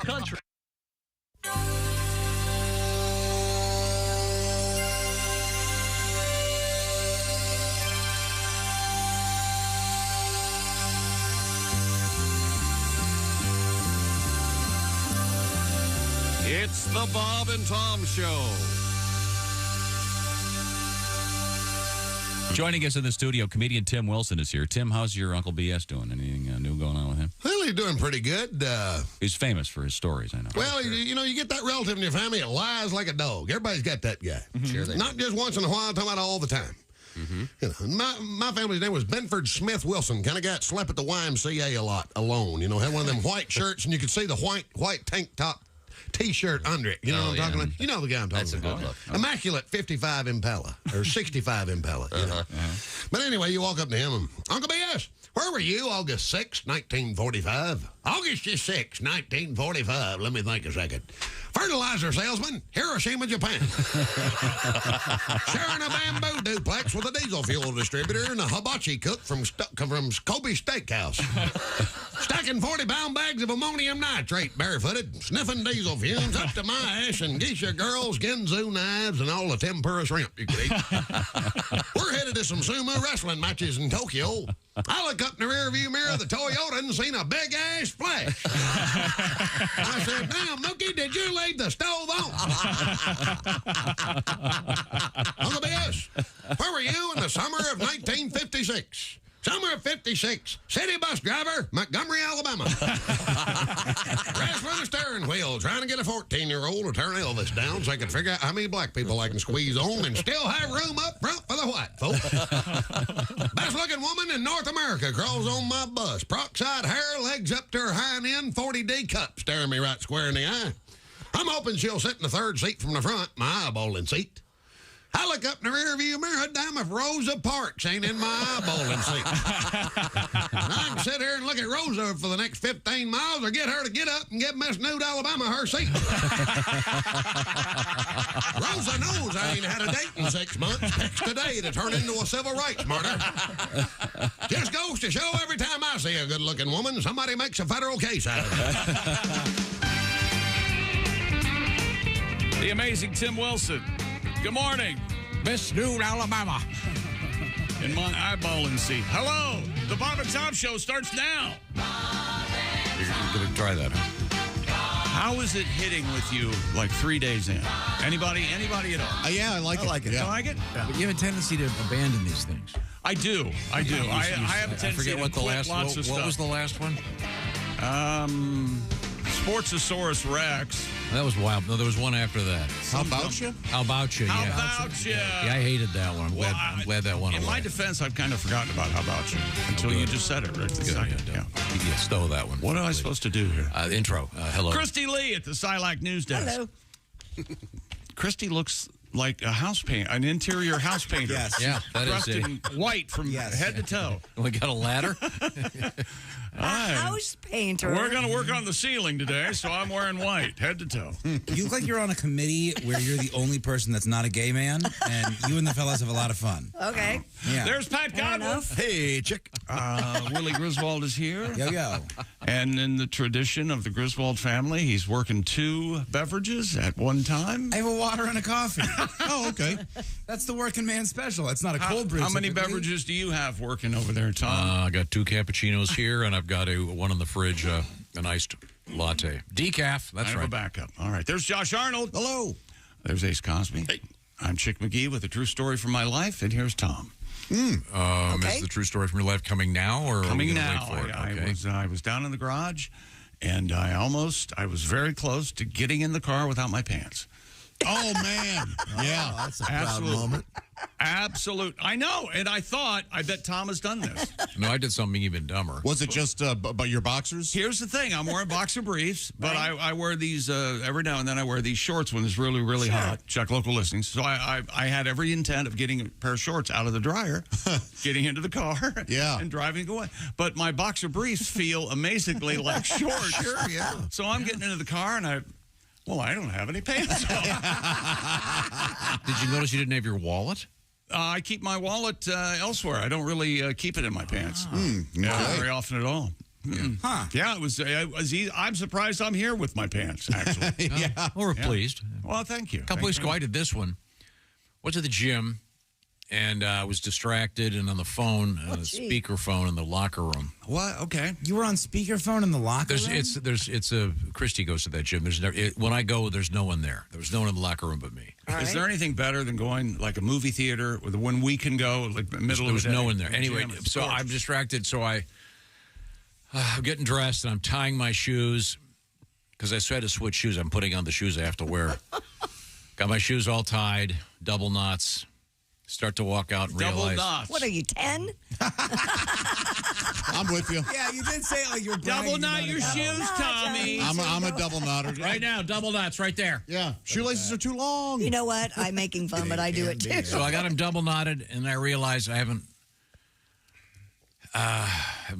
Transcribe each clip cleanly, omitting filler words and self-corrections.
country. It's the Bob and Tom Show. Joining us in the studio, comedian Tim Wilson is here. Tim, how's your Uncle BS doing? Anything new going on with him? Well, he's doing pretty good. He's famous for his stories, I know. Well, you know, you get that relative in your family that lies like a dog. Everybody's got that guy. Sure they Not just once in a while, I'm talking about all the time. You know, my family's name was Benford Smith Wilson. Kind of got slept at the YMCA a lot alone. You know, had one of them white shirts, and you could see the white tank top T-shirt under it. You know what I'm talking about? You know the guy I'm talking about. That's a good look. Immaculate 55 Impala, or 65 Impala. You know. But anyway, you walk up to him and, Uncle B.S., where were you August 6, 1945? August 6, 1945. Let me think a second. Fertilizer salesman, Hiroshima, Japan. Sharing a bamboo duplex with a diesel fuel distributor and a hibachi cook from Kobe Steakhouse. Stacking 40-pound bags of ammonium nitrate barefooted, sniffing diesel fumes up to my ass and geisha girls, Ginzu knives, and all the tempura shrimp you could eat. We're headed to some sumo wrestling matches in Tokyo. I look up in the rearview mirror of the Toyota and seen a big-ass splash. I said, damn, Mookie, did you leave the stove on? Uncle B.S., where were you in the summer of 1956? Summer of 56, city bus driver, Montgomery, Alabama. Wrestling the steering wheel, trying to get a 14-year-old to turn Elvis down so I can figure out how many black people I can squeeze on and still have room up front for the white folk. Best-looking woman in North America crawls on my bus. Peroxide hair, legs up to her hind end, 40D cup, staring me right square in the eye. I'm hoping she'll sit in the third seat from the front, my eyeballing seat. I look up in the rearview mirror, damn if Rosa Parks ain't in my eyeballing seat. I can sit here and look at Rosa for the next 15 miles or get her to get up and give Miss Nude Alabama her seat. Rosa knows I ain't had a date in 6 months. Picks today to turn into a civil rights martyr. Just goes to show every time I see a good-looking woman, somebody makes a federal case out of it. The amazing Tim Wilson. Good morning. Miss Nude Alabama. In my eyeballing seat. Hello. The Bob and Tom Show starts now. You're going to try that, huh? How is it hitting with you like 3 days in? Anybody at all? Yeah, I like it. You like it? Yeah. But you have a tendency to abandon these things. I do. I have a tendency I forget what to the last lots of stuff. What was the last one? Sportsosaurus Rex. That was wild. No, there was one after that. How about you? How about you? How Yeah. about you? Yeah, I hated that one. I'm glad that one. In my defense, I've kind of forgotten about How About You until you just said it right this second. Yeah. You stole that one. What am I supposed to do here? Intro. Hello. Christy Lee at the Silac News Desk. Hello. Christy looks like a an interior house painter. Yes. Yeah, that dressed is in white from head to toe. We got a ladder. House painter. We're going to work on the ceiling today, so I'm wearing white, head to toe. You look like you're on a committee where you're the only person that's not a gay man, and you and the fellas have a lot of fun. Okay. Yeah. There's Pat Godwin. Hey, chick. Willie Griswold is here. Yo. And in the tradition of the Griswold family, he's working 2 beverages at one time. I have a water and a coffee. Oh, okay. That's the working man special. It's not a cold brew. How many typically. beverages do you have working over there, Tom? I got 2 cappuccinos here, and I've got one in the fridge, an iced latte. Decaf, that's I have right. a backup. All right. There's Josh Arnold. Hello. There's Ace Cosby. Hey. I'm Chick McGee with a true story from my life, and here's Tom. Is the true story from your life coming now, or Coming are we gonna now. wait for it? I was down in the garage, and I was very close to getting in the car without my pants. Oh, man. Yeah. That's a Absolute. proud moment. Absolute. I know. And I bet Tom has done this. No, I did something even dumber. Was it just about your boxers? Here's the thing. I'm wearing boxer briefs, but I wear these every now and then. I wear these shorts when it's really, really hot. Check local listings. So I had every intent of getting a pair of shorts out of the dryer, getting into the car, and driving away. But my boxer briefs feel amazingly like shorts. Sure, yeah. So I'm getting into the car, and I don't have any pants on. Did you notice you didn't have your wallet? I keep my wallet elsewhere. I don't really keep it in my pants. Not very often at all. Huh. Yeah, it was easy. I'm surprised I'm here with my pants, actually. Well, we're pleased. Well, thank you. A couple weeks ago, I did this one. Went to the gym, and I was distracted and on the phone, speakerphone in the locker room. What? Okay. You were on speakerphone in the locker room? Christy goes to that gym. When I go, there's no one there. There was no one in the locker room but me. Is there anything better than going like a movie theater when we can go like middle There of the day? was no one there. The Anyway, gym is so gorgeous. I'm distracted. So I'm getting dressed and I'm tying my shoes because I had to switch shoes. I'm putting on the shoes I have to wear. Got my shoes all tied, double knots. Start to walk out and Double realize. knots. What are you, 10? I'm with you. Yeah, you did say it like you're Double knot your shoes, Tommy. I'm a double knotter. Right now, double knots right there. Yeah, shoelaces are too long. You know what? I'm making fun, but I do it too. So I got them double knotted, and I realized I haven't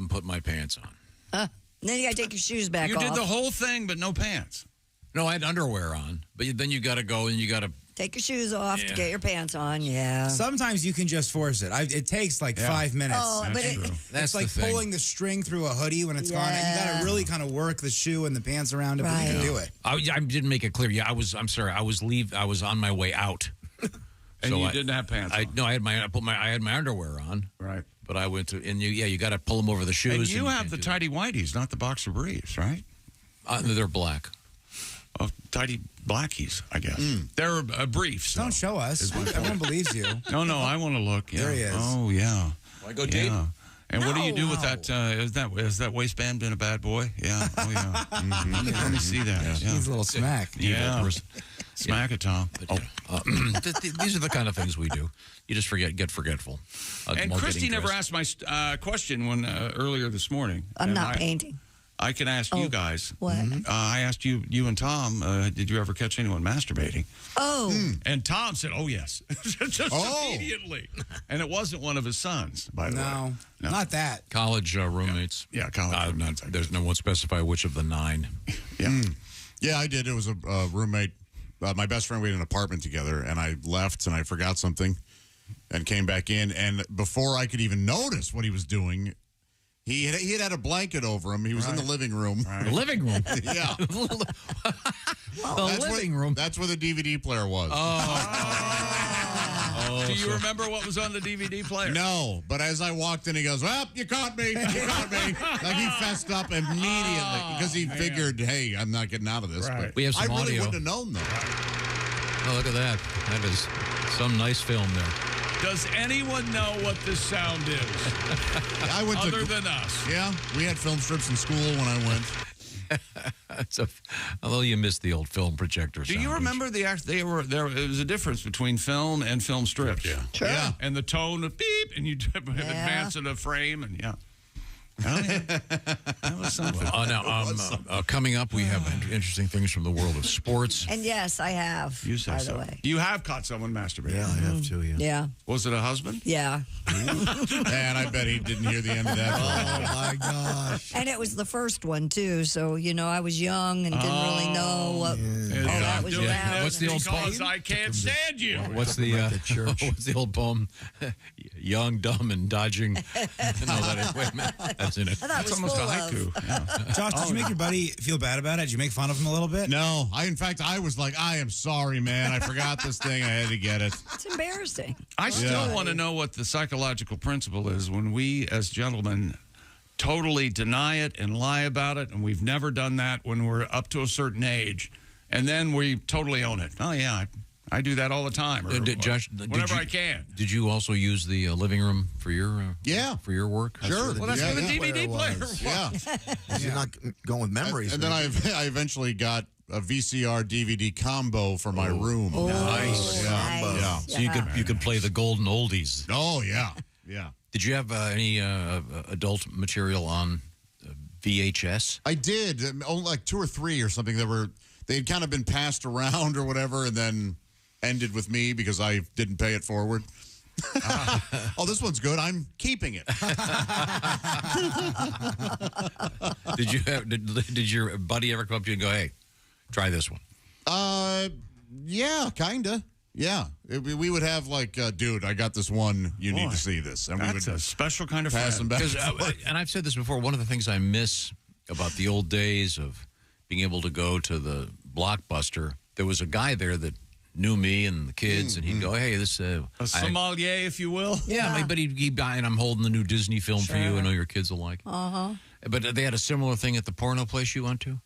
put my pants on. Then you got to take your shoes back You off. did the whole thing, but no pants. No, I had underwear on, but then you got to go and you got to. Take your shoes off to get your pants on. Yeah. Sometimes you can just force it. It takes like 5 minutes. Oh, but That's true. That's it's like the thing. pulling the string through a hoodie when it's gone. You got to really kind of work the shoe and the pants around it, but you can Right. do it. I didn't make it clear. Yeah, I'm sorry. I was on my way out. And So you I- didn't have pants on. No, I had my underwear on. Right. But I went to you got to pull them over the shoes. And you have the tidy whities, not the boxer briefs, right? They're black. Oh, tidy blackies, I guess. They're briefs. Don't though. show us. Everyone believes you. No, I want to look. Yeah. There he is. Oh, yeah. Want to go deep? Yeah. And what do you do with No. that? Has that waistband been a bad boy? Yeah. Oh, yeah. Let me see that. Yeah. He's a little smack. Yeah. Smack it, Tom. These are the kind of things we do. You just get forgetful. And while Christy getting never dressed. asked my question when earlier this morning. I'm And not painting. I can ask you guys. What? I asked you and Tom, did you ever catch anyone masturbating? Oh. And Tom said, oh, yes. Just immediately. And it wasn't one of his sons, by the way. No, not that. College roommates. Yeah, college roommates, I There's no one specify which of the 9. Yeah. Yeah, I did. It was a roommate. My best friend, we had an apartment together, and I left and I forgot something and came back in. And before I could even notice what he was doing, he had a blanket over him. He was in the living room. The living room. Yeah. The living room. That's where the DVD player was. Do you remember what was on the DVD player? No, but as I walked in, he goes, well, you caught me. You caught me. Like he fessed up immediately because he figured, hey, I'm not getting out of this. Right. But We have some I really audio. wouldn't have known, though. Oh, look at that. That is some nice film there. Does anyone know what this sound is I went other to, than us? yeah, we had film strips in school when I went. Although you missed the old film projector Do sound, you which- remember there was a difference between film and film strips? Yeah. Sure. Yeah. And the tone of beep, and you advance in a frame, and yeah. Oh, yeah. That was something. Now, coming up, we have interesting things from the world of sports. And yes, I have, You say by so. the way. You have caught someone masturbating. I have to, yeah. Yeah. Was it a husband? Yeah. And I bet he didn't hear the end of that. Oh, my gosh. And it was the first one, too. So, I was young and didn't really know what that was about. What's the old Because I can't stand you. What's the what's the old poem? Young, dumb, and dodging. No, wait a minute. That's in it. I thought it It's was almost a full haiku. of. Yeah. Josh, did you make your buddy feel bad about it? Did you make fun of him a little bit? No, in fact, I was like, I am sorry, man. I forgot this thing. I had to get it. It's embarrassing. I still Yeah. want to know what the psychological principle is when we, as gentlemen, totally deny it and lie about it, and we've never done that when we're up to a certain age, and then we totally own it. Oh, yeah, I do that all the time, or Josh, whenever I can. Did you also use the living room for your Yeah. for your work? Sure. Well, that's Yeah, where the yeah. DVD player was. Yeah. You're not going with memories. And then I eventually got a VCR DVD combo for my room. Nice. Yeah. Nice. Yeah. So you could play the golden oldies. Oh, yeah. Yeah. Did you have any adult material on VHS? I did. Only like 2 or 3 or something they'd kind of been passed around or whatever and then ended with me because I didn't pay it forward. Oh, this one's good. I'm keeping it. Did your buddy ever come up to you and go, "Hey, try this one"? Yeah, kind of. Yeah. We would have like, dude, I got this one. You need to see this. And That's we would a special kind of pass friend. them back. And I've said this before, one of the things I miss about the old days of being able to go to the Blockbuster, there was a guy there that knew me and the kids, and he'd go, hey, this... a sommelier, if you will. Yeah, but he'd buy, and I'm holding the new Disney film for you. I know your kids will like. Uh-huh. But they had a similar thing at the porno place you went to?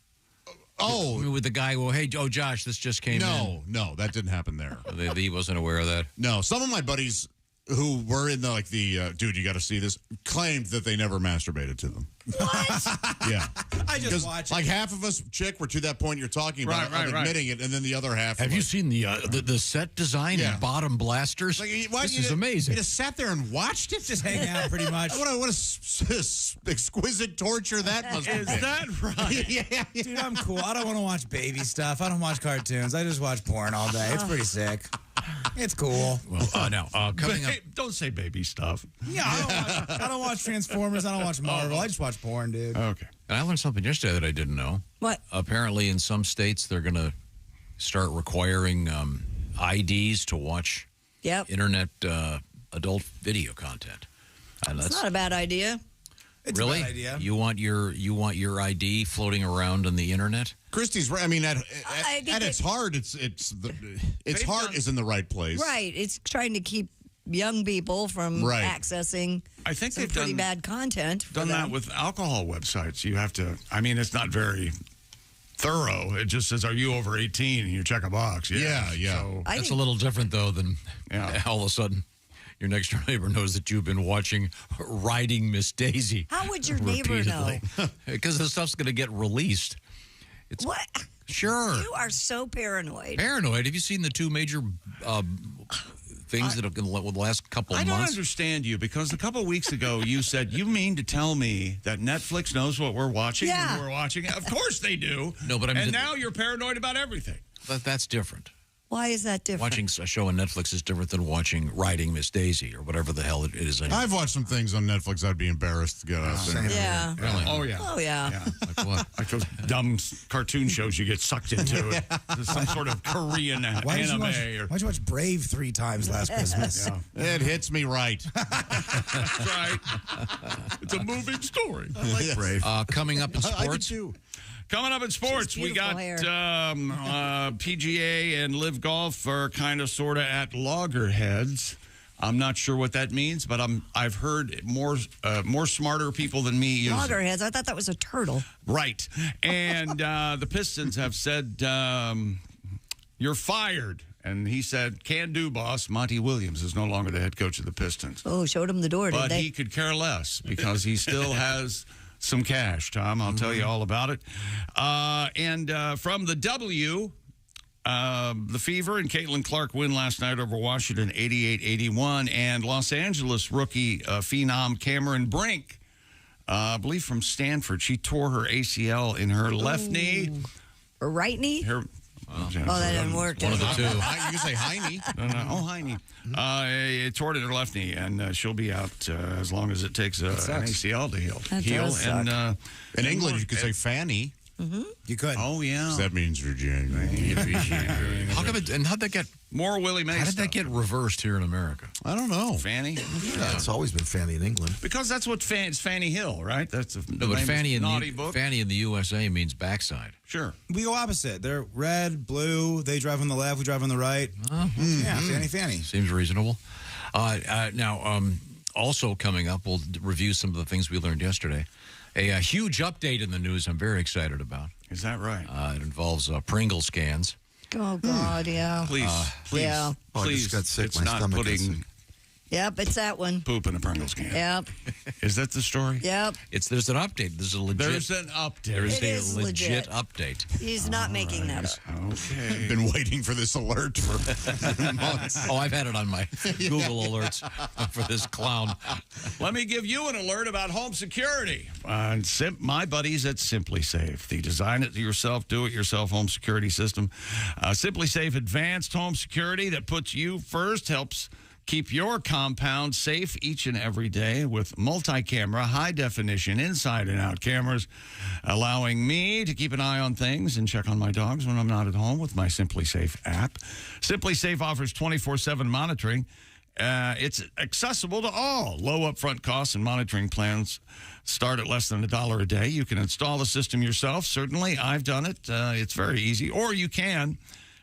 Oh. With the guy, well, hey, Josh, this just came in. No, that didn't happen there. He wasn't aware of that? No, some of my buddies who were in the, dude, you got to see this, claimed that they never masturbated to them. What? Yeah. I just watch it. Like half of us, Chick, were to that point you're talking about, admitting it, and then the other half. Have you seen the set design and bottom blasters? Like, this is amazing. You just sat there and watched it? Just hang out pretty much. What a exquisite torture that must be. Is that right? Yeah. Dude, I'm cool. I don't want to watch baby stuff. I don't watch cartoons. I just watch porn all day. It's pretty sick. It's cool. Well, now, coming up. Don't say baby stuff. Yeah, I don't watch Transformers. I don't watch Marvel. I just watch porn, dude. Okay. And I learned something yesterday that I didn't know. What? Apparently, in some states, they're going to start requiring IDs to watch internet adult video content. And It's not a bad idea. It's really? a bad idea. You want your ID floating around on the internet? Christy's right. I mean, at its heart, its heart is in the right place. Right. It's trying to keep young people from accessing I think some they've pretty bad content. Done that with alcohol websites. You have to, I mean, it's not very thorough. It just says, are you over 18? And you check a box. Yeah. So, That's a little different, though, than all of a sudden your next door neighbor knows that you've been watching Riding Miss Daisy. How would your neighbor know? Because the stuff's going to get released. What? Sure. You are so paranoid. Paranoid. Have you seen the two major things that have been the last couple of I don't months? understand you, because a couple of weeks ago you said, you mean to tell me that Netflix knows what we're watching when we're watching it? Of course they do. No, but I mean, and now you're paranoid about everything. But that's different. Why is that different? Watching a show on Netflix is different than watching Riding Miss Daisy or whatever the hell it is. I've watched some things on Netflix I'd be embarrassed to get out there. Yeah. Really? Oh, yeah. Oh, yeah. Like what? Like those dumb cartoon shows you get sucked into. Some sort of Korean anime. Why'd you watch Brave 3 times last Christmas? It hits me right. That's right. It's a moving story. I like Brave. Coming up in I do sports. too. Coming up in sports, we got PGA and Live Golf are kind of sort of at loggerheads. I'm not sure what that means, but I've heard more smarter people than me use it. Loggerheads. I thought that was a turtle. Right. And the Pistons have said, you're fired. And he said, can do, boss. Monty Williams is no longer the head coach of the Pistons. Oh, showed him the door, did But they? he could care less because he still has some cash, Tom. I'll tell you all about it. And from the W, the Fever and Caitlin Clark win last night over Washington, 88-81. And Los Angeles rookie phenom Cameron Brink, I believe from Stanford, she tore her ACL in her left knee. Or right knee? Oh, that didn't work. One of the two. You can say Heine. Oh, Heine. It tore it in her left knee, and she'll be out as long as it takes an ACL to heal. That does suck. And In England, you could say Fanny. You could. oh yeah, That means Virginia. How come it, and how'd that get? more Willie Mays. How did stuff. that get reversed here in America? I don't know. Fanny? Yeah, it's always been Fanny in England. Because that's what it's Fanny Hill, right? That's the No, but name of Fanny the in naughty the book. Fanny in the USA means backside. Sure. We go opposite. They're red, blue. They drive on the left. We drive on the right. Yeah, Fanny. Seems reasonable. Now, also coming up, we'll review some of the things we learned yesterday. A huge update in the news I'm very excited about. Is that right? It involves Pringles cans. Oh, God, yeah. Please, please, yeah. Oh, I please. just got sick. It's My not stomach got putting sick. Yep, it's that one. poop in a Pringles can. Yep, Is that the story? yep. There's an update. There's a legit. There's an update. There is It a is legit legit. update. He's not making that up. Okay. Been waiting for this alert for months. Oh, I've had it on my Google alerts for this clown. Let me give you an alert about home security. My buddies at Simply Safe, the design it yourself, do it yourself home security system. Simply Safe advanced home security that puts you first, helps Keep your compound safe each and every day with multi-camera, high-definition inside and out cameras, allowing me to keep an eye on things and check on my dogs when I'm not at home with my Simply Safe app. Simply Safe offers 24/7 monitoring. It's accessible to all. Low upfront costs and monitoring plans start at less than $1 a day. You can install the system yourself. Certainly, I've done it. It's very easy. Or you can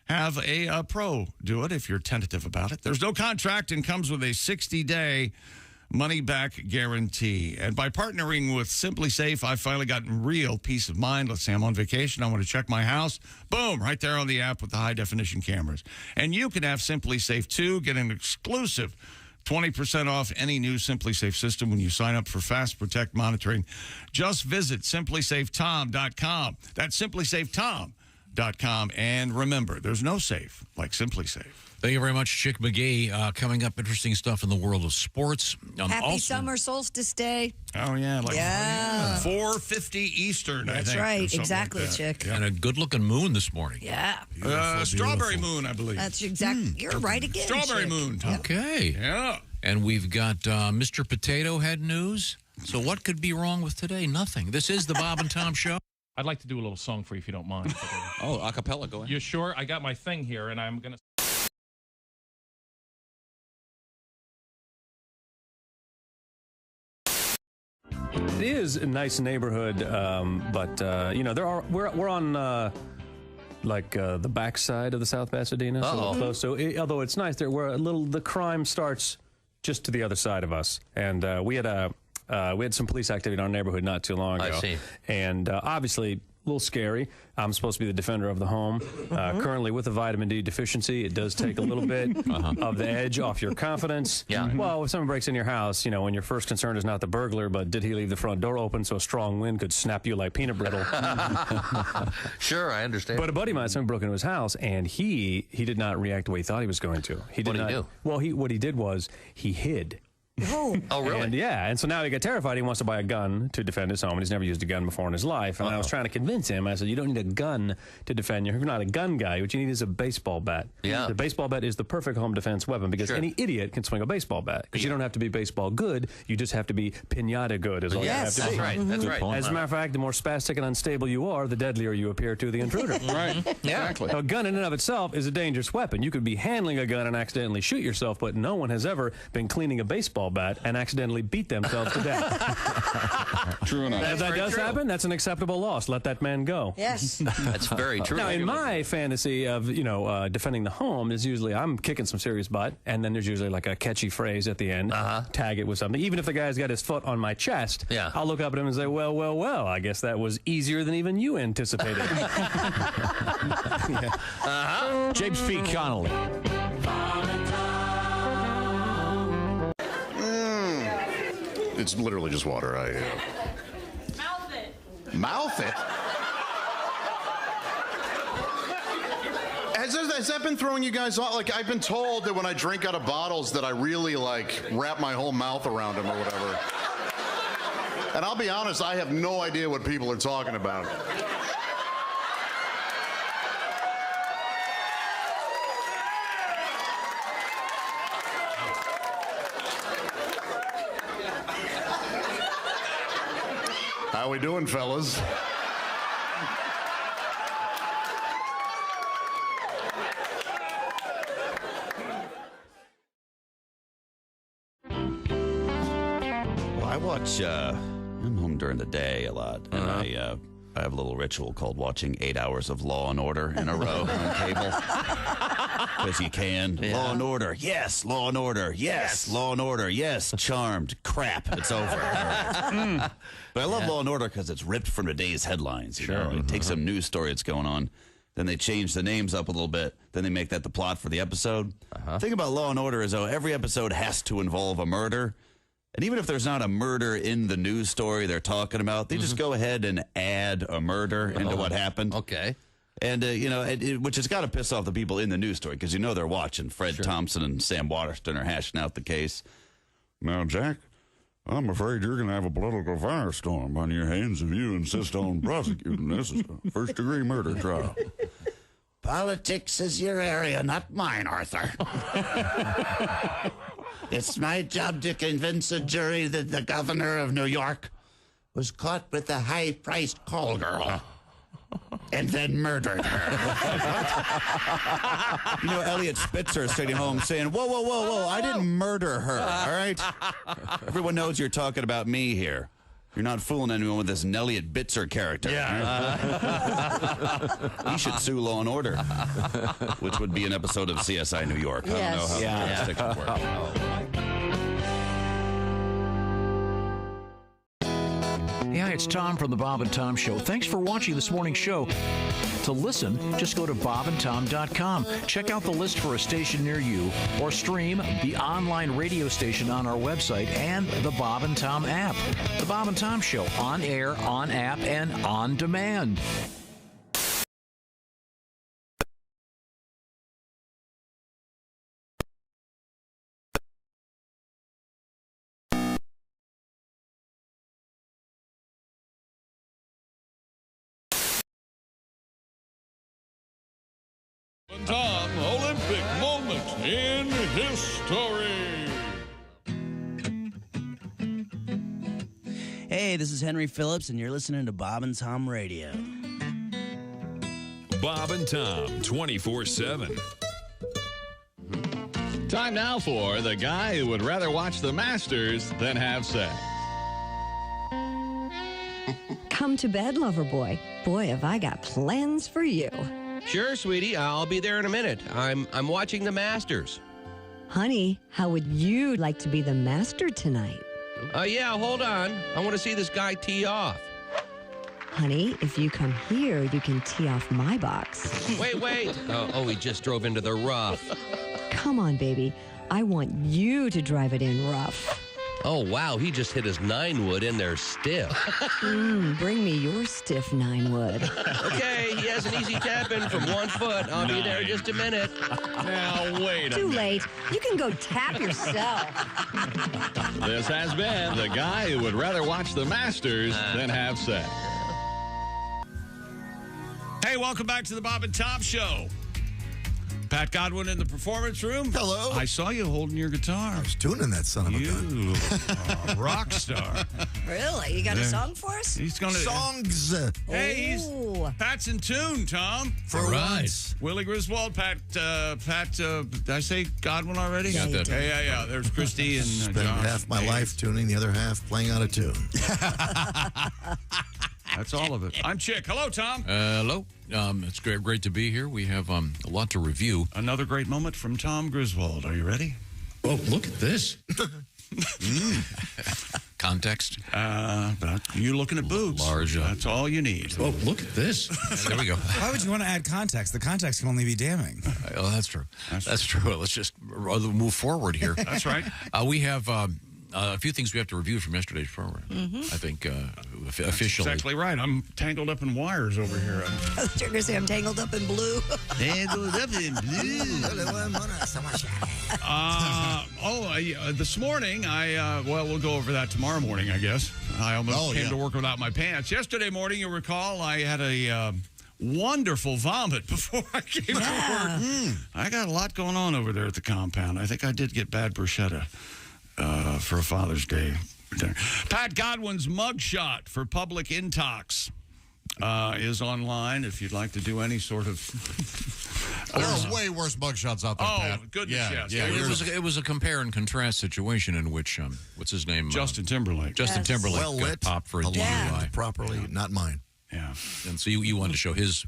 have a pro do it if you're tentative about it. There's no contract and comes with a 60-day money-back guarantee. And by partnering with Simply Safe, I've finally gotten real peace of mind. Let's say I'm on vacation. I want to check my house. Boom, right there on the app with the high-definition cameras. And you can have Simply Safe, too. Get an exclusive 20% off any new Simply Safe system when you sign up for Fast Protect monitoring. Just visit simplysafetom.com. That's simplysafetom.com. And remember, there's no safe like Simply Safe. Thank you very much, Chick McGee. Coming up, interesting stuff in the world of sports. Happy summer solstice day. Oh, yeah. 4:50 Eastern, I think. That's right. Exactly, like that. Chick. And a good-looking moon this morning. Yeah. Strawberry moon, I believe. That's exactly. You're right again, Strawberry Chick. moon, Tom. Okay. Yeah. And we've got Mr. Potato Head news. So what could be wrong with today? Nothing. This is the Bob and Tom Show. I'd like to do a little song for you if you don't mind. Oh, a cappella, go ahead. You sure? I got my thing here, and I'm going to... It is a nice neighborhood, but we're on the backside of the South Pasadena, so a little close. So although it's nice, the crime starts just to the other side of us, and we had some police activity in our neighborhood not too long ago. I see. And obviously, a little scary. I'm supposed to be the defender of the home. Currently, with a vitamin D deficiency, it does take a little bit of the edge off your confidence. Yeah. Well, if someone breaks in your house, when your first concern is not the burglar, but did he leave the front door open so a strong wind could snap you like peanut brittle? Sure, I understand. But a buddy of mine, someone broke into his house, and he did not react the way he thought he was going to. What did he do? Well, what he did was he hid. Oh, really? And so now he got terrified. He wants to buy a gun to defend his home, and he's never used a gun before in his life. And I was trying to convince him. I said, you don't need a gun to defend you. You're not a gun guy. What you need is a baseball bat. Yeah. The baseball bat is the perfect home defense weapon because any idiot can swing a baseball bat. Because you don't have to be baseball good. You just have to be pinata good is all you have to be. Right. That's right. As a matter of fact, the more spastic and unstable you are, the deadlier you appear to the intruder. Right. Exactly. A gun in and of itself is a dangerous weapon. You could be handling a gun and accidentally shoot yourself, but no one has ever been cleaning a baseball bat and accidentally beat themselves to death. True enough. If that does happen, that's an acceptable loss. Let that man go. yes. That's very true. Now, in my fantasy of, defending the home, is usually I'm kicking some serious butt, and then there's usually like a catchy phrase at the end. Tag it with something. Even if the guy's got his foot on my chest, I'll look up at him and say, well, I guess that was easier than even you anticipated. James P. Connolly. It's literally just water. Mouth it. Mouth it? Has that been throwing you guys off? Like, I've been told that when I drink out of bottles that I really, wrap my whole mouth around them or whatever. And I'll be honest, I have no idea what people are talking about. How we doing, fellas? Well, I watch, I'm home during the day a lot, and I have a little ritual called watching 8 hours of Law and Order in a row on cable. Because you can. Yeah. Law and Order, yes. Law and Order, yes. Law and Order, yes. Charmed, crap, it's over. But I love Law and Order because it's ripped from today's headlines. You know? It takes some news story that's going on. Then they change the names up a little bit. Then they make that the plot for the episode. The thing about Law and Order is, though, every episode has to involve a murder. And even if there's not a murder in the news story they're talking about, they just go ahead and add a murder into what happened. Okay. And, which has got to piss off the people in the news story because they're watching. Fred Thompson and Sam Waterston are hashing out the case. Now, Jack, I'm afraid you're going to have a political firestorm on your hands if you insist on prosecuting this as a first-degree murder trial. Politics is your area, not mine, Arthur. It's my job to convince a jury that the governor of New York was caught with a high-priced call girl and then murdered her. You know, Elliot Spitzer is sitting home saying, whoa, whoa, whoa, whoa, I didn't murder her, all right? Everyone knows you're talking about me here. You're not fooling anyone with this Elliot Bitzer character. Yeah. He should sue Law and Order, which would be an episode of CSI New York. Yes. I don't know how realistic it works. Yeah, it's Tom from the Bob and Tom Show. Thanks for watching this morning's show. To listen, just go to bobandtom.com. Check out the list for a station near you, or stream the online radio station on our website and the Bob and Tom app. The Bob and Tom Show, on air, on app, and on demand. Tom, Olympic moment in history. Hey, this is Henry Phillips, and you're listening to Bob and Tom Radio. Bob and Tom, 24/7. Time now for the guy who would rather watch the Masters than have sex. Come to bed, lover boy. Boy, have I got plans for you. Sure, sweetie. I'll be there in a minute. I'm watching the Masters. Honey, how would you like to be the master tonight? Yeah, hold on. I want to see this guy tee off. Honey, if you come here, you can tee off my box. Wait. Oh, he just drove into the rough. Come on, baby. I want you to drive it in rough. Oh, wow. He just hit his 9-wood in there stiff. Bring me your stiff 9-wood. Okay, he has an easy tap in from 1 foot. I'll be there in just a minute. Now, wait a Too minute. late. You can go tap yourself. This has been the guy who would rather watch the Masters than have sex. Hey, welcome back to the Bob and Tom Show. Pat Godwin in the performance room. Hello. I saw you holding your guitar. I was tuning that son of a gun. You are a rock star. Really? You got a song for us? He's going to songs. Hey, Pat's in tune, Tom. For once. Willie Griswold, Pat. Did I say Godwin already? Got that. Yeah. There's Christy and Spent John. half my life tuning, the other half playing out of tune. That's all of it. I'm Chick. Hello, Tom. Hello. It's great to be here. We have a lot to review. Another great moment from Tom Griswold. Are you ready? Oh, look at this. Context. But you looking at boobs. Large. That's all you need. Oh, look at this. There we go. Why would you want to add context? The context can only be damning. Oh, that's true. That's true. Let's just move forward here. That's right. We have a few things we have to review from yesterday's program. I think officially. That's exactly right. I'm tangled up in wires over here. You're going to say I'm tangled up in blue. Tangled up in blue. This morning, we'll go over that tomorrow morning, I guess. I almost came to work without my pants. Yesterday morning, you recall, I had a wonderful vomit before I came to work. I got a lot going on over there at the compound. I think I did get bad bruschetta for a Father's Day dinner. Pat Godwin's mugshot for public intox is online if you'd like to do any sort of... There are way worse mugshots out there, Pat. Oh, goodness, yes. It was a compare and contrast situation in which, what's his name? Justin Timberlake. Justin Timberlake well got lit, popped for a DUI. Properly, not mine. Yeah. And so you wanted to show his...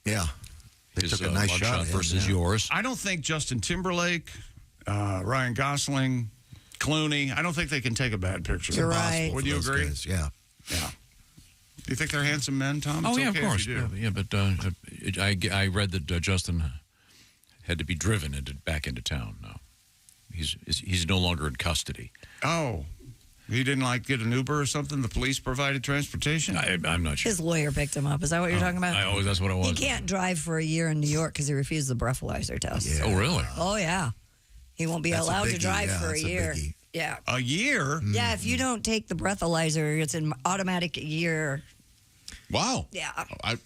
Yeah. They took a nice shot at him, versus yours. I don't think Justin Timberlake, Ryan Gosling, Clooney, I don't think they can take a bad picture. You're right. Would you agree? Guys, yeah. Yeah. Do you think they're handsome men, Tom? Oh, It's yeah, okay of course. if you do. Yeah, but I read that Justin had to be driven back into town now. He's no longer in custody. Oh. He didn't, get an Uber or something? The police provided transportation? I'm not sure. His lawyer picked him up. Is that what you're talking about? That's what it was. He can't drive for a year in New York because he refused the breathalyzer test. Yeah. Oh, really? Oh, yeah. He won't be That's a allowed to biggie, drive yeah, for a that's a year. biggie. Yeah. A year? Yeah, if you don't take the breathalyzer, it's an automatic year. Wow. Yeah. I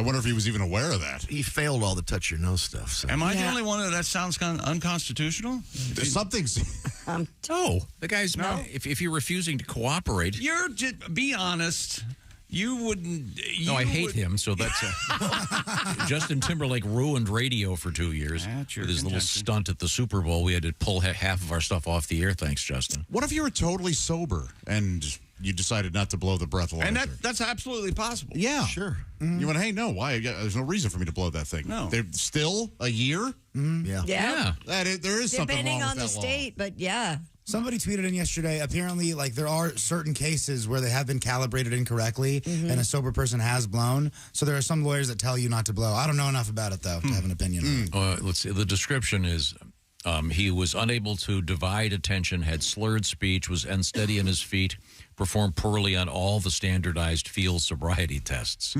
wonder if he was even aware of that. He failed all the touch your nose stuff. So. Am I the only one that sounds kind of unconstitutional? Something's... No, the guy's no. If you're refusing to cooperate, you're just be honest. You wouldn't. No, I hate him. So that's Justin Timberlake ruined radio for 2 years with his little stunt at the Super Bowl. We had to pull half of our stuff off the air. Thanks, Justin. What if you were totally sober and you decided not to blow the breathalyzer? And that's absolutely possible. Yeah, sure. Mm-hmm. You went, hey, no, why? There's no reason for me to blow that thing. No, they're still a year. Yeah, There is something depending wrong on with the that state, but yeah. Somebody tweeted in yesterday, apparently, like, there are certain cases where they have been calibrated incorrectly and a sober person has blown. So there are some lawyers that tell you not to blow. I don't know enough about it, though, to have an opinion. Let's see. The description is he was unable to divide attention, had slurred speech, was unsteady in his feet, performed poorly on all the standardized field sobriety tests.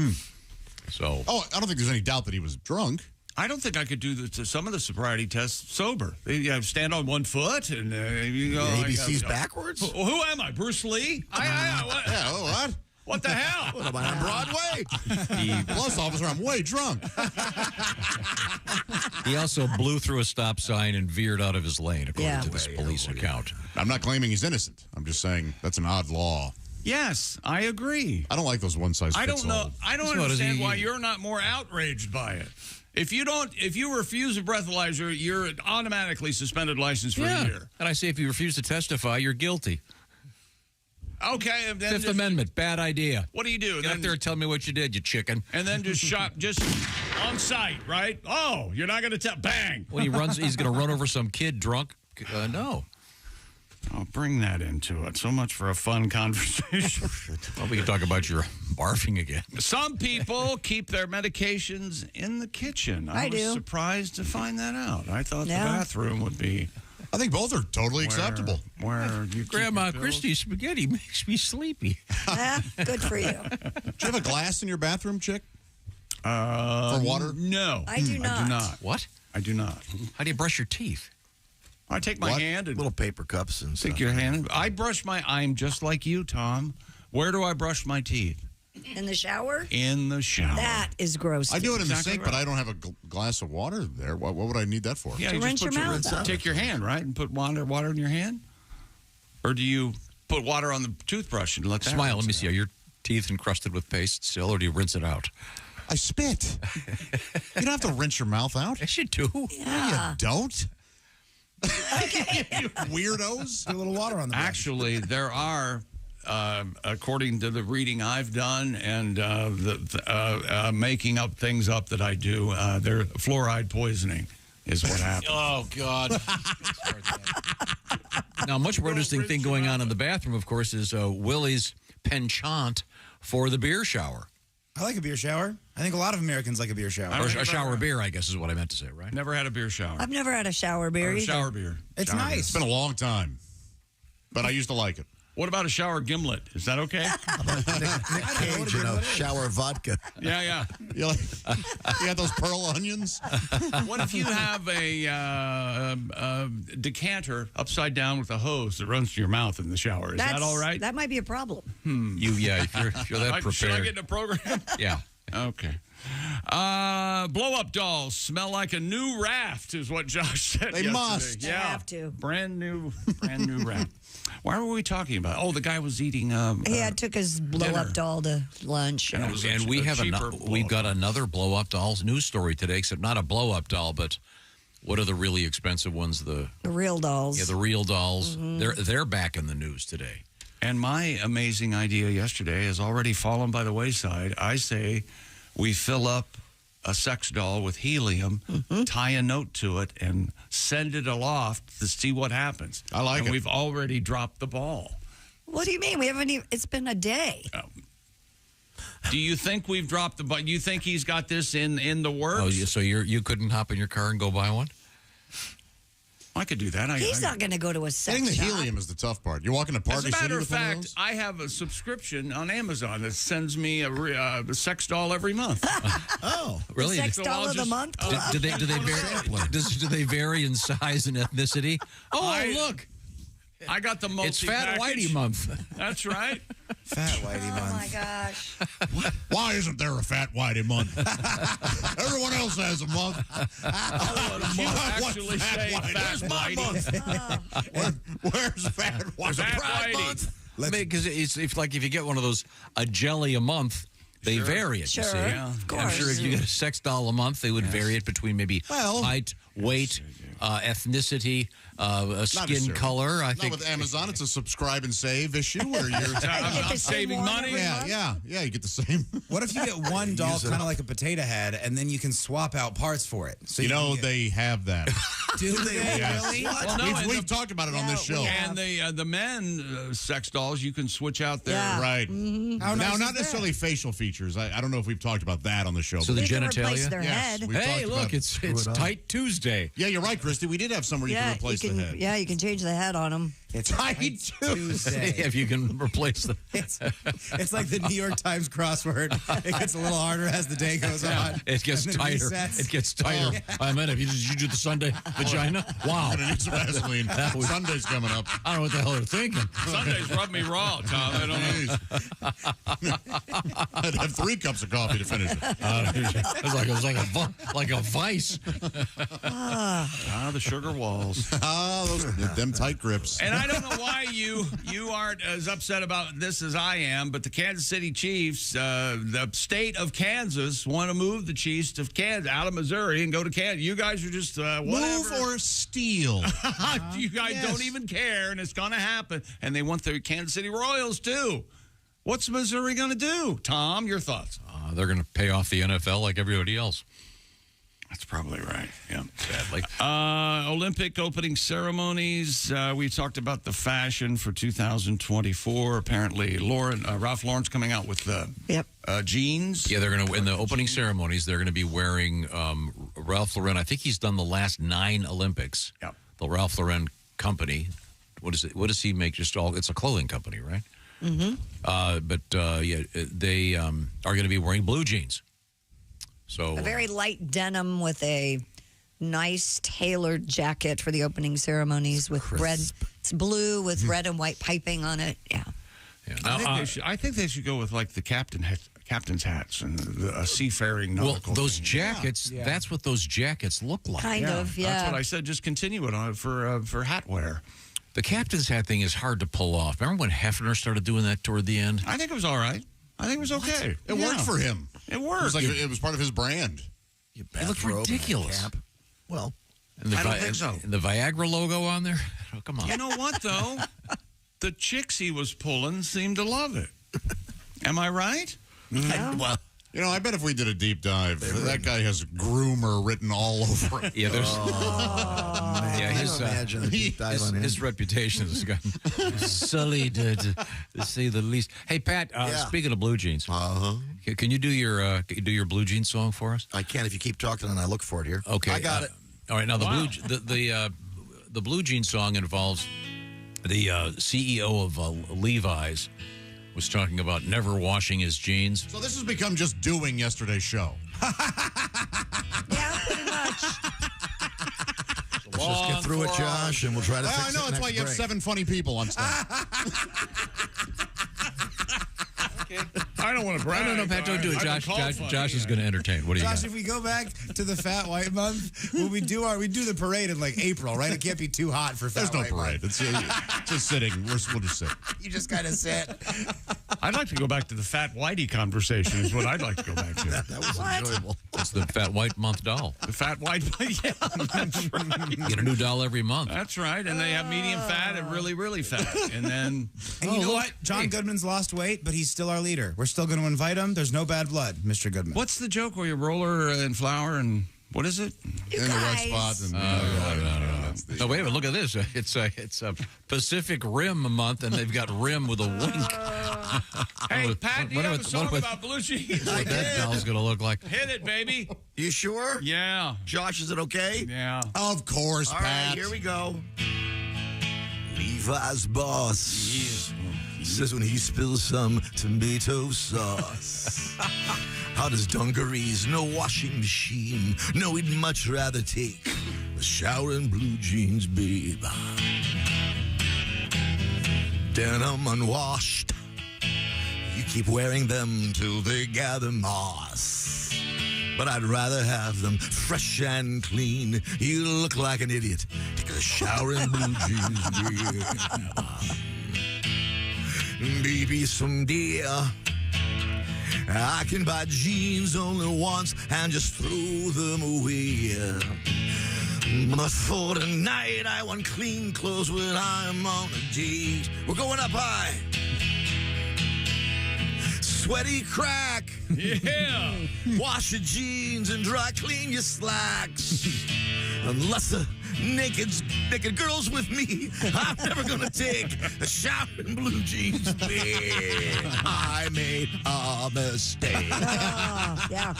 So, I don't think there's any doubt that he was drunk. I don't think I could do some of the sobriety tests sober. You stand on one foot and you go. ABC's backwards? Who am I, Bruce Lee? What? What the hell? What am I on Broadway? Plus, officer, I'm way drunk. He also blew through a stop sign and veered out of his lane, according to this police account. I'm not claiming he's innocent. I'm just saying that's an odd law. Yes, I agree. I don't like those one-size-fits-all. I don't know. I don't understand why you're not more outraged by it. If you refuse a breathalyzer, you're automatically suspended license for a year. And I say if you refuse to testify, you're guilty. Okay. Then Fifth Amendment, bad idea. What do you do? Get up there and tell me what you did, you chicken. And then just on site, right? Oh, you're not going to tell. Bang. When he's going to run over some kid drunk? No. I'll bring that into it. So much for a fun conversation. Well, we can talk about your barfing again. Some people keep their medications in the kitchen. I was surprised to find that out. I thought the bathroom would be. I think both are totally acceptable. Where you Grandma Christie's spaghetti makes me sleepy. Good for you. Do you have a glass in your bathroom, chick? For water? No. I do not. I do not. What? I do not. How do you brush your teeth? I take my hand and little paper cups and take your hand. I brush I'm just like you, Tom. Where do I brush my teeth? In the shower? In the shower. That is gross. I do it in the sink, but I don't have a glass of water there. What would I need that for? Yeah, to rinse your mouth out. Take your hand, right, and put water in your hand? Or do you put water on the toothbrush and let that Smile, let me see. Are your teeth encrusted with paste still, or do you rinse it out? I spit. You don't have to rinse your mouth out. Yes, you do. No, you don't. Okay. You weirdos. Put a little water on the brush. Actually, there are, according to the reading I've done and making up things up that I do, they're fluoride poisoning is what happened. Oh, God. Now, a much more interesting thing going on in the bathroom, of course, is Willie's penchant for the beer shower. I like a beer shower. I think a lot of Americans like a beer shower. Or a shower beer, I guess is what I meant to say, right? Never had a beer shower. I've never had a shower beer either. Shower beer. It's nice. It's been a long time, but I used to like it. What about a shower gimlet? Is that okay? Nick Cage and a shower vodka. Yeah. You got those pearl onions? What if you have a decanter upside down with a hose that runs to your mouth in the shower? Is that all right? That might be a problem. If you're that prepared. Should I get in a program? Yeah. Okay. Blow-up dolls smell like a new raft, is what Josh said. They yesterday. must. Yeah. They have to. Brand new raft. Why were we talking about? Oh, the guy was eating. He took his blow-up doll to lunch. And, we've got another blow-up dolls news story today, except not a blow-up doll, but what are the really expensive ones? The real dolls. Yeah, the real dolls. Mm-hmm. They're back in the news today. And my amazing idea yesterday has already fallen by the wayside. I say we fill up a sex doll with helium, tie a note to it, and send it aloft to see what happens. I like it. We've already dropped the ball. What do you mean? We haven't even, it's been a day. Do you think we've dropped the ball? You think he's got this in the works? Oh, so you couldn't hop in your car and go buy one? I could do that. He's not going to go to a sex Getting the shop. helium is the tough part. You're walking to Party City. As a matter of with one fact, those? I have a subscription on Amazon that sends me a sex doll every month. Oh, really? Sex doll of the month club? Do they vary in size and ethnicity? Oh, look. I got the multi. It's Fat Whitey month. That's right. Fat Whitey month. Oh my gosh. Why isn't there a Fat Whitey month? Everyone else has a month. You actually say Fat Whitey. Where's Fat Whitey? Fat Whitey. Because it's like if you get one of those, a jelly a month, they vary it, Sure, you see. yeah, of course. I'm sure if you get a sex doll a month, they would vary it between maybe height, weight, ethnicity, skin color. I think with Amazon, it's a subscribe and save issue where you're I'm saving money. Yeah, you get the same. What if you get one doll kind of like a potato head, and then you can swap out parts for it? So they have that. Do they really? Well, we've talked about it on this show. And the men sex dolls, you can switch out their right. Mm-hmm. How nice now, is not that? necessarily facial features. I don't know if we've talked about that on the show. So the They can genitalia. replace their Yes, head. we've Hey, talked look, about it's Tight Tuesday. Yeah, you're right, Christy. We did have somewhere you can replace the head. Yeah, you can change the head on them. It's Tight Tuesday. If you can replace them. It's like the New York Times crossword. It gets a little harder as the day goes on. It gets And then tighter. resets. It gets tighter. I meant if you do the Sunday vagina. Wow. I'm gonna need some Vaseline. Sunday's coming up. I don't know what the hell they're thinking. Sundays rub me raw, Tom. I don't know. I'd have 3 cups of coffee to finish it. It was like a vice. The sugar walls. Them tight grips. And I don't know why you aren't as upset about this as I am, but the Kansas City Chiefs, the state of Kansas, want to move the Chiefs to Kansas, out of Missouri, and go to Kansas. You guys are just whatever. Move or steal. You guys don't even care, and it's going to happen. And they want the Kansas City Royals, too. What's Missouri going to do? Tom, your thoughts? They're going to pay off the NFL like everybody else. That's probably right. Yeah, sadly. Olympic opening ceremonies. We talked about the fashion for 2024. Apparently, Ralph Lauren's coming out with jeans. Yeah, they're going to in the opening ceremonies. They're going to be wearing Ralph Lauren. I think he's done the last 9 Olympics. Yeah. The Ralph Lauren company. What is it? What does he make? It's a clothing company, right? Mm-hmm. They are going to be wearing blue jeans. So A very light denim with a nice tailored jacket for the opening ceremonies with red. It's blue with red and white piping on it. Yeah. I think they should go with like the captain's hats and a seafaring nautical. Well, those jackets. Yeah. That's what those jackets look like. Kind of, yeah. That's what I said. Just continue it on for hat wear. The captain's hat thing is hard to pull off. Remember when Hefner started doing that toward the end? I think it was all right. I think it was okay. It worked for him. It worked. It was part of his brand. It looked ridiculous. Cap. Well, I don't think so. And the Viagra logo on there? Oh, come on. You know what, though? The chicks he was pulling seemed to love it. Am I right? well, I bet if we did a deep dive, that guy has groomer written all over it. Yeah, there's. imagine a deep dive on him. His reputation has gotten sullied, to say the least. Hey, Pat. Speaking of blue jeans, can you do your blue jeans song for us? I can if you keep talking and I look for it here. Okay, I got it. All right, now the blue jeans song involves the CEO of Levi's was talking about never washing his jeans. So this has become just doing yesterday's show. Yeah, pretty much. Let's just get through it, Josh, and we'll try to fix it. I know, it's why you have 7 funny people on staff. I don't want to brag. No, Pat, don't do it. Josh is going to entertain. What do you Josh, got? if we go back to the Fat White Month, when we do the parade in like April, right? It can't be too hot for Fat There's no White parade. Month. It's just sitting. We'll just sit. You just kind of sit. I'd like to go back to the Fat Whitey conversation is what I'd like to go back to. That was enjoyable. It's the Fat White Month doll. The Fat White, yeah, that's right. You get a new doll every month. That's right, and they have medium fat and really, really fat. And then... And you know what? John Goodman's lost weight, but he's still our leader. We're still going to invite him. There's no bad blood, Mr. Goodman. What's the joke where you roll her in flour and... What is it? You in the right guys. spot. And, No, wait a minute. Look at this. It's a Pacific Rim month, and they've got rim with a wink. Hey, Pat, do you have a song about blue jeans? What that doll's going to look like. Hit it, baby. You sure? Yeah. Josh, is it okay? Yeah. of course, All Pat. right, here we go. Levi's boss says when he spills some tomato sauce. How does dungarees, no washing machine? No, he'd much rather take a shower in blue jeans, babe. denim unwashed. You keep wearing them till they gather moss. But I'd rather have them fresh and clean. You look like an idiot. Take a shower in blue jeans, baby, someday I can buy jeans only once and just throw them away. But for tonight, I want clean clothes when I'm on a date. We're going up high. Sweaty crack. Yeah. Wash your jeans and dry clean your slacks. Unless the naked girl's with me, I'm never gonna take a shower in blue jeans. I made a mistake. Oh, yeah.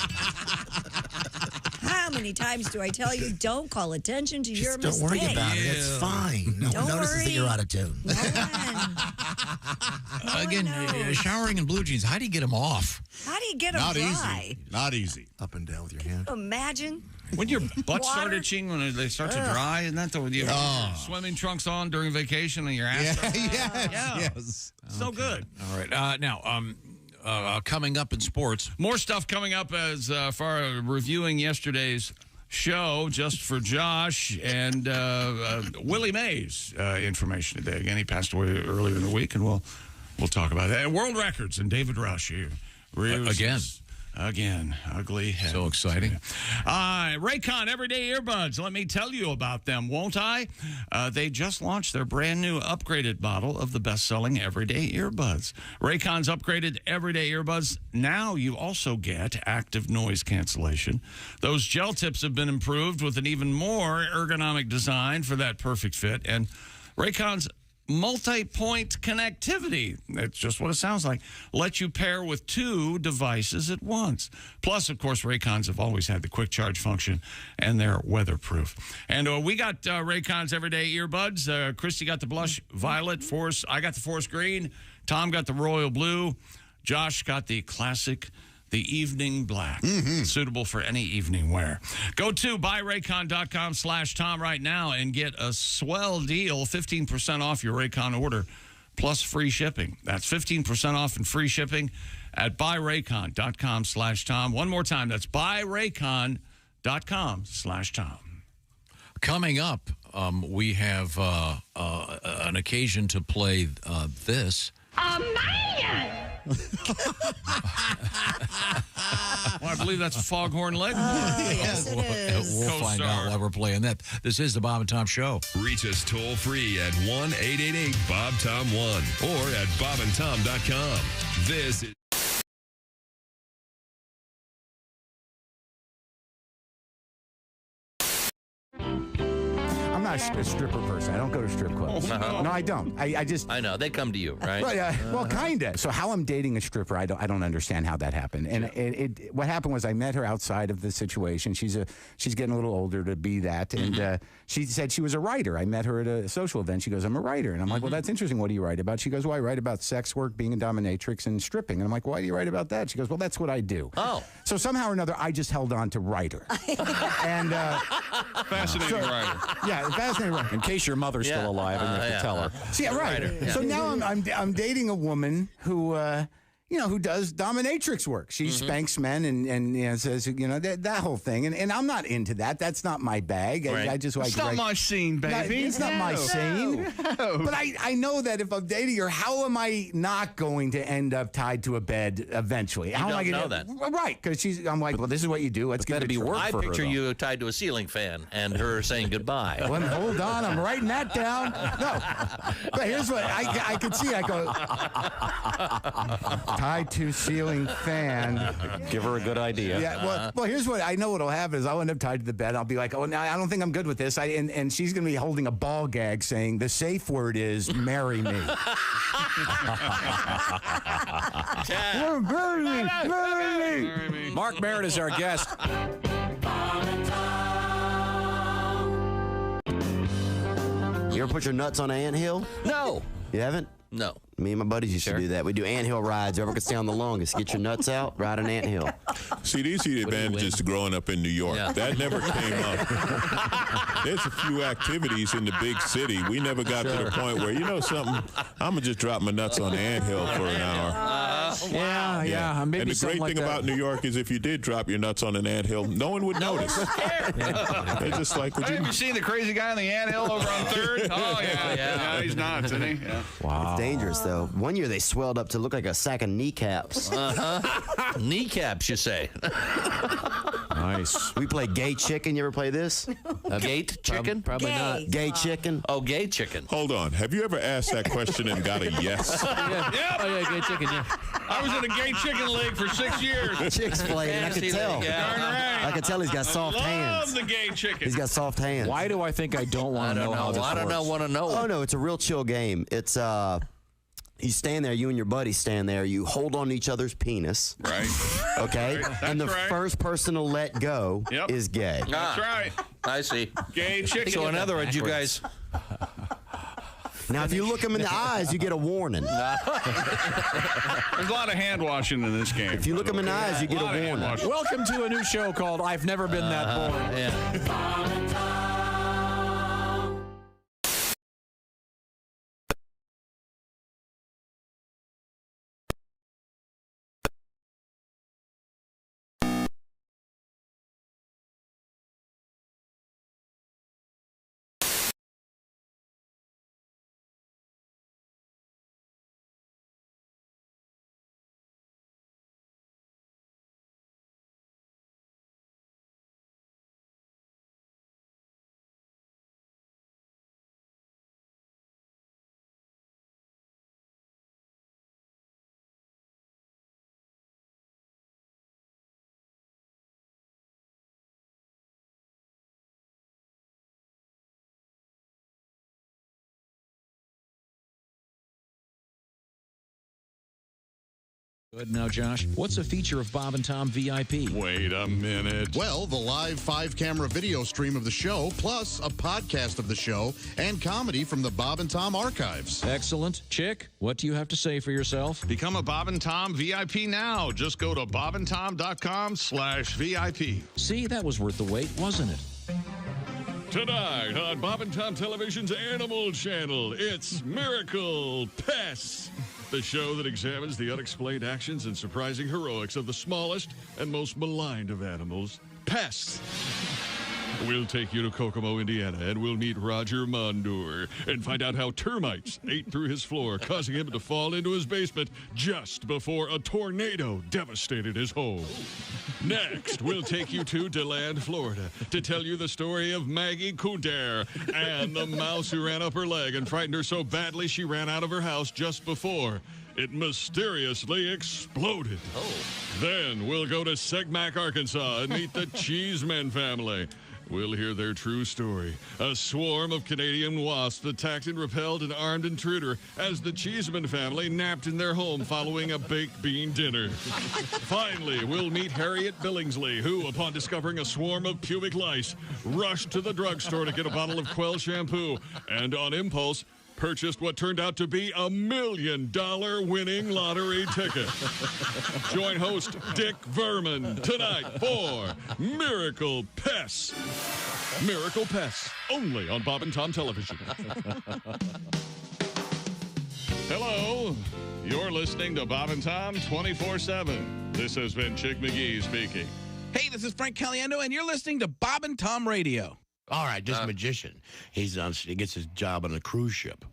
How many times do I tell you don't call attention to your mistake? Don't worry about it. It's fine. No one notices that you're out of tune. Again, showering in blue jeans. How do you get them off? How do you get them Not dry? easy. Not easy. Up and down with your hand. Imagine. When your butt Water? start itching, when they start to dry, isn't that the you have swimming trunks on during vacation and your ass? Yes. So good. All right. Now, coming up in sports. More stuff coming up as far as reviewing yesterday's show, Just for Josh, and Willie Mays information today. Again, he passed away earlier in the week, and we'll talk about that. And world records and David Rush here. Again, ugly head. So exciting. Raycon Everyday Earbuds. Let me tell you about them, won't I? They just launched their brand new upgraded model of the best-selling Everyday Earbuds. Raycon's upgraded Everyday Earbuds. Now you also get active noise cancellation. Those gel tips have been improved with an even more ergonomic design for that perfect fit. And Raycon's multi-point connectivity, that's just what it sounds like, lets you pair with two devices at once. Plus, of course, Raycons have always had the quick charge function, and they're weatherproof. And we got Raycons Everyday Earbuds. Christy got the blush violet, I got the forest green, Tom got the royal blue, Josh got the classic, the evening black, suitable for any evening wear. Go to buyraycon.com/Tom right now and get a swell deal, 15% off your Raycon order, plus free shipping. That's 15% off and free shipping at buyraycon.com/Tom. One more time, that's buyraycon.com/Tom. Coming up, we have an occasion to play this. A Mayan! Well, I believe that's a foghorn leg. Yes, it is. We'll find out why we're playing that. This is the Bob and Tom Show. Reach us toll free at 1-888-BOB-TOM-1 or at bobandtom.com. This is I'm not a stripper person. I don't go to strip clubs. No, I don't. I just. I know. They come to you, right? Well, kind of. So how I'm dating a stripper, I don't understand how that happened. And what happened was I met her outside of the situation. She's getting a little older to be that, and she said she was a writer. I met her at a social event. She goes, "I'm a writer," and I'm like, "Well, that's interesting. What do you write about?" She goes, "Well, I write about sex work, being a dominatrix, and stripping." And I'm like, "Why do you write about that?" She goes, "Well, that's what I do." Oh. So somehow or another, I just held on to writer. And fascinating writer. Yeah, fascinating writer. In case your mother's still alive and you have to tell her. See, right. Yeah. So now I'm dating a woman who who does dominatrix work. She spanks men and says, that whole thing. And I'm not into that. That's not my bag. Right. I just like. It's not my scene, baby. It's not my scene. No. But I know that if I'm dating her, how am I not going to end up tied to a bed eventually? How am I don't gonna know that. Right, because I'm like, well, this is what you do. Let's get it. I picture you tied to a ceiling fan and her saying goodbye. Well, hold on, I'm writing that down. No, but here's what I could see. I go tied to ceiling fan. Give her a good idea. Yeah. Well, here's what I know. What'll happen is I'll end up tied to the bed. I'll be like, oh, no, I don't think I'm good with this. And she's gonna be holding a ball gag, saying the safe word is "marry me." Marry me. Mark Merritt is our guest. You ever put your nuts on an anthill? No. You haven't? No. Me and my buddies used to do that. We do anthill rides. Whoever could stay on the longest. Get your nuts out, ride an anthill. See, these are the advantages to growing up in New York. Yeah. That never came up. There's a few activities in the big city. We never got to the point where, you know something, I'm going to just drop my nuts on the anthill for an hour. Yeah. Maybe and the great thing about New York is if you did drop your nuts on an anthill, no one would notice. They're just like, would Have you seen the crazy guy on the anthill over on 3rd? Oh, yeah, he's nuts, isn't he? Yeah. Wow. It's dangerous, though. One year they swelled up to look like a sack of kneecaps. Kneecaps, you say? Nice. We play gay chicken. You ever play this? Gate chicken? Probably not. Gay chicken. Oh, gay chicken. Hold on. Have you ever asked that question and got a yes? Yeah. Oh, yeah, gay chicken, yeah. I was in a gay chicken league for 6 years. Chicks played, and I could tell. I could tell he's got soft hands. Love the gay chicken. He's got soft hands. Why do I think I don't want to know how this works? I don't want to know. Oh, no, it's a real chill game. It's, you stand there, you and your buddy stand there, you hold on to each other's penis. Right. Okay? Right. And the That's right. first person to let go is gay. That's right. I see. Gay chicken. So, in other words, you guys. Now, if you look them in the eyes, you get a warning. There's a lot of hand washing in this game. If you look them in the eyes, you get a warning. Welcome to a new show called I've Never Been That Bored. Good. Now, Josh, what's a feature of Bob and Tom VIP? Wait a minute. Well, the live 5-camera video stream of the show, plus a podcast of the show and comedy from the Bob and Tom archives. Excellent. Chick, what do you have to say for yourself? Become a Bob and Tom VIP now. Just go to bobandtom.com/VIP. See, that was worth the wait, wasn't it? Tonight on Bob and Tom Television's Animal Channel, it's Miracle Pests, the show that examines the unexplained actions and surprising heroics of the smallest and most maligned of animals, pests. We'll take you to Kokomo, Indiana, and we'll meet Roger Mondor and find out how termites ate through his floor, causing him to fall into his basement just before a tornado devastated his home. Next, we'll take you to DeLand, Florida, to tell you the story of Maggie Kunter and the mouse who ran up her leg and frightened her so badly she ran out of her house just before it mysteriously exploded. Then we'll go to Segmack, Arkansas, and meet the Cheeseman family. We'll hear their true story. A swarm of Canadian wasps attacked and repelled an armed intruder as the Cheeseman family napped in their home following a baked bean dinner. Finally, we'll meet Harriet Billingsley, who, upon discovering a swarm of pubic lice, rushed to the drugstore to get a bottle of Quell shampoo and, on impulse, purchased what turned out to be $1 million winning lottery ticket. Join host Dick Verman tonight for Miracle Pests. Miracle Pests, only on Bob and Tom Television. Hello, you're listening to Bob and Tom 24/7. This has been Chick McGee speaking. Hey, this is Frank Caliendo, and you're listening to Bob and Tom Radio. All right, this magician, he gets his job on a cruise ship.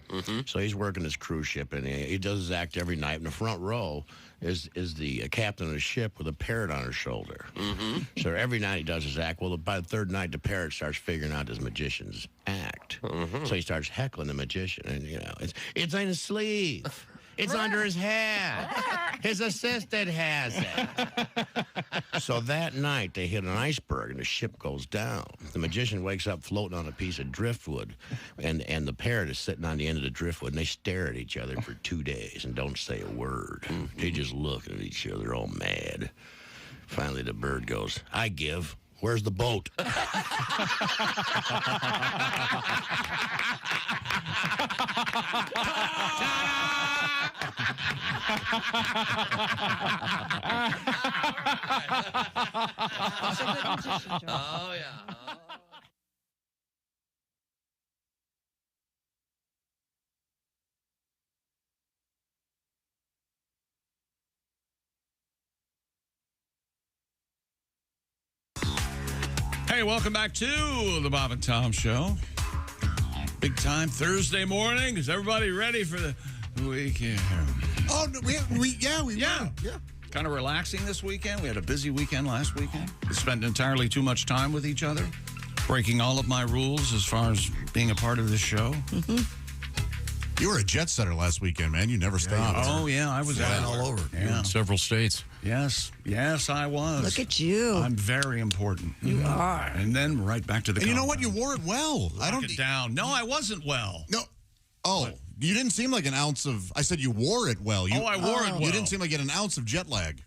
So he's working his cruise ship, and he does his act every night. In the front row is the captain of the ship with a parrot on her shoulder. So every night he does his act. Well, by the third night, the parrot starts figuring out his magician's act. So he starts heckling the magician, and it's in his sleeve. It's under his hat. His assistant has it. So that night, they hit an iceberg, and the ship goes down. The magician wakes up floating on a piece of driftwood, and the parrot is sitting on the end of the driftwood, and they stare at each other for 2 days and don't say a word. They just look at each other all mad. Finally, the bird goes, I give. Where's the boat? Oh, yeah. Hey, welcome back to the Bob and Tom Show. Big time Thursday morning. Is everybody ready for the weekend? Oh, no, we were. Yeah. Kind of relaxing this weekend. We had a busy weekend last weekend. We spent entirely too much time with each other, breaking all of my rules as far as being a part of this show. You were a jet setter last weekend, man. You never stopped. Oh, yeah. I was out all over. Yeah. In several states. Yes, I was. Look at you. I'm very important. You are. And then right back to the And you know what? You wore it well. I don't it down. No, I wasn't well. No. Oh, what? You didn't seem like an ounce of. I said you wore it well. I wore it well. You didn't seem like you had an ounce of jet lag.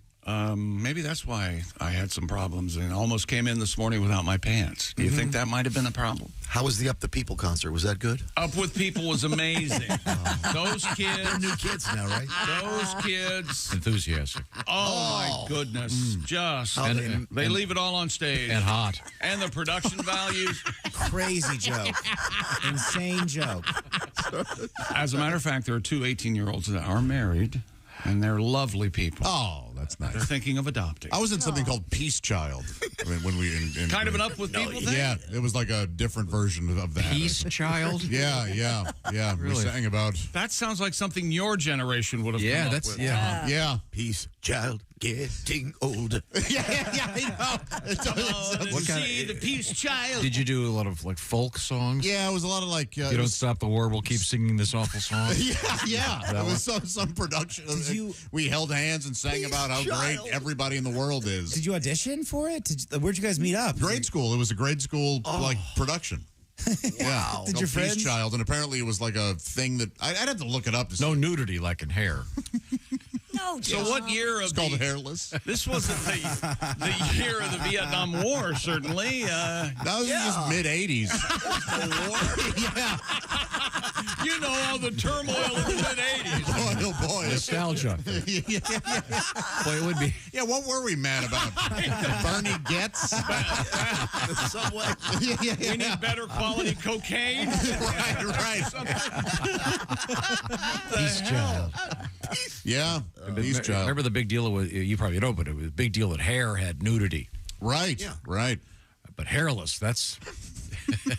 Maybe that's why I had some problems and almost came in this morning without my pants. Do you think that might have been a problem? How was the Up the People concert? Was that good? Up with People was amazing. Those kids. They're new kids now, right? Those kids. Enthusiastic. Oh, my goodness. Just. And they leave it all on stage. And hot. And the production values. Crazy joke. Insane joke. As a matter of fact, there are two 18-year-olds that are married. And they're lovely people. Oh, that's nice. They're thinking of adopting. I was in something called Peace Child. I mean, when we kind of an up with people thing? Yeah, it was like a different version of that. Peace Child? Yeah. Really? We sang about. That sounds like something your generation would have come up with. Yeah. Peace Child getting older. yeah, I know. What kind of, the Peace Child. Did you do a lot of like folk songs? Yeah, it was a lot of like. You don't stop the war, we'll keep singing this awful song. yeah. It was some production. We held hands and sang about how great everybody in the world is. Did you audition for it? Where'd you guys meet up? Grade school. It was a grade school like production. Wow. Did your friends? Peace Child, and apparently it was like a thing that I'd have to look it up. No nudity like in hair. No. So what year of it's called hairless? This wasn't the year of the Vietnam War, certainly. That was just mid-'80s. Yeah. You know all the turmoil in the mid-'80s. Boy. Nostalgia. Boy, it would be. Yeah, what were we mad about? Bernie Getz? The subway. We need better quality cocaine. Right. Peace Child. Yeah. Peace Child. Remember the big deal was, you probably know, but it was a big deal that hair had nudity. Right. Yeah. Right. But hairless, that's.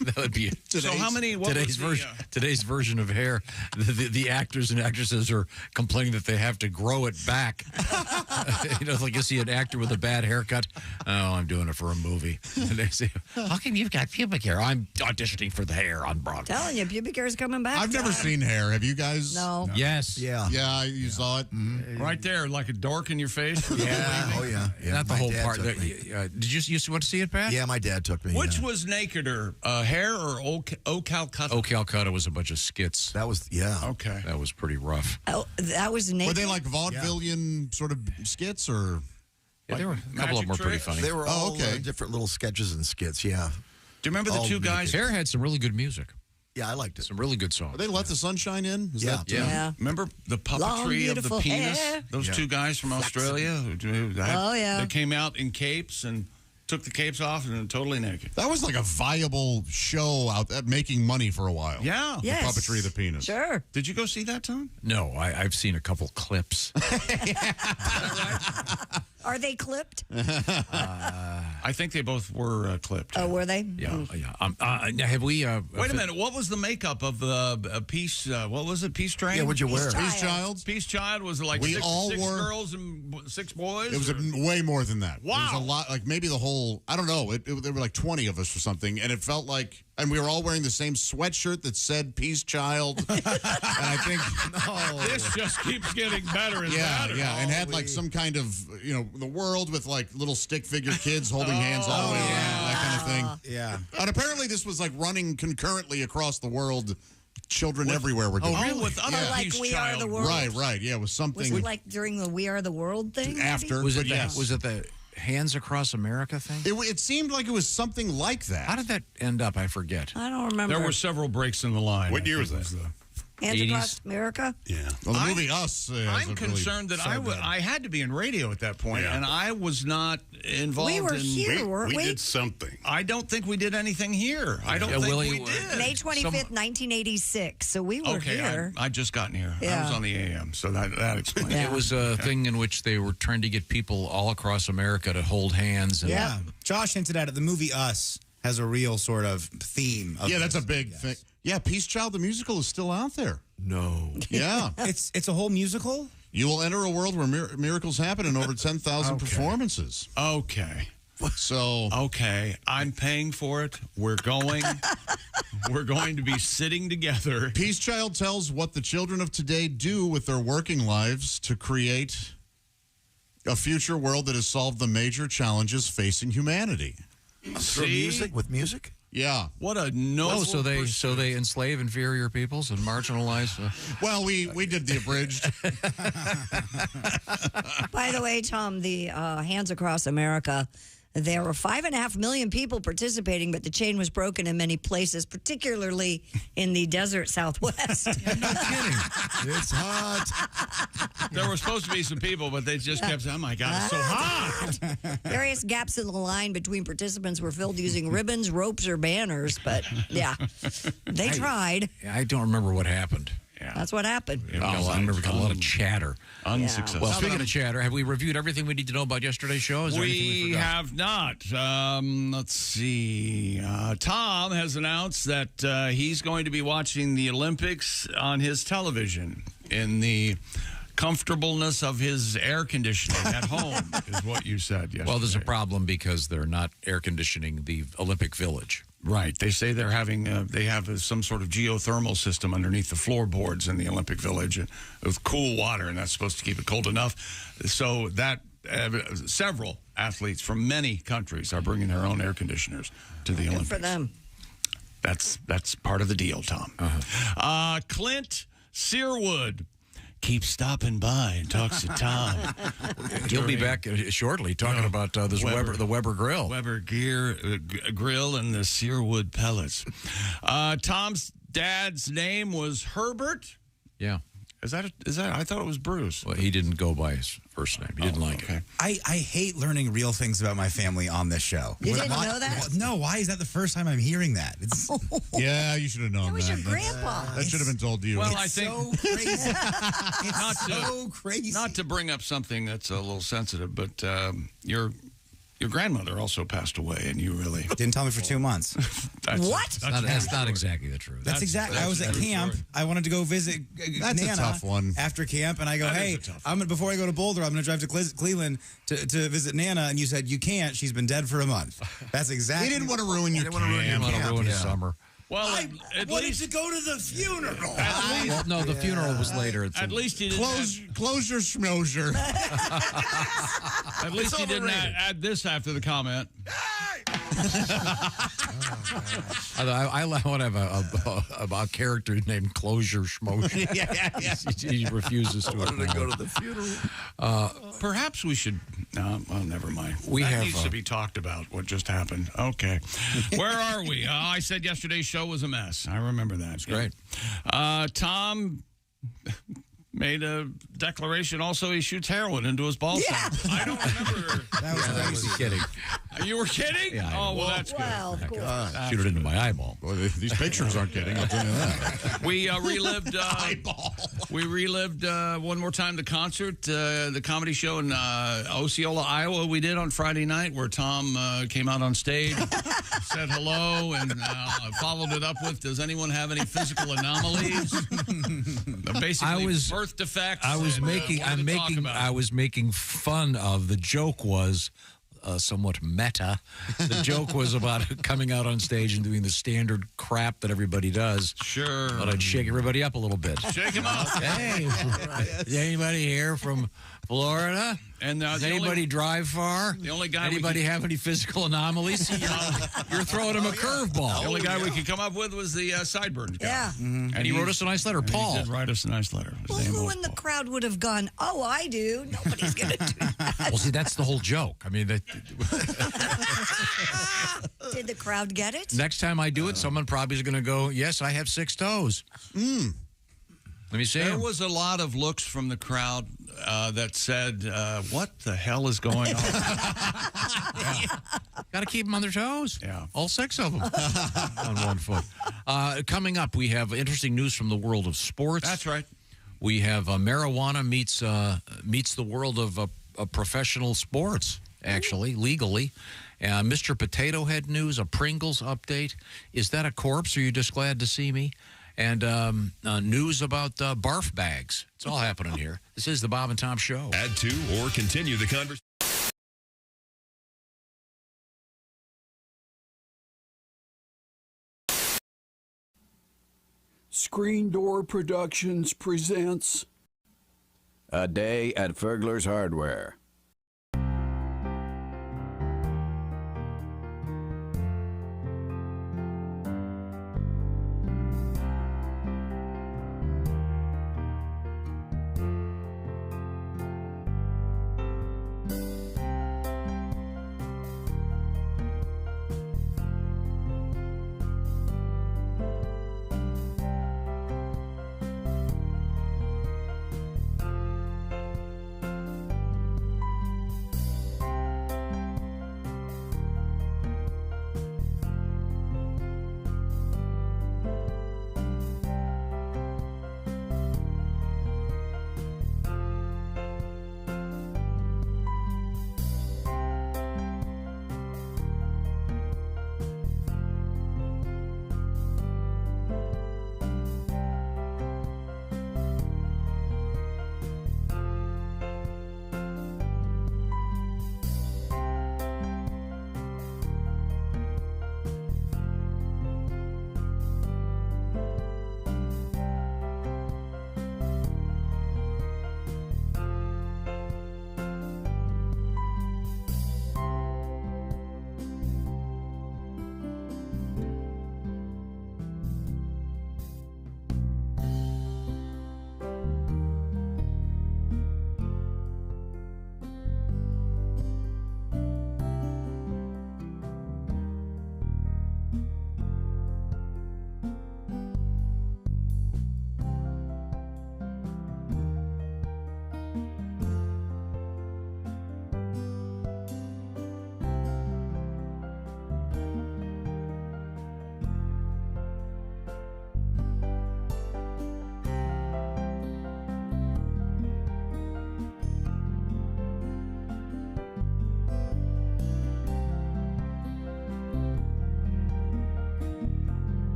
That would be so. How many? Today's version of hair. The actors and actresses are complaining that they have to grow it back. Like you see an actor with a bad haircut. Oh, I'm doing it for a movie. And they say, "How come you've got pubic hair?" I'm auditioning for the hair on Broadway. Telling you, pubic hair is coming back. I've never seen hair. Have you guys? No. Yes. Yeah. Yeah. You saw it right there, like a dork in your face. Yeah. Oh yeah. Not the whole part. Did you want to see it, Pat? Yeah, my dad took me. Which was nakeder? Hair or O Calcutta? O Calcutta was a bunch of skits. That was okay. That was pretty rough. Oh, that was naked. Were they like vaudevillian sort of skits or? Yeah, there were a couple of them were pretty funny. They were all different little sketches and skits. Yeah. Do you remember the two guys? Hair had some really good music. Yeah, I liked it. Some really good songs. They Let the Sunshine In? Yeah. Remember the puppetry of the penis? Hair. Those two guys from Australia. They came out in capes and took the capes off and totally naked. That was like a viable show out there, making money for a while. Yeah. The puppetry of the penis. Sure. Did you go see that, Tom? No, I've seen a couple clips. Are they clipped? I think they both were clipped. Oh, were they? Yeah. Have we? Wait a minute. What was the makeup of the Peace? What was it? Peace Train? Yeah, what'd you wear? Peace Child. Peace Child was like we six wore girls and 6 boys. It was way more than that. Wow. It was a lot. Like maybe the whole. I don't know. There were like 20 of us or something, and it felt like. And we were all wearing the same sweatshirt that said Peace Child. And I think this just keeps getting better and better. Yeah, and had like some kind of, the world with like little stick figure kids holding hands all the way around, that kind of thing. Yeah. And apparently this was like running concurrently across the world. Children everywhere were doing it. With other like Peace We Child. Are the World. Right. Yeah, it was something. Was it like during the We Are the World thing? After. Was it yes. Was it the? Hands Across America thing? It seemed like it was something like that. How did that end up? I forget. I don't remember. There were several breaks in the line. What year was that? Hands Across America? Yeah. Well, the movie Us. I'm concerned that I had to be in radio at that point, and I was not involved. We were here, weren't we? We did something. I don't think we did anything here. I don't think we did. May 25th, 1986. So we were here. I just gotten here. I Yeah. was on the AM, so that explains. It was a thing in which they were trying to get people all across America to hold hands. And Yeah. Josh hinted at it. The movie Us has a real sort of theme. Of That's a big thing. Yeah, Peace Child, the musical, is still out there. No. Yeah. It's a whole musical? You will enter a world where miracles happen in over 10,000 performances. Okay. So. Okay. I'm paying for it. We're going. We're going to be sitting together. Peace Child tells what the children of today do with their working lives to create a future world that has solved the major challenges facing humanity. Through music? With music? Yeah. What a noble. so they enslave inferior peoples and marginalize. Well, we did the abridged. By the way, Tom, the Hands Across America, there were 5.5 million people participating, but the chain was broken in many places, particularly in the desert Southwest. No kidding. It's hot. There were supposed to be some people, but they just kept saying, "Oh my God, it's so hot." Various gaps in the line between participants were filled using ribbons, ropes, or banners, but yeah, they tried. I don't remember what happened. That's what happened. I remember a lot of chatter. Unsuccessful. Well, speaking of chatter, have we reviewed everything we need to know about yesterday's show? Is there anything we forgot? have not. Let's see. Tom has announced that he's going to be watching the Olympics on his television in the comfortableness of his air conditioning at home, is what you said yesterday. Well, there's a problem because they're not air conditioning the Olympic Village. Right. They say they're having they have some sort of geothermal system underneath the floorboards in the Olympic Village with cool water, and that's supposed to keep it cold enough. So that several athletes from many countries are bringing their own air conditioners to the Olympics. Good for them. That's part of the deal, Tom. Clint Searwood keeps stopping by and talks to Tom. He'll be back shortly talking about this the Weber grill. Weber grill and the Searwood pellets. Tom's dad's name was Herbert. Yeah. Is that I thought it was Bruce. Well, he didn't go by his first name. He didn't like it. I hate learning real things about my family on this show. You didn't know that? No, why is that the first time I'm hearing that? It's Yeah, you should have known that. That was your grandpa. That should have been told to you. Well, I think so crazy. It's so crazy. Not to bring up something that's a little sensitive, but your grandmother also passed away, and you really didn't tell me for 2 months. That's not exactly the truth. That's exactly. I was at camp. I wanted to go visit That's Nana a tough one. after camp, and I go, "Hey, before I go to Boulder, I'm going to drive to Cleveland to visit Nana." And you said you can't. She's been dead for a month. That's exactly. He didn't want to ruin your camp. He didn't want to ruin his summer. Well, I wanted to go to the funeral. Well, no, the funeral was later. At least he didn't close your schmozer. At least he didn't add this after the comment. I want to have a character named Closure Schmozer. yeah. He refuses to. Wanted to go to the funeral. Perhaps we should. No, well, never mind. We that have, needs to be talked about. What just happened? Okay, where are we? I said yesterday's show was a mess. I remember that. It's great. Tom made a declaration. Also, he shoots heroin into his ball sack. I don't remember. That was kidding. You were kidding? Yeah, oh, well, that's good. Well, of course. Shoot it into my eyeball. Well, these pictures aren't kidding. I'll tell you that. We relived eyeball. We relived one more time the concert, the comedy show in Osceola, Iowa. We did on Friday night, where Tom came out on stage, said hello, and followed it up with, "Does anyone have any physical anomalies?" Basically, birth defects. I was making fun of. The joke was, somewhat meta. The joke was about coming out on stage and doing the standard crap that everybody does. Sure. But I'd shake everybody up a little bit. Shake him up. Hey, is anybody here from Florida? And does anybody drive far? The only guy. Anybody have any physical anomalies? You're throwing him a curveball. The only guy we could come up with was the sideburns guy. Yeah. And he wrote us a nice letter, Paul. He did write us a nice letter. His Well, name who was in the crowd would have gone, oh, I do? Nobody's going to do that. Well, see, that's the whole joke. I mean, Did the crowd get it? next time I do it, someone probably is going to go, yes, I have 6 toes. Let me see. There was a lot of looks from the crowd that said, what the hell is going on? Got to keep them on their toes. Yeah. All 6 of them on one foot. Coming up, we have interesting news from the world of sports. That's right. We have marijuana meets the world of professional sports, actually, legally. Mr. Potato Head news, a Pringles update. Is that a corpse, or are you just glad to see me? And news about barf bags. It's all happening here. This is the Bob and Tom Show. Add to or continue the conversation. Screen Door Productions presents A Day at Fergler's Hardware.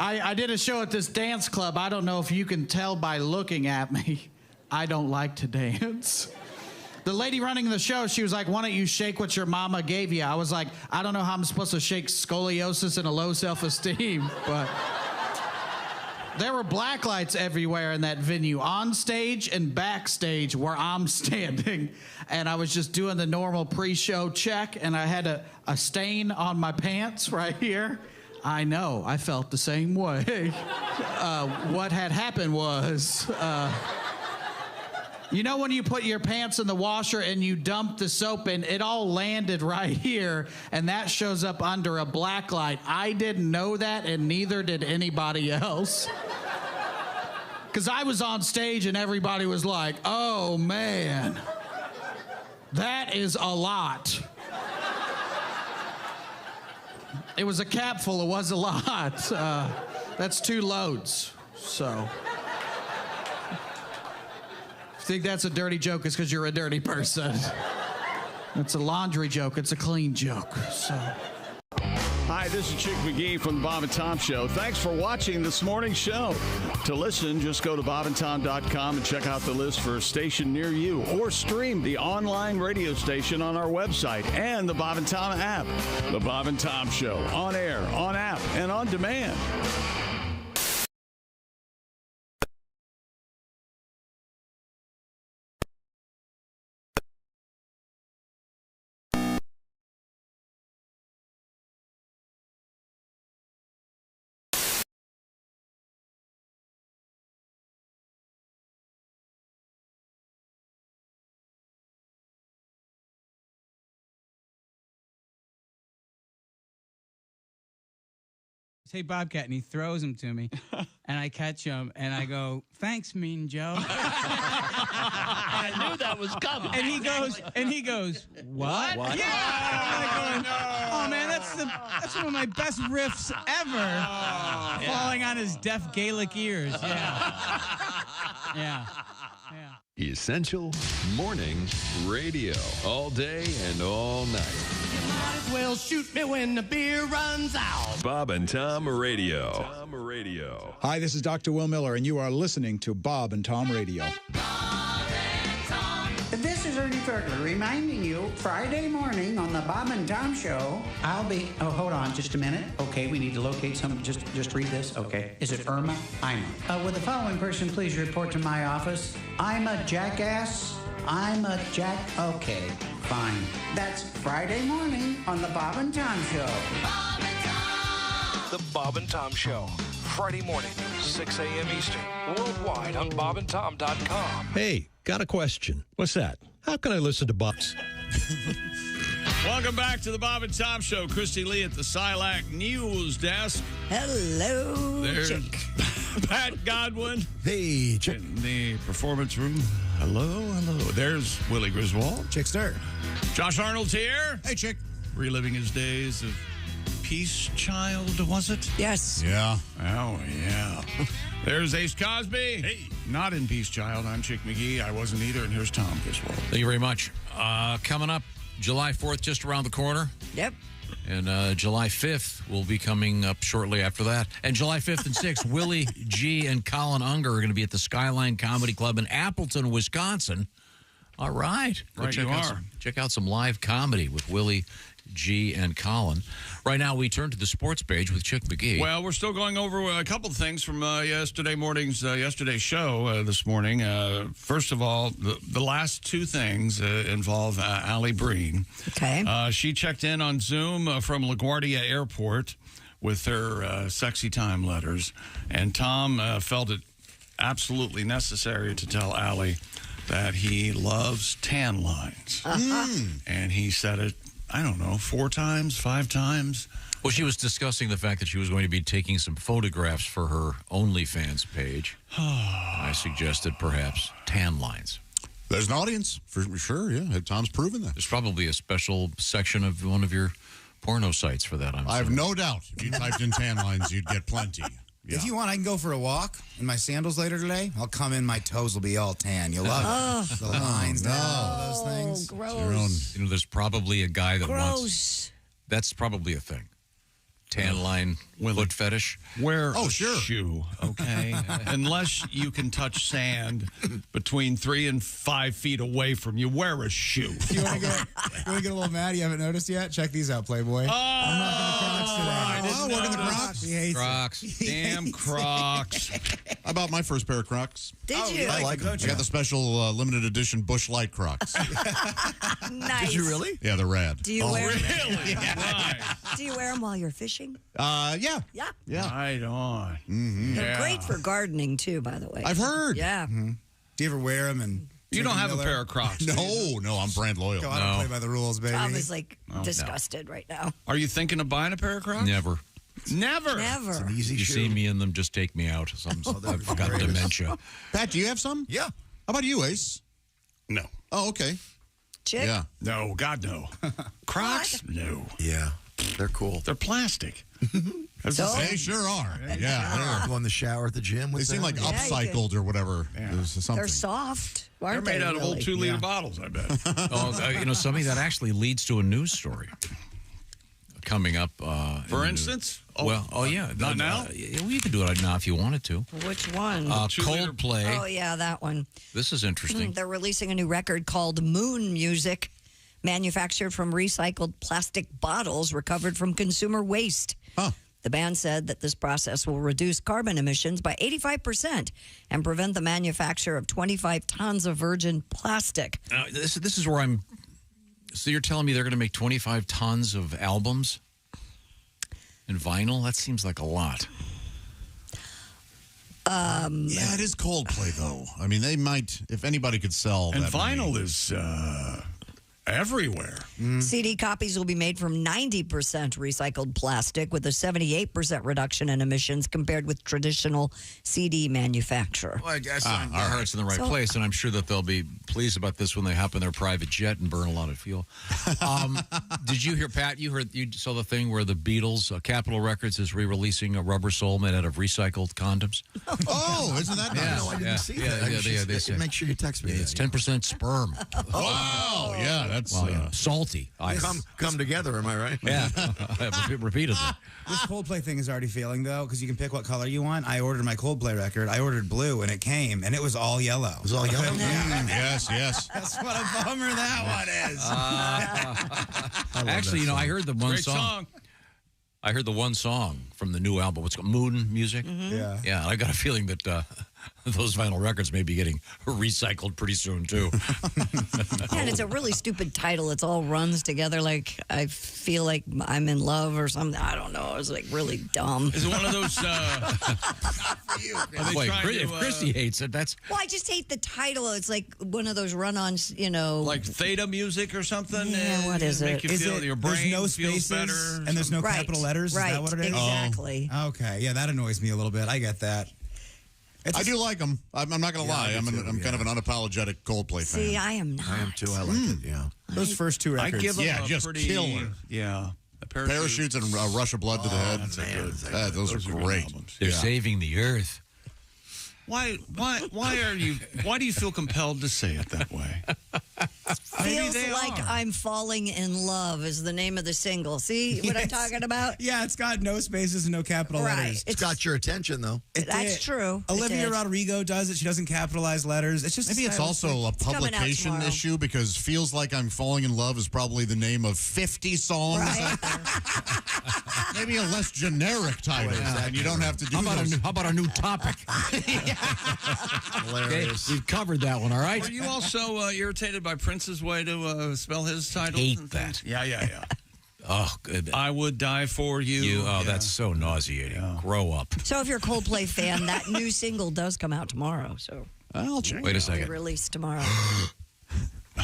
I did a show at this dance club. I don't know if you can tell by looking at me. I don't like to dance. The lady running the show, she was like, why don't you shake what your mama gave you? I was like, I don't know how I'm supposed to shake scoliosis and a low self-esteem, but there were black lights everywhere in that venue, on stage and backstage where I'm standing. And I was just doing the normal pre-show check, and I had a stain on my pants right here. I know, I felt the same way. What had happened was, you know when you put your pants in the washer and you dump the soap in, it all landed right here, and that shows up under a black light. I didn't know that, and neither did anybody else. Because I was on stage and everybody was like, oh man, that is a lot. It was a capful, it was a lot. That's 2 loads, so. If you think that's a dirty joke, it's because you're a dirty person. It's a laundry joke, it's a clean joke, so. Hi, this is Chick McGee from the Bob and Tom Show. Thanks for watching this morning's show. To listen, just go to bobandtom.com and check out the list for a station near you, or stream the online radio station on our website and the Bob and Tom app. The Bob and Tom Show, on air, on app, and on demand. Hey, Bobcat, and he throws them to me, and I catch them, and I go, thanks, Mean Joe. I knew that was coming. And he goes, what? Yeah! I'm like going, oh, man, that's one of my best riffs ever. Falling on his deaf Gaelic ears, yeah. Essential Morning Radio. All day and all night. You might as well shoot me when the beer runs out. Bob and Tom Radio. Hi, this is Dr. Will Miller, and you are listening to Bob and Tom Radio. This is Ernie Fergler reminding you, Friday morning on the Bob and Tom Show, I'll be... Oh, hold on just a minute. Okay, we need to locate something. Just read this. Okay. Is it Irma? Ima. Would the following person please report to my office? I'm a jackass. I'm a jack... Okay, fine. That's Friday morning on the Bob and Tom Show. Bob and Tom! The Bob and Tom Show. Friday morning, 6 a.m. Eastern. Worldwide on bobandtom.com. Hey, got a question. What's that? How can I listen to Bob's? Welcome back to the Bob and Tom Show. Christy Lee at the Silac News Desk. Hello, There's Chick. Pat Godwin. Hey, Chick. In the performance room. Hello. There's Willie Griswold. Chickster. Josh Arnold's here. Hey, Chick. Reliving his days of Peace Child, was it? Yes. Yeah. Oh, yeah. There's Ace Cosby. Hey. Not in Peace Child. I'm Chick McGee. I wasn't either, and here's Tom Griswold. Thank you very much. Coming up, July 4th, just around the corner. Yep. And July 5th will be coming up shortly after that. And July 5th and 6th, Willie G. and Colin Unger are going to be at the Skyline Comedy Club in Appleton, Wisconsin. All right. Right, you are. Check out some live comedy with Willie G. and Colin. Right now, we turn to the sports page with Chick McGee. Well, we're still going over a couple of things from yesterday's show this morning. First of all, the last two things involve Allie Breen. Okay. She checked in on Zoom from LaGuardia Airport with her sexy time letters, and Tom felt it absolutely necessary to tell Allie that he loves tan lines. And he said it, I don't know, 4 times, 5 times. Well, she was discussing the fact that she was going to be taking some photographs for her OnlyFans page. I suggested perhaps tan lines. There's an audience, for sure, yeah. Tom's proven that. There's probably a special section of one of your porno sites for that, I have no doubt. If you typed in tan lines, you'd get plenty. Yeah. If you want, I can go for a walk in my sandals later today. I'll come in, my toes will be all tan. You'll love it. The lines, those things. Gross. There's probably a guy that wants... That's probably a thing. tan line foot fetish. Wear Oh, a sure. shoe, okay? Unless you can touch sand between 3 and 5 feet away from you, wear a shoe. You want to get a little mad? You haven't noticed yet? Check these out, Playboy. I'm not going to Crocs today. Oh, we're in the Crocs. He hates Crocs. Damn Crocs. I bought my first pair of Crocs. Did you? I like them. I got the special limited edition Bush Light Crocs. Nice. Did you really? Yeah, they're rad. Do you wear Really? Right. Do you wear them while you're fishing? Yeah. Yeah. Right on. They're Yeah. great for gardening too, by the way. I've heard. Yeah. Do you ever wear them and You don't have a pair of Crocs. do you? No, I'm brand loyal. go out and play by the rules, baby? Tom is like disgusted right now. Are you thinking of buying a pair of Crocs? Never. Never. Never. Easy You shoe. see me in them, just take me out. I've got dementia. Pat, do you have some? Yeah. How about you, Ace? No. Oh, okay. Chick? Yeah. No, God, no. Crocs? No. Yeah. They're cool. They're plastic. They sure are. Yeah. Go in the shower at the gym with They seem them. like Yeah, you upcycled or whatever. Yeah. There's something. They're soft. They're Aren't made they, out of old really? 2-liter bottles, I bet. Something that actually leads to a news story coming up. For instance? Yeah. Not now? We could do it now if you wanted to. Which one? Coldplay. Oh, yeah, that one. This is interesting. They're releasing a new record called Moon Music, manufactured from recycled plastic bottles recovered from consumer waste. Huh. The band said that this process will reduce carbon emissions by 85% and prevent the manufacture of 25 tons of virgin plastic. This is where I'm. So you're telling me they're going to make 25 tons of albums in vinyl? That seems like a lot. Yeah, it is Coldplay, though. I mean, they might, if anybody could sell And that vinyl many. is everywhere. CD copies will be made from 90% recycled plastic with a 78% reduction in emissions compared with traditional CD manufacture. Well, I guess our heart's in the right place, and I'm sure that they'll be pleased about this when they hop in their private jet and burn a lot of fuel. Did you hear, Pat? You saw the thing where the Beatles, Capitol Records, is re-releasing a rubber sole made out of recycled condoms. Oh, isn't that nice? No, I didn't see that. They say Make sure you text me. it's 10% sperm. Wow. Yeah, that's salty. Come together, am I right? Yeah, repeatedly. This Coldplay thing is already failing, though, because you can pick what color you want. I ordered my Coldplay record. I ordered blue, and it came, and it was all yellow. It was all yellow? Yes. That's what a bummer that one is. Actually, I heard the one Great song. I heard the one song from the new album. What's it called? Moon Music? Yeah. Yeah, I got a feeling that those vinyl records may be getting recycled pretty soon, too. And it's a really stupid title. It's all runs together like I feel like I'm in love or something. I don't know. It's like really dumb. Is it one of those? Boy, if Christy hates it, that's... Well, I just hate the title. It's like one of those run-ons, like theta music or something? Yeah, what is Make it? you feel your brain there's no feels spaces better? and there's no Right, capital letters? right, Is that what it is? exactly. Oh. Okay, yeah, that annoys me a little bit. I get that. I do like them. I'm not going to lie. I'm kind of an unapologetic Coldplay fan. See, I am not. I am too. I like it, yeah. Those first two I records. give them Yeah, a just pretty, killer. Yeah. Parachutes and Rush of Blood to the head. Those are great. They're saving the earth. Why do you feel compelled to say it that way? Feels like I'm falling in love is the name of the single. See what I'm talking about? Yeah, it's got no spaces and no capital letters. It's got your attention, though. That's true. Olivia Rodrigo does it. She doesn't capitalize letters. It's just Maybe it's also a publication issue because Feels Like I'm Falling in Love is probably the name of 50 songs out there. Maybe a less generic title, and you don't have to do How about a new topic? Hilarious. We've covered that one, all right? Were you also irritated by Prince's way to spell his titles? Hate that. Yeah. Oh, good. I would die for you. That's so nauseating. Yeah. Grow up. So if you're a Coldplay fan, that new single does come out tomorrow. So I'll check. Wait a second. Released tomorrow.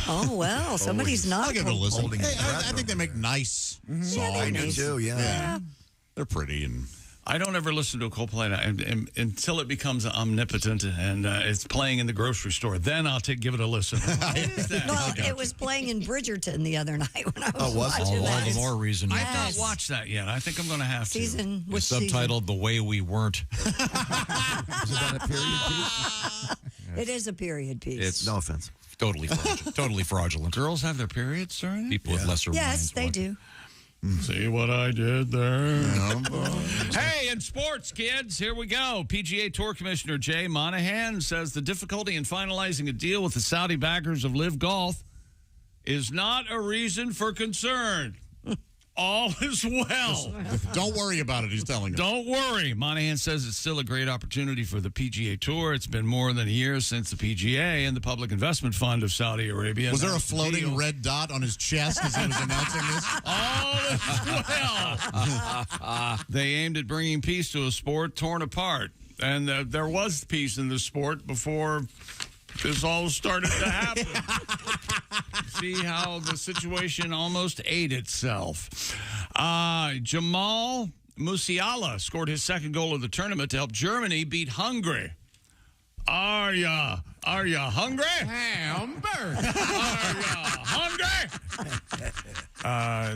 Oh, well, somebody's not. I'll give it a listen. Holding Hey, his breath I think they make nice songs. I do, too, yeah. They're pretty and... I don't ever listen to a Coldplay until it becomes omnipotent and it's playing in the grocery store. Then I'll give it a listen. Well, it was playing in Bridgerton the other night when I was watching all that. the more reason. I have not watched that yet. I think I'm going to have to. It's Which subtitled The Way We Weren't. Is that a period piece? It is a period piece. It's no offense. Totally fraudulent. Girls have their periods during it? People with lesser minds. Yes, they do. See what I did there? Hey, in sports, kids, here we go. PGA Tour Commissioner Jay Monahan says the difficulty in finalizing a deal with the Saudi backers of Live Golf is not a reason for concern. All is well. Don't worry about it, he's telling us. Don't worry. Monahan says it's still a great opportunity for the PGA Tour. It's been more than a year since the PGA and the Public Investment Fund of Saudi Arabia. Was there a floating red dot on his chest as he was announcing this? All is well. They aimed at bringing peace to a sport torn apart. And there was peace in the sport before this all started to happen. See how the situation almost ate itself. Jamal Musiala scored his second goal of the tournament to help Germany beat Hungary. Are ya hungry? Hamburger. Are ya hungry?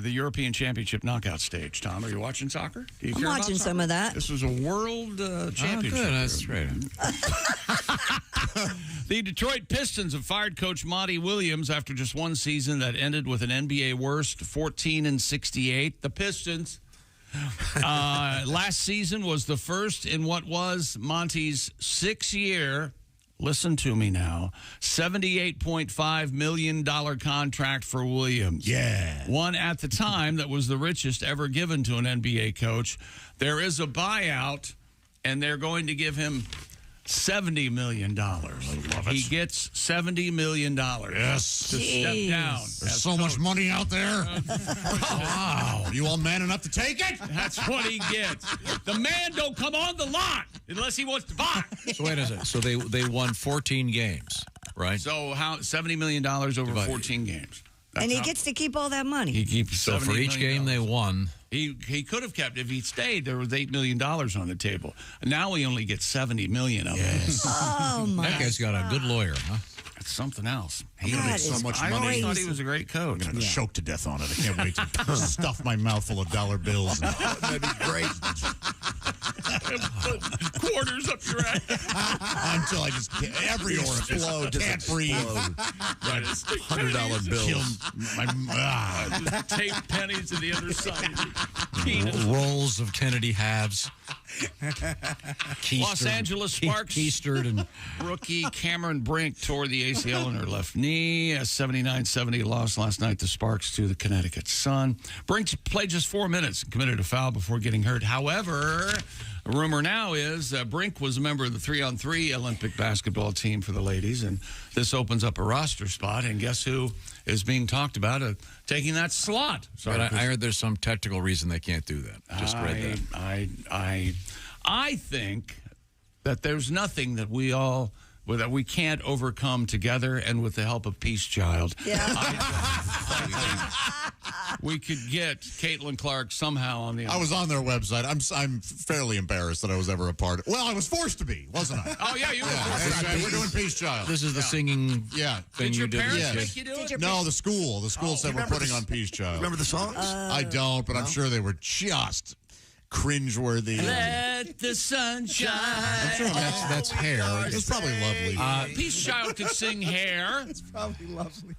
The European Championship knockout stage. Tom, are you watching soccer? Do you I'm care about watching soccer? some of that. This was a world championship. Oh, good. That's right. The Detroit Pistons have fired coach Monty Williams after just one season that ended with an NBA worst 14-68. The Pistons last season was the first in what was Monty's 6-year, listen to me now, $78.5 million contract for Williams. Yeah. One at the time that was the richest ever given to an NBA coach. There is a buyout, and they're going to give him $70 million. He gets $70 million. Yes. To step down. There's so much money out there. Wow. Are you all man enough to take it? That's what he gets. The man don't come on the lot unless he wants to buy. So wait a second. So they won 14 games, right? So how $70 million over 14 games. That's And he how- gets to keep all that money. He keeps So for $70 each million. game they won, He could have kept, if he stayed, there was $8 million on the table. Now he only gets $70 million of it. Oh, my that guy's got a good lawyer, huh? That's something else. He's going to make so much I always money. thought he was a great coach. I'm going to choke to death on it. I can't wait to stuff my mouth full of dollar bills. That'd be great. Put quarters up your ass. Until I just every orifice can't breathe. Right, $100 bills. Just tape pennies to the other side of your penis. Rolls of Kennedy halves. Los Angeles Sparks keistered and rookie Cameron Brink tore the ACL in her left knee. A 79-70 loss last night, the Sparks to the Connecticut Sun. Brink played just 4 minutes and committed a foul before getting hurt. However, a rumor now is Brink was a member of the 3-on-3 Olympic basketball team for the ladies, and this opens up a roster spot, and guess who is being talked about taking that slot? But I heard there's some technical reason they can't do that. Just read that. I think that there's nothing that we can't overcome together and with the help of Peace Child. Yeah. We could get Caitlin Clark somehow on the I was on their website. I'm fairly embarrassed that I was ever a part of it. Well, I was forced to be, wasn't I? Oh, yeah, you were. That's right. We're doing Peace Child. This is the singing thing Did your you did. parents as a make kid. you do it? No, the school. The school said we're putting on Peace Child. Remember the songs? I don't, but I'm sure they were just cringeworthy. Let the sun shine. I'm sure That's hair. It was probably lovely. Peace Child could sing Hair. It's probably lovely.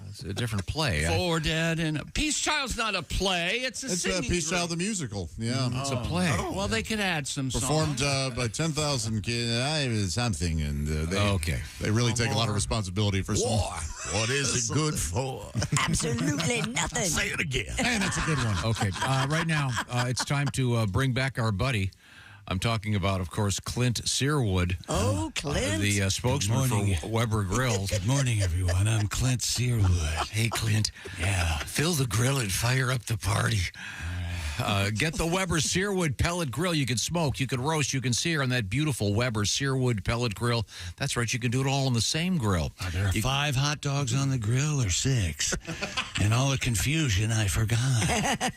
It's a different play. For Dad and Peace Child's not a play. It's a singing Peace group. Child the musical. Yeah, It's a play. Well, they could add some performed songs. by 10,000 kids. Something, and they really take a lot of responsibility for some. What is it good for? Absolutely nothing. Say it again. And that's a good one. Okay, right now it's time to bring back our buddy. I'm talking about, of course, Clint Searwood. Oh, Clint. The spokesman for Weber Grill. Good morning, everyone. I'm Clint Searwood. Hey, Clint. Yeah. Fill the grill and fire up the party. Get the Weber Searwood pellet grill. You can smoke, you can roast, you can sear on that beautiful Weber Searwood pellet grill. That's right, you can do it all on the same grill. Are there 5 hot dogs on the grill or 6? In all the confusion, I forgot.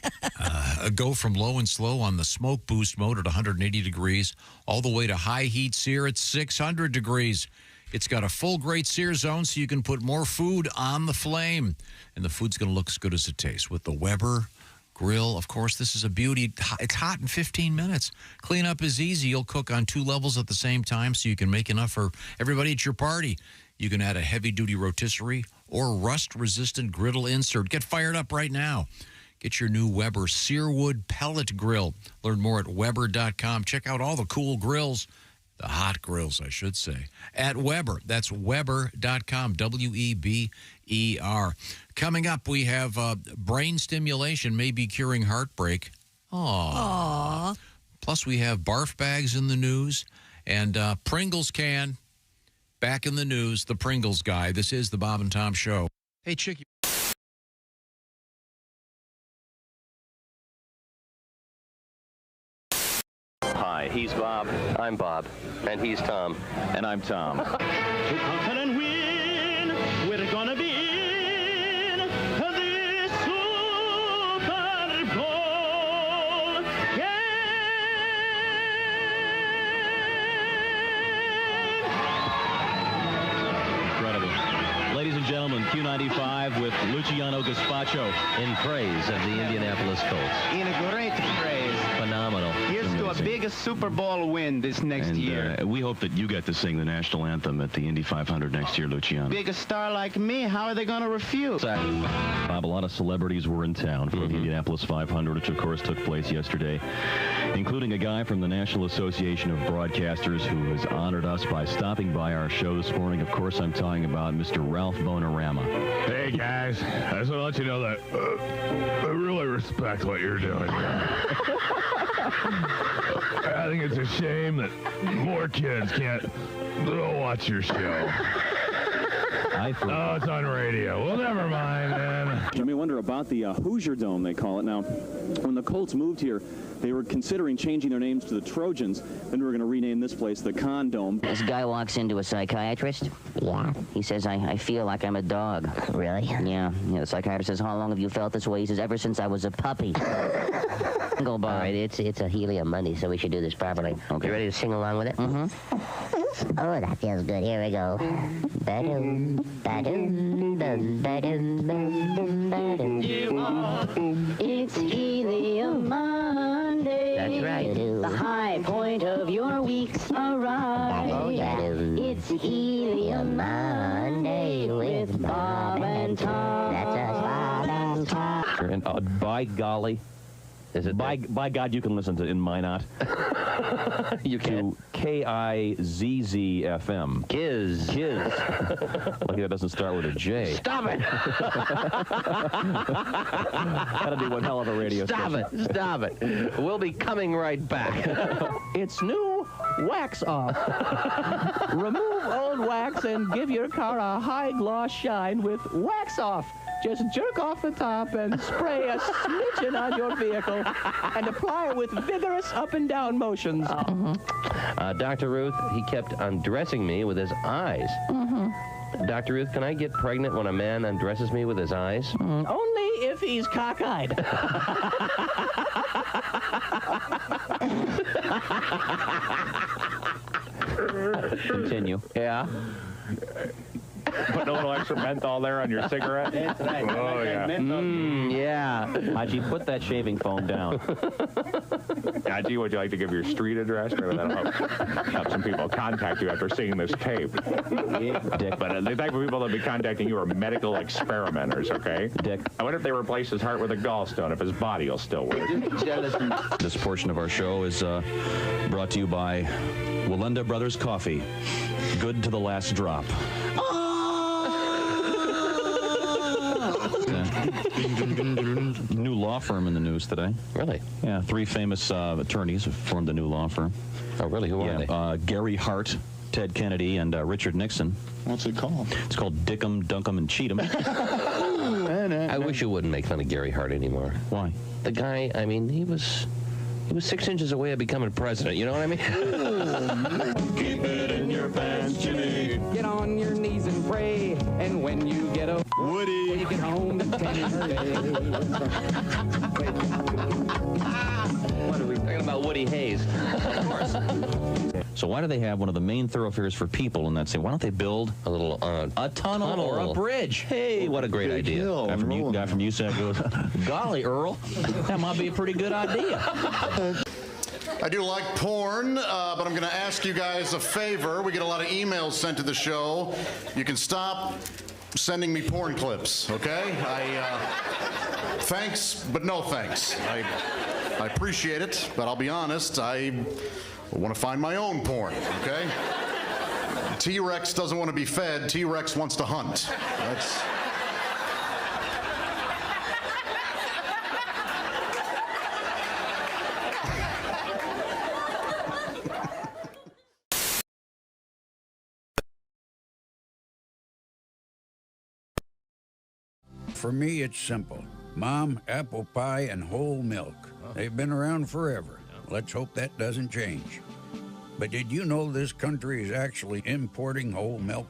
Go from low and slow on the smoke boost mode at 180 degrees all the way to high heat sear at 600 degrees. It's got a full great sear zone so you can put more food on the flame. And the food's going to look as good as it tastes with the Weber Grill. Of course, this is a beauty. It's hot in 15 minutes. Cleanup is easy. You'll cook on 2 levels at the same time so you can make enough for everybody at your party. You can add a heavy-duty rotisserie or rust-resistant griddle insert. Get fired up right now. Get your new Weber Searwood Pellet Grill. Learn more at Weber.com. Check out all the cool grills, the hot grills, I should say, at Weber. That's Weber.com, W-E-B-E-R. Coming up, we have brain stimulation may be curing heartbreak. Aww. Plus, we have barf bags in the news and Pringles can back in the news, the Pringles guy. This is the Bob and Tom Show. Hey, Chicky. Hi, he's Bob. I'm Bob. And he's Tom. And I'm Tom. To conquer and win, we're gonna be in the Super Bowl game. Incredible. Ladies and gentlemen, Q95 with Luciano Gazpacho in praise of the Indianapolis Colts. In a great praise. Phenomenal. Here's to a big Super Bowl win this next year. We hope that you get to sing the national anthem at the Indy 500 next year, Luciano. Big star like me, how are they going to refuse? Bob, a lot of celebrities were in town for the Indianapolis 500, which of course took place yesterday, including a guy from the National Association of Broadcasters who has honored us by stopping by our show this morning. Of course, I'm talking about Mr. Ralph Bonarama. Hey, guys. I just want to let you know that I really respect what you're doing here. I think it's a shame that more kids can't watch your show. Oh, it's on radio. Well, never mind, man. You may wonder about the Hoosier Dome, they call it. Now, when the Colts moved here, they were considering changing their names to the Trojans. Then we were going to rename this place the Condome. This guy walks into a psychiatrist. Yeah. He says, I feel like I'm a dog. Really? Yeah. The psychiatrist says, how long have you felt this way? He says, ever since I was a puppy. Go by. All right, it's a Helium Monday, so we should do this properly. Okay. You ready to sing along with it? Mm-hmm. Oh, that feels good. Here we go. Ba-doom, ba-doom, bum, ba-doom, bum, bum, ba-doom. It's Helium Monday. That's right. The high point of your week's arrived. Oh, yeah. It's Helium Monday with Bob and Tom. That's us, Bob and Tom. And by golly, is it by God, you can listen to In Minot. You can. To KIZZ-FM. Kiz. Lucky that doesn't start with a J. Stop it! That'd be one hell of a radio station. Stop it. We'll be coming right back. It's new Wax Off. Remove old wax and give your car a high gloss shine with Wax Off. Just jerk off the top and spray a smidgen on your vehicle and apply it with vigorous up and down motions. Dr. Ruth, he kept undressing me with his eyes. Dr. Ruth, can I get pregnant when a man undresses me with his eyes? Only if he's cockeyed. Continue. Yeah. Put a little extra menthol there on your cigarette. That's right. Oh, yeah. Yeah. Haji, put that shaving foam down. Haji, would you like to give your street address? Maybe that'll help some people contact you after seeing this tape. Dick. But the type of people that will be contacting you are medical experimenters, okay? Dick. I wonder if they replace his heart with a gallstone, if his body will still work. This portion of our show is brought to you by Walenda Brothers Coffee. Good to the last drop. New law firm in the news today. Really? Yeah, 3 famous attorneys have formed a new law firm. Oh, really? Who are they? Gary Hart, Ted Kennedy, and Richard Nixon. What's it called? It's called Dickum, Dunkum, and Cheatham. I wish you wouldn't make fun of Gary Hart anymore. Why? The guy, I mean, he was 6 inches away of becoming president. You know what I mean? Keep it in your pants, Jimmy. Get on your knees and pray. And when you get a Woody, when you get home, then What are we talking about? Woody Hayes. Of course. So why do they have one of the main thoroughfares for people in that city? Why don't they build a little a tunnel or a bridge? Hey, what a great idea! Guy from USAC goes, golly, Earl, that might be a pretty good idea. I do like porn, but I'm going to ask you guys a favor. We get a lot of emails sent to the show. You can stop sending me porn clips, okay? Thanks, but no thanks. I appreciate it, but I'll be honest, I want to find my own porn, okay? T-Rex doesn't want to be fed, T-Rex wants to hunt. That's... For me, it's simple. Mom, apple pie, and whole milk. They've been around forever. Let's hope that doesn't change. But did you know this country is actually importing whole milk?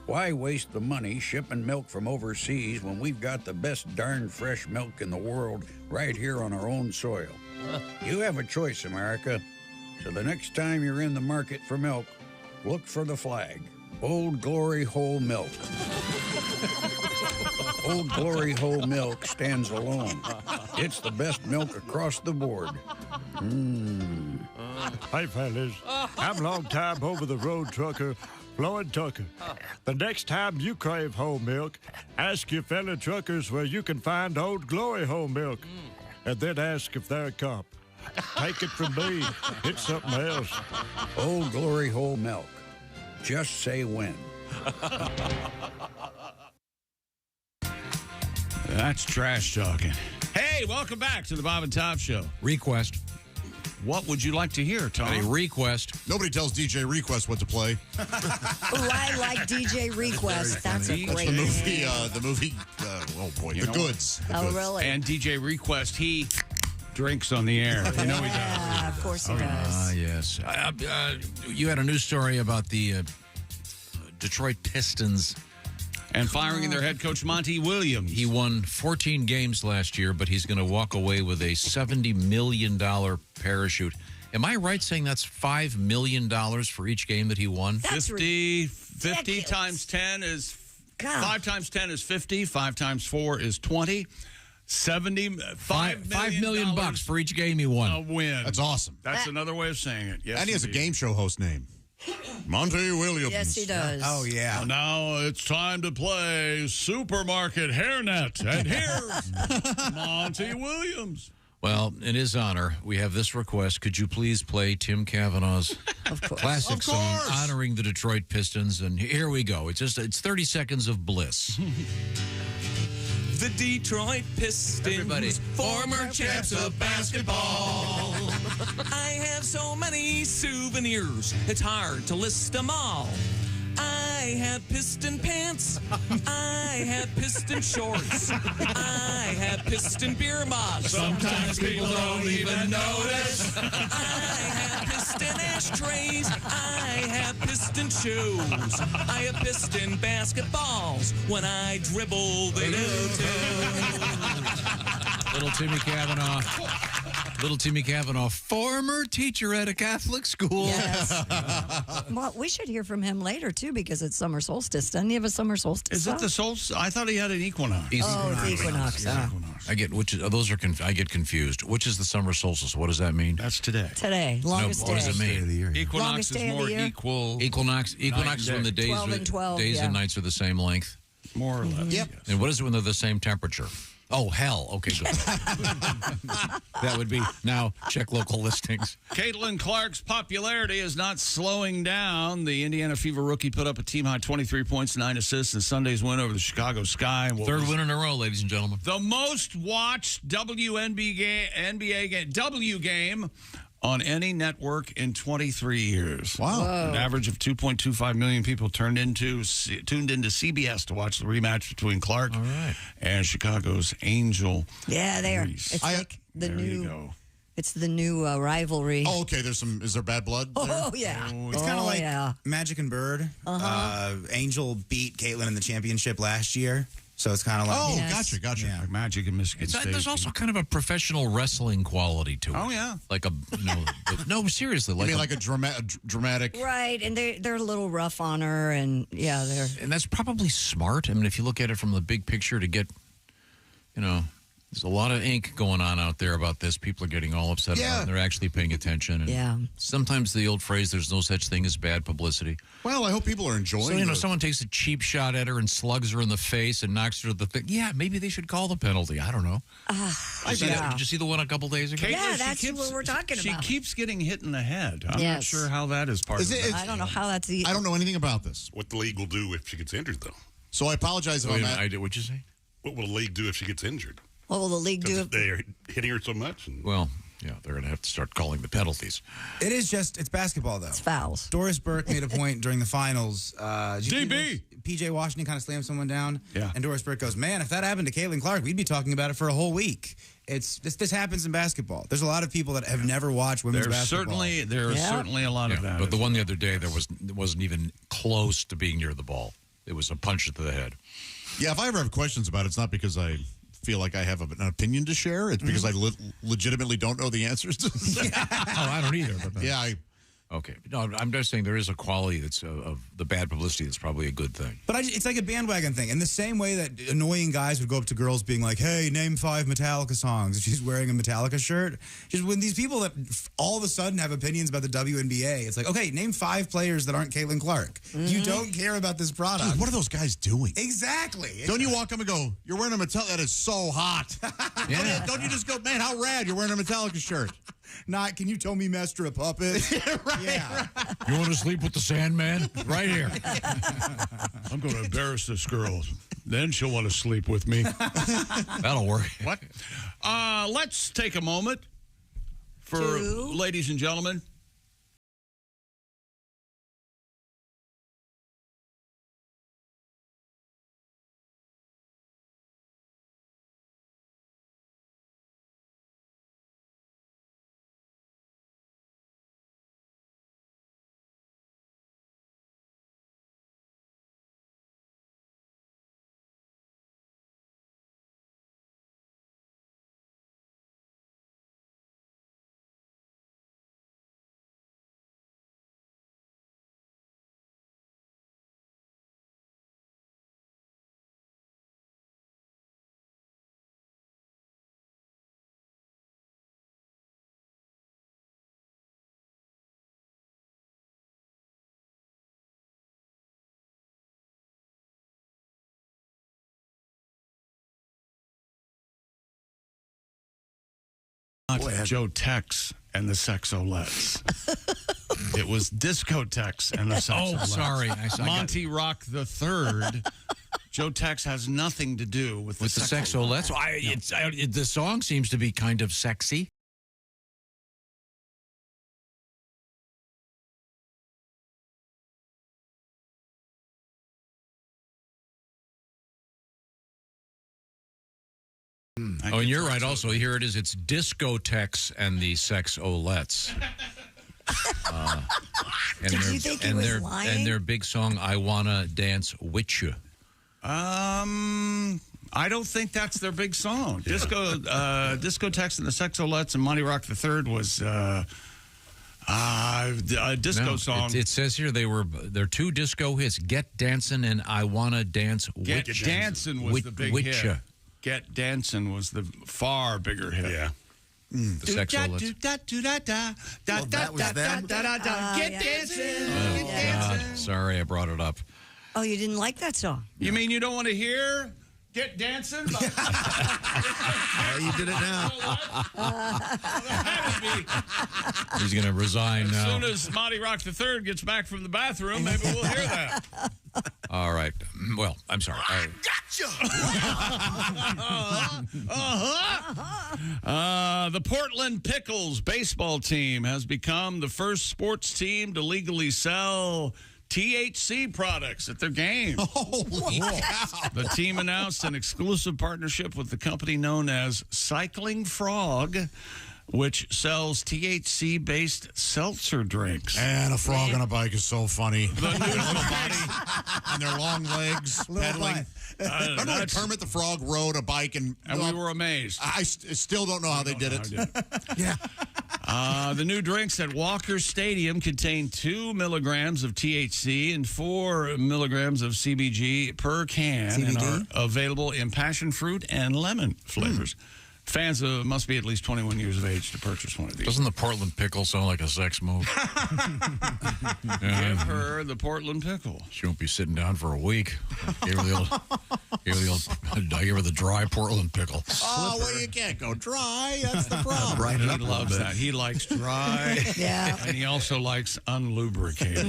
Why waste the money shipping milk from overseas when we've got the best darn fresh milk in the world right here on our own soil? You have a choice, America. So the next time you're in the market for milk, look for the flag. Old Glory Whole Milk. Old Glory Whole Milk stands alone. It's the best milk across the board. Hey, fellas, I'm long-time over-the-road trucker, Floyd Tucker. The next time you crave whole milk, ask your fellow truckers where you can find Old Glory Whole Milk, and then ask if they're a cop. Take it from me, it's something else. Old Glory Whole Milk. Just say when. That's trash talking. Hey, welcome back to the Bob and Tom Show. Request. What would you like to hear, Tom? A request. Nobody tells DJ Request what to play. Ooh, I like DJ Request. That's a great The movie, oh boy, The Goods. Oh, really? And DJ Request, he drinks on the air. You know he does. Yeah, of course he does. Ah, yes. You had a news story about the Detroit Pistons. And firing their head coach, Monty Williams. He won 14 games last year, but he's going to walk away with a $70 million parachute. Am I right saying that's $5 million for each game that he won? That's 50 times 10 is... God. 5 times 10 is 50. 5 times 4 is 20. $5 million bucks for each game he won. A win. That's awesome. That's another way of saying it. Yes, and he has a game show host name. Monty Williams. Yes, he does. Oh, yeah. Well, now it's time to play Supermarket Hairnet. And here's Monty Williams. Well, in his honor, we have this request. Could you please play Tim Cavanaugh's classic song honoring the Detroit Pistons? And here we go. It's 30 seconds of bliss. The Detroit Pistons, former champs of basketball. I have so many souvenirs, it's hard to list them all. I have piston pants, I have piston shorts, I have piston beer mugs. Sometimes people don't even notice. I have piston ashtrays, I have piston shoes, I have piston basketballs. When I dribble, they do too. Little Timmy Cavanaugh, former teacher at a Catholic school. Yes. Well, we should hear from him later, too, because it's summer solstice. Doesn't he have a summer solstice? Is it the solstice? I thought he had an equinox. The equinox. I get I get confused. Which is the summer solstice? What does that mean? That's today. Today, longest day. What does it mean? Equinox is more equal. Equinox is when the days 12 and 12, days and nights are the same length. More or less. Yep. Yes. And what is it when they're the same temperature? Oh, hell. Okay, good. That would be, now, check local listings. Caitlin Clark's popularity is not slowing down. The Indiana Fever rookie put up a team-high 23 points, 9 assists in Sunday's win over the Chicago Sky. Third win in a row, ladies and gentlemen. The most-watched NBA W game on any network in 23 years. Wow. An average of 2.25 million people tuned into CBS to watch the rematch between Clark and Chicago's Angel. Yeah, they are. Reese. It's like the There you new. go. It's the new rivalry. Oh, okay. Is there bad blood there? Oh, yeah. It's kind of like Magic and Bird. Angel beat Caitlin in the championship last year. So it's kind of like... Oh, gotcha. Yeah. Like Magic and Michigan State. There's also kind of a professional wrestling quality to it. Oh, yeah. Like a, no, seriously. You mean like a dramatic... Right, and they're a little rough on her, and they're... And that's probably smart. I mean, if you look at it from the big picture to get, There's a lot of ink going on out there about this. People are getting all upset about it. And they're actually paying attention. And sometimes the old phrase, there's no such thing as bad publicity. Well, I hope people are enjoying So, someone takes a cheap shot at her and slugs her in the face and knocks her to the thing. Yeah, maybe they should call the penalty. I don't know. Did you see the one a couple days ago? Yeah, that's what we're talking She about. keeps getting hit in the head. I'm not sure how that is part of it. I don't know how that's I don't know anything about this. What the league will do if she gets injured, though. So I apologize if Wait I'm a minute, at... what'd you say? What will the league do if she gets injured? What will the league do? If they're hitting her so much. Well, yeah, they're going to have to start calling the penalties. It's basketball, though. It's fouls. Doris Burke made a point during the finals. DB! PJ Washington kind of slammed someone down. Yeah. And Doris Burke goes, man, if that happened to Caitlin Clark, we'd be talking about it for a whole week. This happens in basketball. There's a lot of people that have never watched women's basketball. There is certainly a lot of that. But the one the other day, wasn't even close to being near the ball. It was a punch to the head. Yeah, if I ever have questions about it, it's not because I feel like I have an opinion to share. It's because I legitimately don't know the answers to I don't either. But Okay. No, I'm just saying there is a quality that's of the bad publicity that's probably a good thing. But it's like a bandwagon thing. In the same way that annoying guys would go up to girls being like, hey, name 5 Metallica songs if she's wearing a Metallica shirt. Just when these people that all of a sudden have opinions about the WNBA, it's like, okay, name 5 players that aren't Caitlin Clark. You don't care about this product. Dude, what are those guys doing? Exactly. Don't you walk up and go, you're wearing a Metallica? That is so hot. Don't you just go, man, how rad, you're wearing a Metallica shirt. Not, can you tell me master a puppet? You want to sleep with the Sandman? Right here. I'm going to embarrass this girl. Then she'll want to sleep with me. That'll work. What? Let's take a moment for, ladies and gentlemen, Joe Tex and the Sexolettes. It was Discotex and the Sexolettes. Oh, sorry. Monty Rock the Third. Joe Tex has nothing to do with the Sexolettes. The song seems to be kind of sexy. Oh, and you're right. Also, here it is. It's Discotex and the Sexolettes. Did you think he was lying? And their big song, "I Wanna Dance With You." I don't think that's their big song. Discotex and the Sexolettes and Monty Rock the Third was a disco song. It says here they're 2 disco hits: "Get Dancin' and I Wanna Dance With You." Get Dancin' was the big hit. You. Get Dancin' was the far bigger hit. Yeah. The Sexolettes. Get dancing. Sorry, I brought it up. Oh, you didn't like that song? You mean you don't want to hear Get Dancing? You did it now. He's going to resign now. As soon as Monty Rock the Third gets back from the bathroom, maybe we'll hear that. All right. Well, I'm sorry. The Portland Pickles baseball team has become the first sports team to legally sell THC products at their game. Holy cow. The team announced an exclusive partnership with the company known as Cycling Frog, which sells THC-based seltzer drinks. And a frog on a bike is so funny. Their little body and their long legs pedaling. Remember when Kermit the Frog rode a bike and we were amazed. I still don't know how they did it. Yeah. The new drinks at Walker Stadium contain 2 milligrams of THC and 4 milligrams of CBG per can and are available in passion fruit and lemon flavors. Fans must be at least 21 years of age to purchase one of these. Doesn't the Portland pickle sound like a sex move? Give her the Portland pickle. She won't be sitting down for a week. Give her the dry Portland pickle. Oh, well, you can't go dry. That's the problem. He loves that. He likes dry. Yeah. And he also likes unlubricated.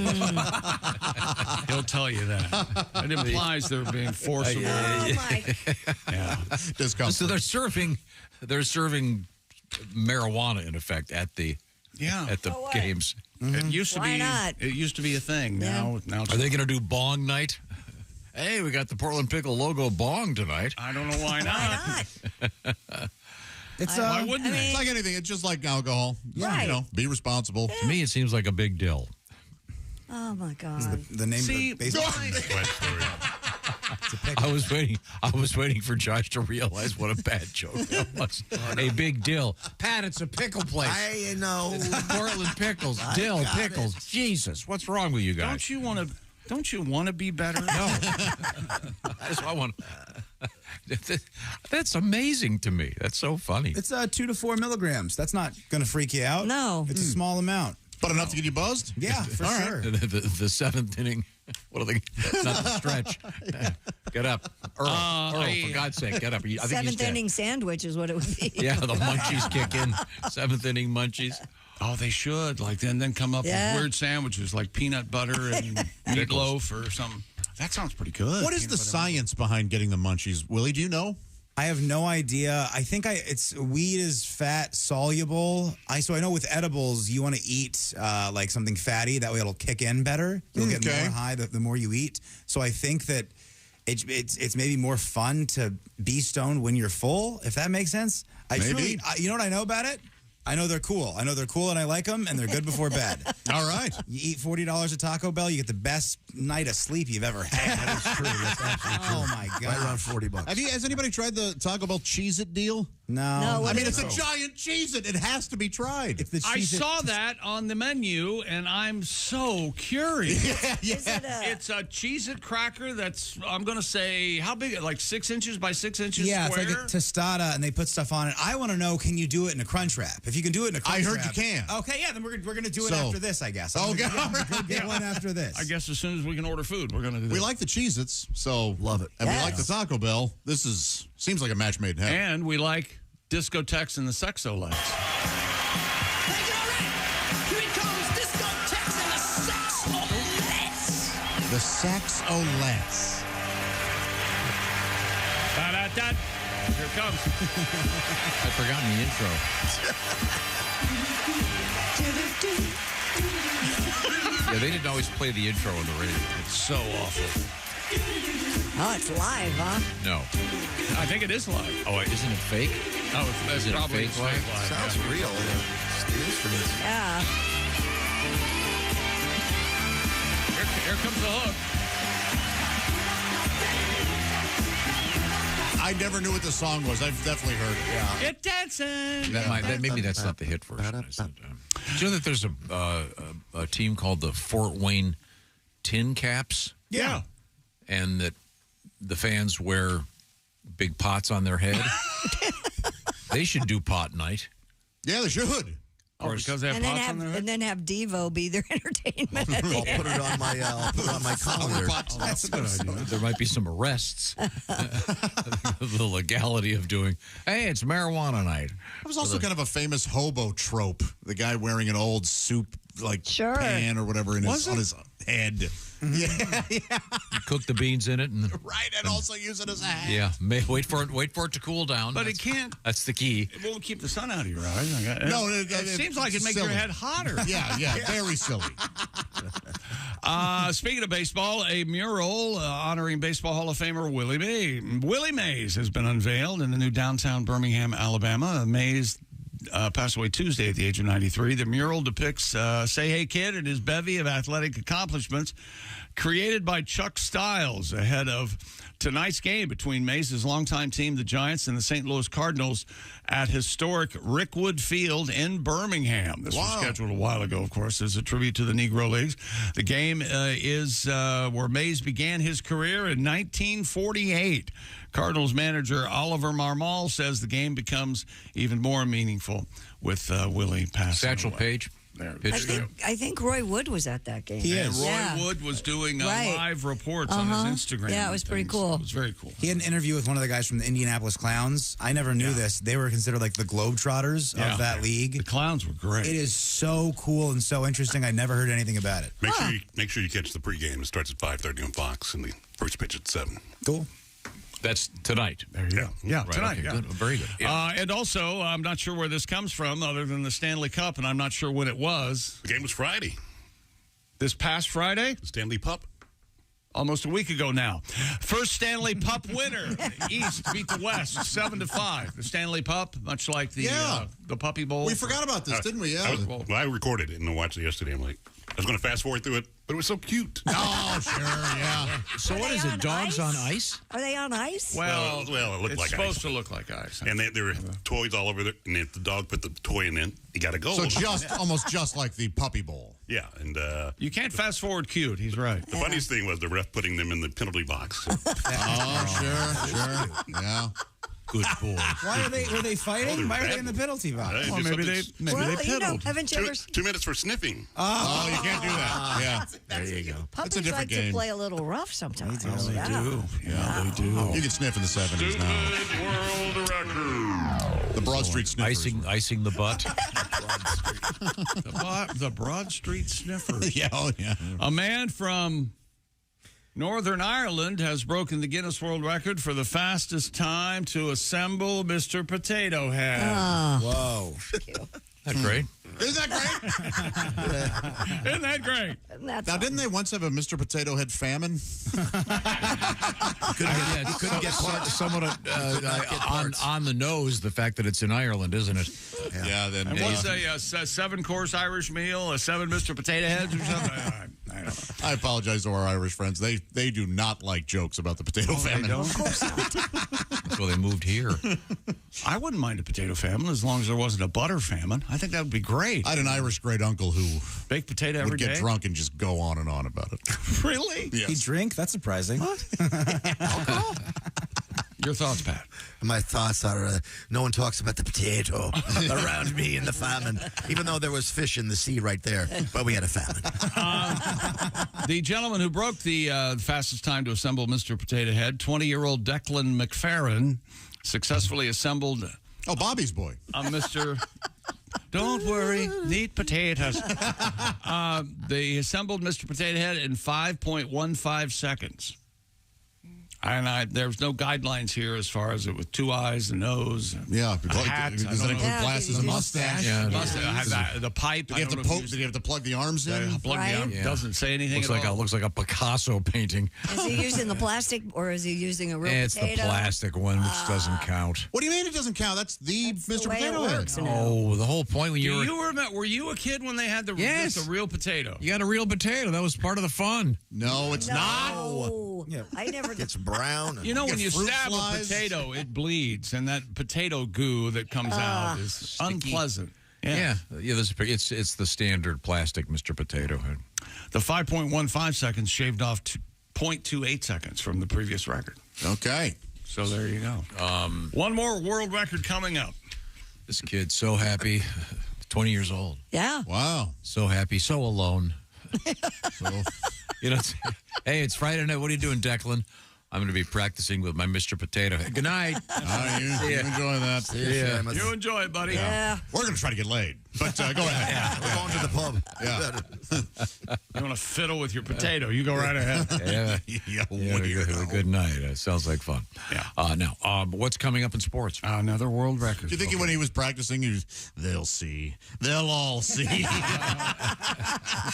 He'll tell you that. It implies they're being forcible. Oh, my. Yeah. So they're serving marijuana in effect at the games. It used to Why be. not? It used to be a thing. Yeah. Now it's Are they going to do bong night? Hey, we got the Portland Pickle logo bong tonight. I don't know why not. It's Why wouldn't they? It's like anything. It's just like alcohol. Right. You know, be responsible. To me, it seems like a big deal. Oh, my God. the name See, of the baseball. I was waiting for Josh to realize what a bad joke that was. A big dill. Pat, it's a pickle place. I know. Portland pickles. Dill, pickles. Jesus, what's wrong with you guys? Don't you want to be better? No. I want. That's amazing to me. That's so funny. It's 2 to 4 milligrams. That's not going to freak you out. No. It's a small amount. But enough to get you buzzed? Yeah, for All right. sure. The seventh inning. What are they? Not the stretch. Get up, Earl, for God's sake, get up. I think he's Seventh dead. inning sandwich is what it would be. Yeah, the munchies kick in. Seventh inning munchies. Oh, they should. Like then come up Yeah. with weird sandwiches like peanut butter and meatloaf or something. That sounds pretty good. What is the science behind getting the munchies? Willie, do you know? I have no idea. I think it's weed is fat soluble. So I know with edibles you want to eat like something fatty. That way it'll kick in better. You'll get more high the more you eat. So I think that it's maybe more fun to be stoned when you're full. If that makes sense. Maybe. You know what I know about it? I know they're cool. I know they're cool and I like them and they're good before bed. All right. You eat $40 at Taco Bell, you get the best night of sleep you've ever had. That is true. That's absolutely true. Oh my God. Right around $40. Has anybody tried the Taco Bell Cheez-It deal? No. No, I mean, it's a giant Cheez-It. It has to be tried. It's the I Cheez-It- saw that on the menu, and I'm so curious. Is it It's a Cheez-It cracker that's, I'm going to say, how big? Like 6 inches by 6 inches Yeah, square? it's like a tostada, and they put stuff on it. I want to know, can you do it in a crunch wrap? If you can do it in a crunch wrap. I heard you can. Okay, yeah, then we're going to do it So- after this, I guess. Okay. We'll get one after this. I guess as soon as we can order food, we're going to do that. We like the Cheez-Its, so Love it. And we like the Taco Bell. This seems like a match made in heaven. And we like discotheques and the sexolettes. The Sexolettes. Da-da-da. Here it comes. I'd forgotten the intro. Yeah, they didn't always play the intro on the radio. It's so awful. Oh, it's live, huh? No. I think it is live. Oh, isn't it fake? Oh, it's Is it a probably fake live. live? Sounds real. The instruments. Yeah. Here comes the hook. I never knew what the song was. I've definitely heard it. Yeah. Get dancing. Maybe that's not the hit version. Do you know that there's a team called the Fort Wayne Tin Caps? Yeah. And that the fans wear big pots on their head? They should do pot night. Yeah, they should. Oh, because they have And then pots on their head? and then have Devo be their entertainment. I'll put it on my calendar. That's a good idea. There might be some arrests. The legality of doing, hey, it's marijuana night. That was also kind of a famous hobo trope. The guy wearing an old soup pan or whatever on his head. Yeah. You cook the beans in it, and Right, and also use it as a hat. yeah, wait for it to cool down. But it can't. That's the key. It won't keep the sun out of your eyes. No, it seems like it'd make your silly. head hotter. Yeah, very silly. Speaking of baseball, a mural honoring Baseball Hall of Famer Willie Mays has been unveiled in the new downtown Birmingham, Alabama. Mays passed away Tuesday at the age of 93. The mural depicts Say Hey Kid and his bevy of athletic accomplishments created by Chuck Stiles ahead of tonight's game between Mace's longtime team, the Giants, and the St. Louis Cardinals at historic Rickwood Field in Birmingham. This was scheduled a while ago, of course, as a tribute to the Negro Leagues. The game is where Mays began his career in 1948. Cardinals manager Oliver Marmol says the game becomes even more meaningful with Willie passing Satchel away. Paige. I think Roy Wood was at that game. Roy Wood was doing live reports on his Instagram. Yeah, it was pretty cool. It was very cool. He had an interview with one of the guys from the Indianapolis Clowns. I never knew this. They were considered like the Globetrotters of that league. The Clowns were great. It is so cool and so interesting. I never heard anything about it. Make sure you catch the pregame. It starts at 5:30 on Fox, and the first pitch at 7. Cool. That's tonight. There you go. Yeah, Right, tonight. okay, Yeah. good. Very good. Yeah. And also, I'm not sure where this comes from other than the Stanley Cup, and I'm not sure when it was. The game was Friday. This past Friday? The Stanley Pup. Almost a week ago now. First Stanley Pup winner. East beat the West 7-5. The Stanley Pup, much like the Puppy Bowl. We forgot about this, didn't we? Yeah. I recorded it and watched it yesterday. I'm like, I was going to fast forward through it, but it was so cute. Oh, sure, yeah. So what is it? Dogs on ice? Are they on ice? Well, it looked like ice. It's supposed to look like ice. And there were toys all over there. And if the dog put the toy in, you got to go. So almost just like the Puppy Bowl. Yeah, and you can't fast forward cute. He's right. The funniest thing was the ref putting them in the penalty box. Sure. Yeah. Good boy. Why were they fighting? Why are they in the penalty box? Well, maybe they piddled. Haven't you ever... 2 minutes for sniffing. Oh, you can't do that. Yeah. There you go. Puppies It's a different like game. to play a little rough sometimes. They do. Yeah, they do. You can sniff in the 70s now. World record. The Broad Street Sniffers. Icing the butt. The Broad Street Sniffers. Yeah, A man from Northern Ireland has broken the Guinness World Record for the fastest time to assemble Mr. Potato Head. Whoa. That great? Isn't that great? Isn't that great? Now, didn't they once have a Mr. Potato Head famine? Couldn't get somewhat on the nose, the fact that it's in Ireland, isn't it? Yeah. Then And what's a 7-course Irish meal, a 7 Mr. Potato Heads or something? I don't know. I apologize to our Irish friends. They do not like jokes about the potato famine. Of course not. So they moved here. I wouldn't mind a potato famine as long as there wasn't a butter famine. I think that would be great. I had an Irish great uncle who baked potato every would get day? drunk and just go on and on about it. Really? Yes. He drink? That's surprising. Your thoughts, Pat? My thoughts are no one talks about the potato around me in the famine, even though there was fish in the sea right there, but we had a famine. The gentleman who broke the fastest time to assemble Mr. Potato Head, 20-year-old Declan McFerrin, successfully assembled... Oh, Bobby's boy. Mr. Don't worry, neat potatoes. They assembled Mr. Potato Head in 5.15 seconds. And there's no guidelines here as far as it with 2 eyes, a nose, yeah, a hat. Does that include glasses and mustache? Yeah, the pipe. Did you have to plug the arms in? Plug the arm. Yeah. Doesn't say anything Looks like a Picasso painting. Is he using the plastic or is he using a real It's potato? the plastic one, which doesn't count. What do you mean it doesn't count? That's Mr. the way it Potato Head. works. Oh, the whole point when Were you a kid when they had just a real potato? You got a real potato. That was part of the fun. No, it's not. Yeah. I never It's brown. You know, when you fruit stab flies. a potato, it bleeds, and that potato goo that comes out is unpleasant. Yeah. It's the standard plastic Mr. Potato Head. The 5.15 seconds shaved off 0.28 seconds from the previous record. Okay. So there you go. One more world record coming up. This kid's so happy. 20 years old. Yeah. Wow. So happy, so alone. Hey, it's Friday night. What are you doing, Declan? I'm going to be practicing with my Mr. Potato Head. Good night. You enjoy that. Yeah. You enjoy it, buddy. Yeah. We're going to try to get laid. But go ahead. We're going to the pub. Yeah. You want to fiddle with your potato, you go right ahead. Good night. Sounds like fun. Yeah. Now, what's coming up in sports? Another world record. Do you think when he was practicing, they'll see. They'll all see. He's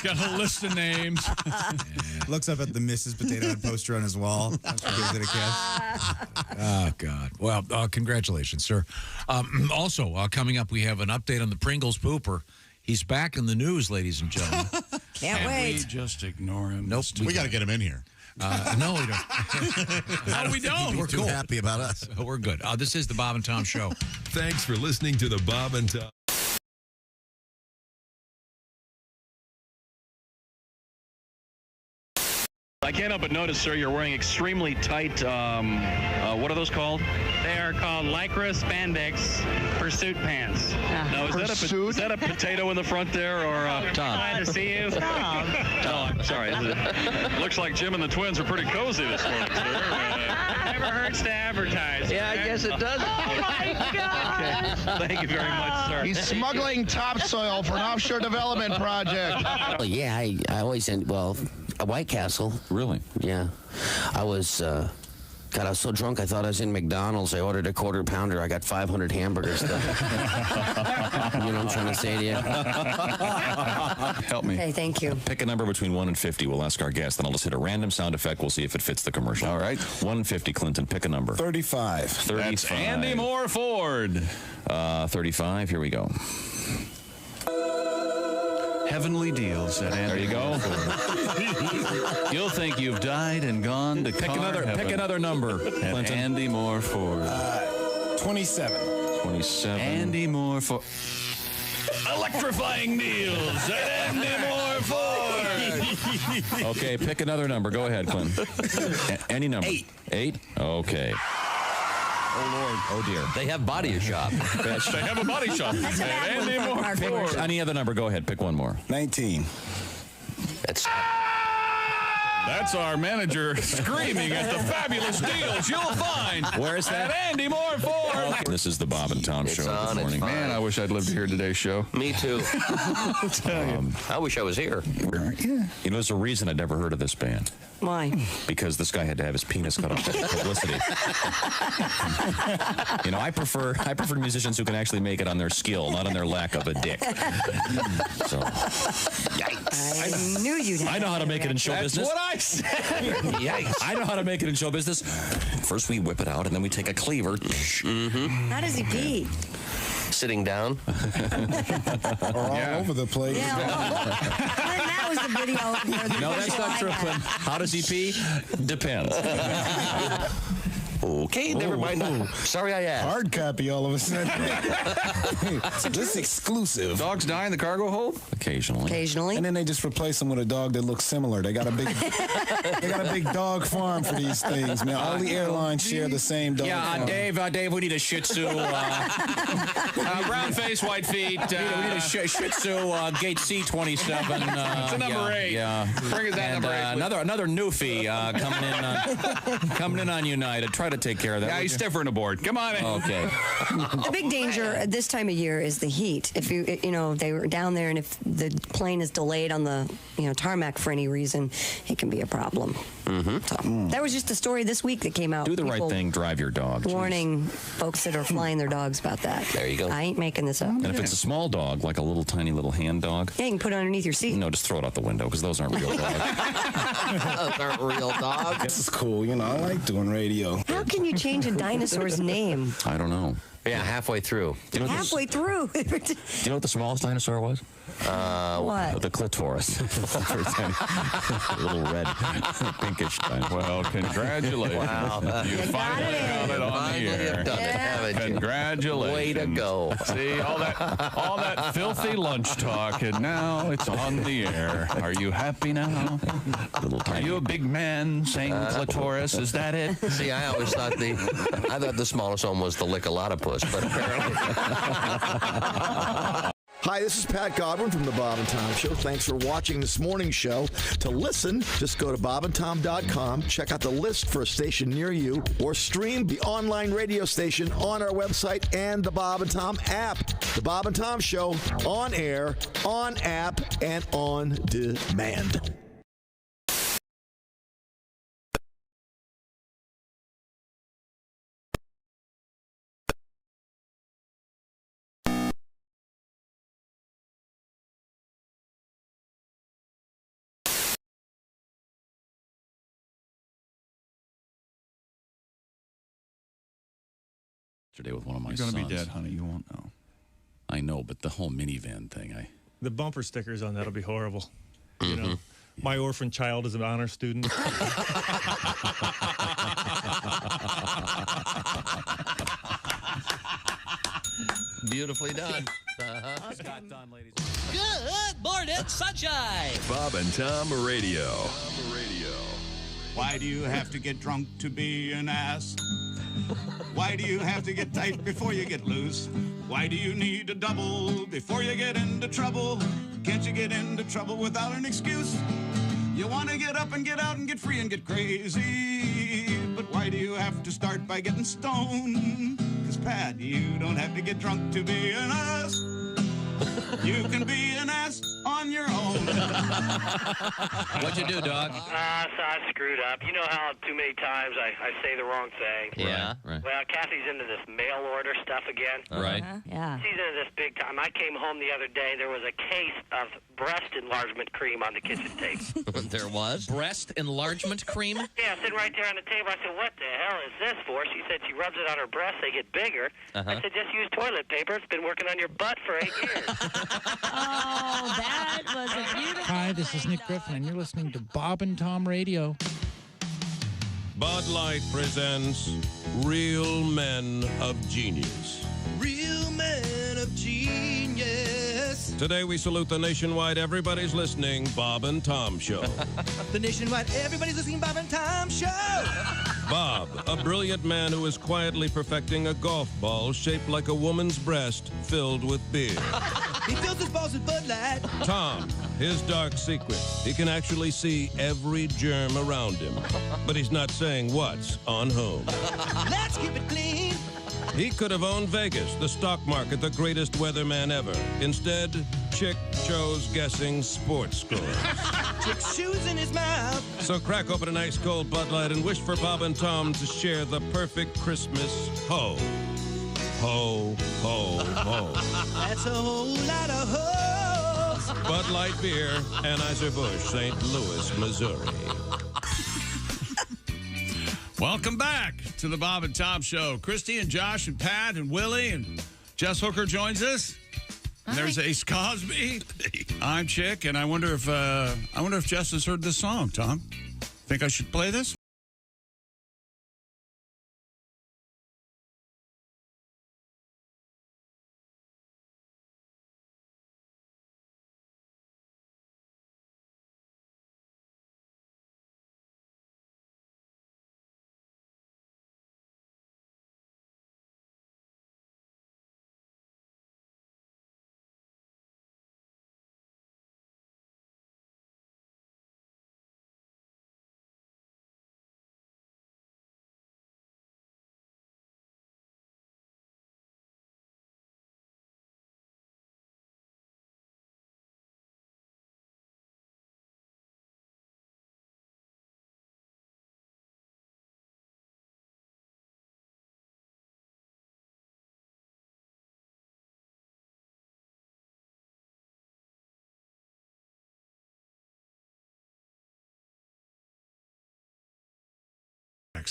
got a list of names. Looks up at the Mrs. Potato Head poster on his wall. Gives it a kiss. Oh, God. Well, congratulations, sir. Also, coming up, we have an update on the Pringles pooper. He's back in the news, ladies and gentlemen. Can't We wait. just ignore him. Nope. We got to get him in here. No, we don't. No, we don't. We're Too cool. happy about us. We're good. This is the Bob and Tom Show. Thanks for listening to the Bob and Tom. I can't help but notice, sir, you're wearing extremely tight, what are those called? They are called Lycra Spandex Pursuit Pants. Now, is that a potato in the front there, or Tom? Glad to see you. No, I'm sorry. Looks like Jim and the twins are pretty cozy this morning, sir. Never hurts to advertise. Yeah, I guess it does. Oh, my God. Okay. Thank you very much, sir. He's smuggling topsoil for an offshore development project. Well, yeah, I always a White Castle. Really? Yeah. I was so drunk I thought I was in McDonald's. I ordered a quarter pounder. I got 500 hamburgers. You know what I'm trying to say to you? Help me. Okay, thank you. Pick a number between 1 and 50. We'll ask our guest. Then I'll just hit a random sound effect. We'll see if it fits the commercial. All right. 1 and 50, Clinton. Pick a number. 35. 35. That's Andy Moore Ford. 35. Here we go. Heavenly deals at Andy. There you go. You'll think you've died and gone to Pick another number, Clinton. Andy Moore Ford. 27. 27. Andy Moore Ford. Electrifying deals at Andy Moore Ford. Okay, pick another number. Go ahead, Clinton. Any number. 8. 8? Okay. Oh, Lord. Oh, dear. They have body shop. They have a body shop. That's a bad one Andy for Moore our Ford. commercial. Any other number. Go ahead. Pick one more. 19. That's our manager screaming at the fabulous deals you'll find. Where is that? At Andy Moore Ford. This is the Bob and Tom Show this morning. Man, I wish I'd lived here today's show. Me too. I wish I was here. You know, there's a reason I'd never heard of this band. Why? Because this guy had to have his penis cut off for publicity. You know, I prefer musicians who can actually make it on their skill, not on their lack of a dick. So, I knew you'd have I know how to make it in show business. That's what I said. Yikes. I know how to make it in show business. First we whip it out, and then we take a cleaver. How does he pee? Sitting down. Or all over the place. Yeah. That was the video. No, that's not true, Clem. How does he pee? Depends. Okay, never mind. Sorry I asked. Hard copy all of a sudden. This exclusive. Dogs die in the cargo hold? Occasionally. Occasionally. And then they just replace them with a dog that looks similar. They got a big dog farm for these things, man. All the airlines share the same dog farm. Dave, we need a Shih Tzu. Brown face, white feet. We need a Shih Tzu, gate C27. It's a number 8. Yeah. Bring us that number 8. Another newfie coming in on United. Try to take care of that. Yeah, he's stiffering aboard. Come on in. Okay. The big danger at this time of year is the heat. If they were down there, and if the plane is delayed on the tarmac for any reason, it can be a problem. Mm-hmm. So, that was just a story this week that came out. Do the right People thing. Drive your dog. warning folks that are flying their dogs about that. There you go. I ain't making this up. And if it's a small dog, like a little tiny little hand dog, Yeah, you can put it underneath your seat. no, just throw it out the window because those aren't real dogs. Those aren't real dogs. This is cool. I like doing radio. How can you change a dinosaur's name I don't know. Yeah, halfway through. Do you know halfway through? Do you know what the smallest dinosaur was? What? The clitoris. Very tiny. A little red, pinkish dinosaur. Well, congratulations. Wow. You finally got it on the air. Done it, haven't you? Congratulations. Way to go. See, all that filthy lunch talk, and now it's on the air. Are you happy now? Are you a big man saying clitoris? Is that it? See, I always thought the smallest one was the lick-a-lottopus, but apparently. Hi, this is Pat Godwin from the Bob and Tom Show. Thanks for watching this morning's show. To listen, just go to bobandtom.com, check out the list for a station near you, or stream the online radio station on our website and the Bob and Tom app. The Bob and Tom Show, on air, on app, and on demand. Yesterday with one of my You're sons. going to be dead, honey. You won't know. I know, but the whole minivan thing, The bumper stickers on that'll be horrible. You know, my orphan child is an honor student. Beautifully done. Scott Dunn, ladies. Good morning, sunshine. Bob and Tom Radio. Why do you have to get drunk to be an ass? Why do you have to get tight before you get loose? Why do you need a double before you get into trouble? Can't you get into trouble without an excuse? You want to get up and get out and get free and get crazy. But why do you have to start by getting stoned? 'Cause Pat, you don't have to get drunk to be an ass. You can be an ass on your own. What'd you do, dog? So I screwed up. You know how too many times I say the wrong thing? Yeah, right. Well, Kathy's into this mail order stuff again. Right. Yeah. She's into this big time. I came home the other day. There was a case of breast enlargement cream on the kitchen table. There was breast enlargement cream. Yeah, sitting right there on the table. I said, "What the hell is this for?" She said she rubs it on her breasts. They get bigger. I said, "Just use toilet paper. It's been working on your butt for 8 years." Oh, that was a beautiful. Hi, this is Nick Griffin, and you're listening to Bob and Tom Radio. Bud Light presents Real Men of Genius. Real men of genius. Today we salute the nationwide Everybody's Listening Bob and Tom Show. The nationwide everybody's listening Bob and Tom show. Bob, a brilliant man who is quietly perfecting a golf ball shaped like a woman's breast filled with beer. He fills his balls with Bud Light. Tom, his dark secret. He can actually see every germ around him, but he's not saying what's on whom. Let's keep it clean. He could have owned Vegas, the stock market, the greatest weatherman ever. Instead, Chick chose guessing sports scores. Chick's shoes in his mouth. So crack open an ice cold Bud Light and wish for Bob and Tom to share the perfect Christmas ho. Ho, ho, ho. That's a whole lot of hoes. Bud Light Beer, Anheuser-Busch, St. Louis, Missouri. Welcome back to the Bob and Tom Show. Christy and Josh and Pat and Willie and Jess Hooker joins us. And there's Ace Cosby. I'm Chick, and I wonder if Jess has heard this song. Tom, think I should play this?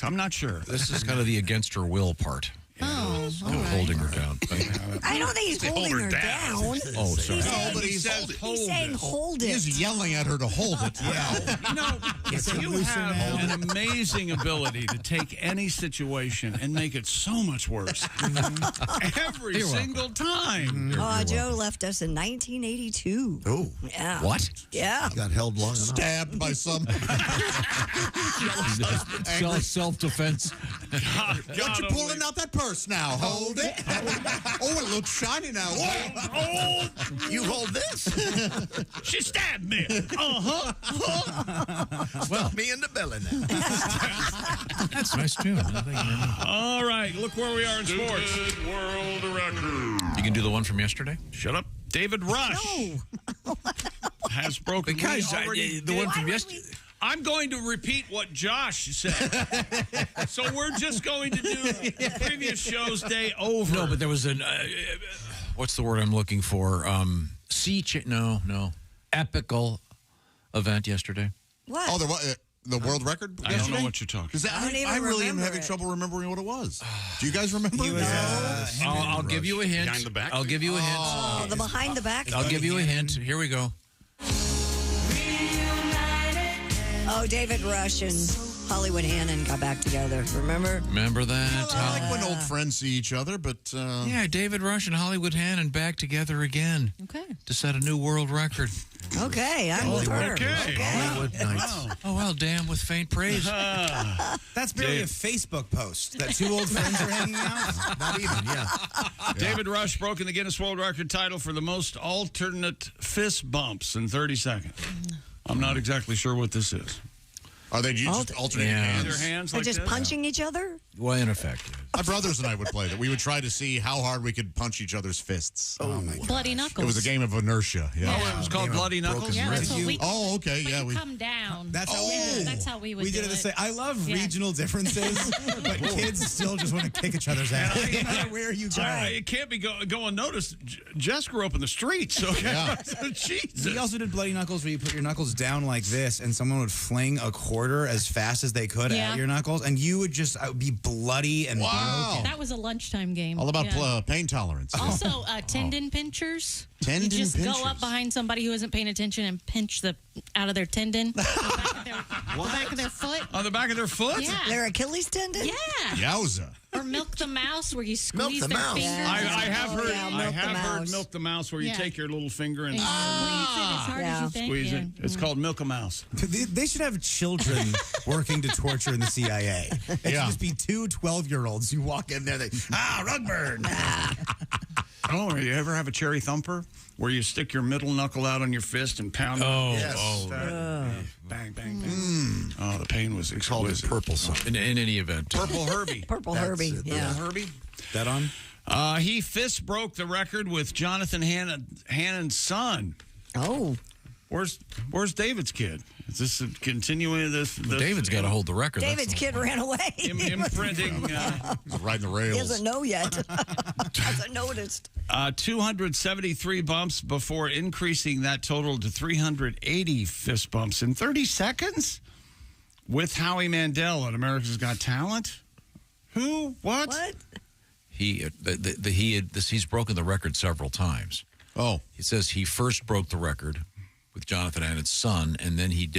I'm not sure. This is kind of the against her will part. Oh, all right. Holding her down. I don't think he's holding her down. Oh, sorry. He's saying hold it. He's yelling at her to hold it. Yeah. You have an amazing ability to take any situation and make it so much worse. Every single time. Joe left us in 1982. Oh. Yeah. What? Yeah. Got held long enough. Stabbed by some self-defense. What you pulling out that purse now? Hold it. Oh, it looks shiny now. Oh, you hold this. She stabbed me. Well, me in the belly now. That's a nice tune. All right, look where we are in sports. World record. You can do the one from yesterday? Shut up. David Rush has broken the one from yesterday. I'm going to repeat what Josh said. So we're just going to do the previous show's day over. No, but there was an, what's the word I'm looking for? Epical event yesterday. What? Oh, the world record? I don't know what you're talking about. I really am having trouble remembering what it was. Do you guys remember? I'll give you a hint. Behind the back? I'll give you a hint. Oh, the behind the back. I'll give you a hint. Here we go. Oh, David Rush and Hollywood Hannon got back together. Remember? Remember that? I like when old friends see each other, but... Yeah, David Rush and Hollywood Hannon back together again. Okay. To set a new world record. Okay, I'm with her. Okay. Hollywood Nights. Oh, well, damn with faint praise. That's barely a Facebook post that two old friends are hanging out. Not even, yeah. David Rush broken the Guinness World Record title for the most alternate fist bumps in 30 seconds. I'm not exactly sure what this is. Are they just alternating hands? Their hands They're like just this? punching each other? Well, in effect. My brothers and I would play that. We would try to see how hard we could punch each other's fists. Oh, my God. Bloody knuckles. It was a game of inertia. Yeah. Oh, it was called Bloody Knuckles? Yeah, that's what we, Oh, okay. but Yeah. you We come down. That's how That's how we would we do did it the it. same. I love Yeah. regional differences, but kids still just want to kick each other's ass. No matter where you go. It can't be go unnoticed. Jess grew up in the streets, okay? Yeah. Jesus. We also did bloody knuckles where you put your knuckles down like this and someone would fling a quarter as fast as they could Yeah. at your knuckles and you would just be bloody and broken. That was a lunchtime game. all about Yeah. pain tolerance. Also, tendon pinchers. Tendon you just pinchers. go up behind somebody who isn't paying attention and pinch the out of their tendon, the back of their foot. On the back of their foot? Yeah. Their Achilles tendon? Yeah. Yowza. Or milk the mouse, where you Milk squeeze the their mouse. fingers. I have heard. Yeah, I milk the have heard mouse. milk the mouse, where you Yeah. take your little finger and And squeeze it as hard as you think. squeeze yeah. it. It's called milk a mouse. They should have children working to torture in the CIA. It should just be two 12-year-olds. You walk in there, rug burn. Oh, you ever have a cherry thumper where you stick your middle knuckle out on your fist and pound it? Oh, Bang, bang, bang. Oh, the pain was exquisite. purple something. In any event. Purple Herbie. Purple Herbie. Yeah. Purple Herbie. That on? He fist broke the record with Jonathan Hannon's son. Oh. Where's David's kid? Is this continuing this? David's got to hold the record. David's kid ran away. Imprinting. He's riding the rails. He doesn't know yet. Hasn't noticed. 273 bumps before increasing that total to 380 fist bumps in 30 seconds with Howie Mandel on America's Got Talent. Who? What? He's broken the record several times. Oh. He says he first broke the record with Jonathan Hannon's son, and then he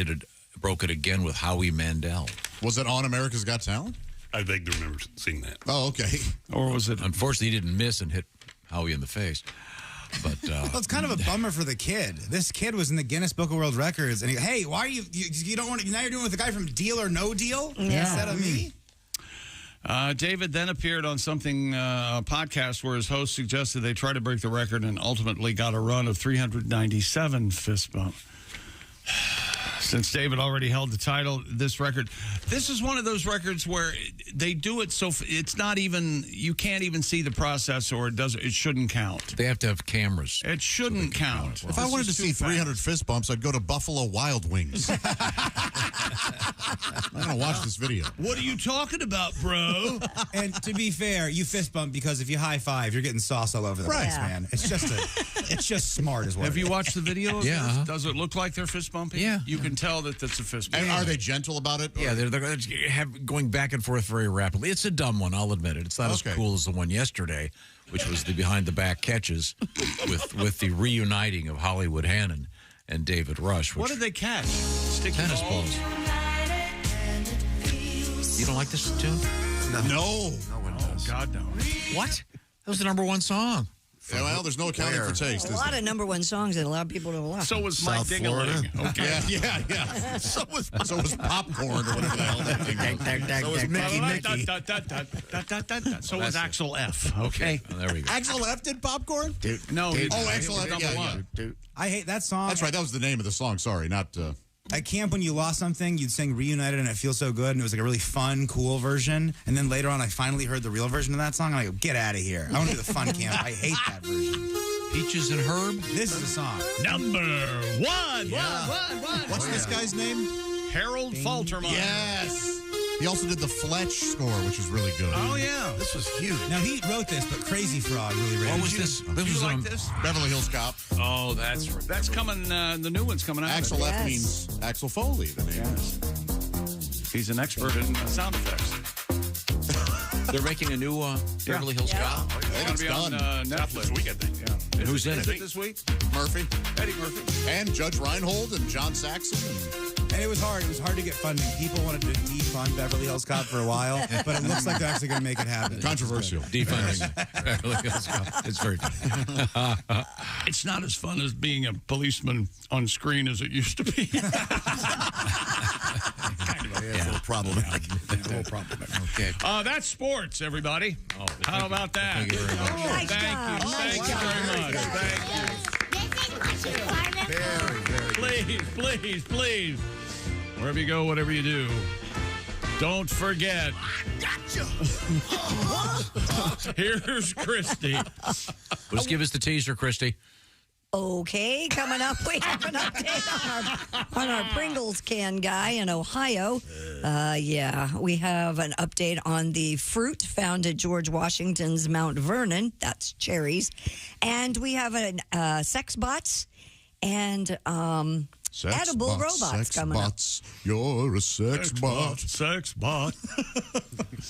broke it again with Howie Mandel. Was it on America's Got Talent? I vaguely remember seeing that. Oh, okay. Or was it? Unfortunately, he didn't miss and hit Howie in the face. But well, it's kind of a bummer for the kid. This kid was in the Guinness Book of World Records, and hey, why are you don't want to, now you're doing it with the guy from Deal or No Deal instead of me? David then appeared on something, a podcast where his host suggested they try to break the record and ultimately got a run of 397 fist bumps. Since David already held the title, this is one of those records where they do it so it's not even, you can't even see the process, or it shouldn't count. They have to have cameras. It shouldn't count. If I wanted to see 300 fist bumps, I'd go to Buffalo Wild Wings. I'm going to watch this video. What are you talking about, bro? And to be fair, you fist bump because if you high five, you're getting sauce all over the place, man. It's just smart as well. Have you watched the video? Yeah. Does it look like they're fist bumping? Yeah. You can tell that that's a fist bump. And are they gentle about it? Yeah, they're going back and forth very rapidly. It's a dumb one, I'll admit it. It's not as cool as the one yesterday, which was the behind-the-back catches with the reuniting of Hollywood Hannon and David Rush. What did they catch? Sticky tennis balls. You don't like this tune? No. Oh, God, no. What? That was the #1 song. Yeah, well, there's no accounting for taste. A lot of #1 songs that allow people to laugh. So was My Ding-a-ling. Okay. Yeah. So was popcorn or whatever the hell that thing was. So was Mickey. So was Axel F. Okay. Oh, there we go. Axel F did popcorn? No. Axel F. Yeah. I hate that song. That's right. That was the name of the song. Sorry, not... At camp, when you lost something, you'd sing Reunited and It Feels So Good, and it was like a really fun, cool version. And then later on, I finally heard the real version of that song, and I go, get out of here. I want to do the fun camp. I hate that version. Peaches and Herb? This is a song. Number one. What's this guy's name? Harold Faltermeyer. Yes. He also did the Fletch score, which was really good. Oh, yeah. This was huge. Now, he wrote this, but Crazy Frog really ran. What was this? This was like on this? Beverly Hills Cop. Oh, that's right. That's coming, the new one's coming out. Axel F means Axel Foley, the name is. He's an expert in sound effects. They're making a new Beverly Hills Cop. It's going to be on Netflix. This week, I think. Yeah. Who's in Is it? it this week? Murphy. Eddie Murphy. And Judge Reinhold and John Saxon. And it was hard. It was hard to get funding. People wanted to defund Beverly Hills Cop for a while, but it looks like they're actually going to make it happen. Controversial. Defunding Beverly Hills Cop. It's very fun. It's not as fun as being a policeman on screen as it used to be. A little problematic. Okay. That's sports, everybody. How about that? Thank you very much. Thank you very much. Please. Wherever you go, whatever you do, don't forget. Here's Christy. Just give us the teaser, Christy. Okay, coming up, we have an update on our Pringles can guy in Ohio. We have an update on the fruit found at George Washington's Mount Vernon. That's cherries. And we have sex bots and edible robots coming up. You're a sex bot. Sex bot.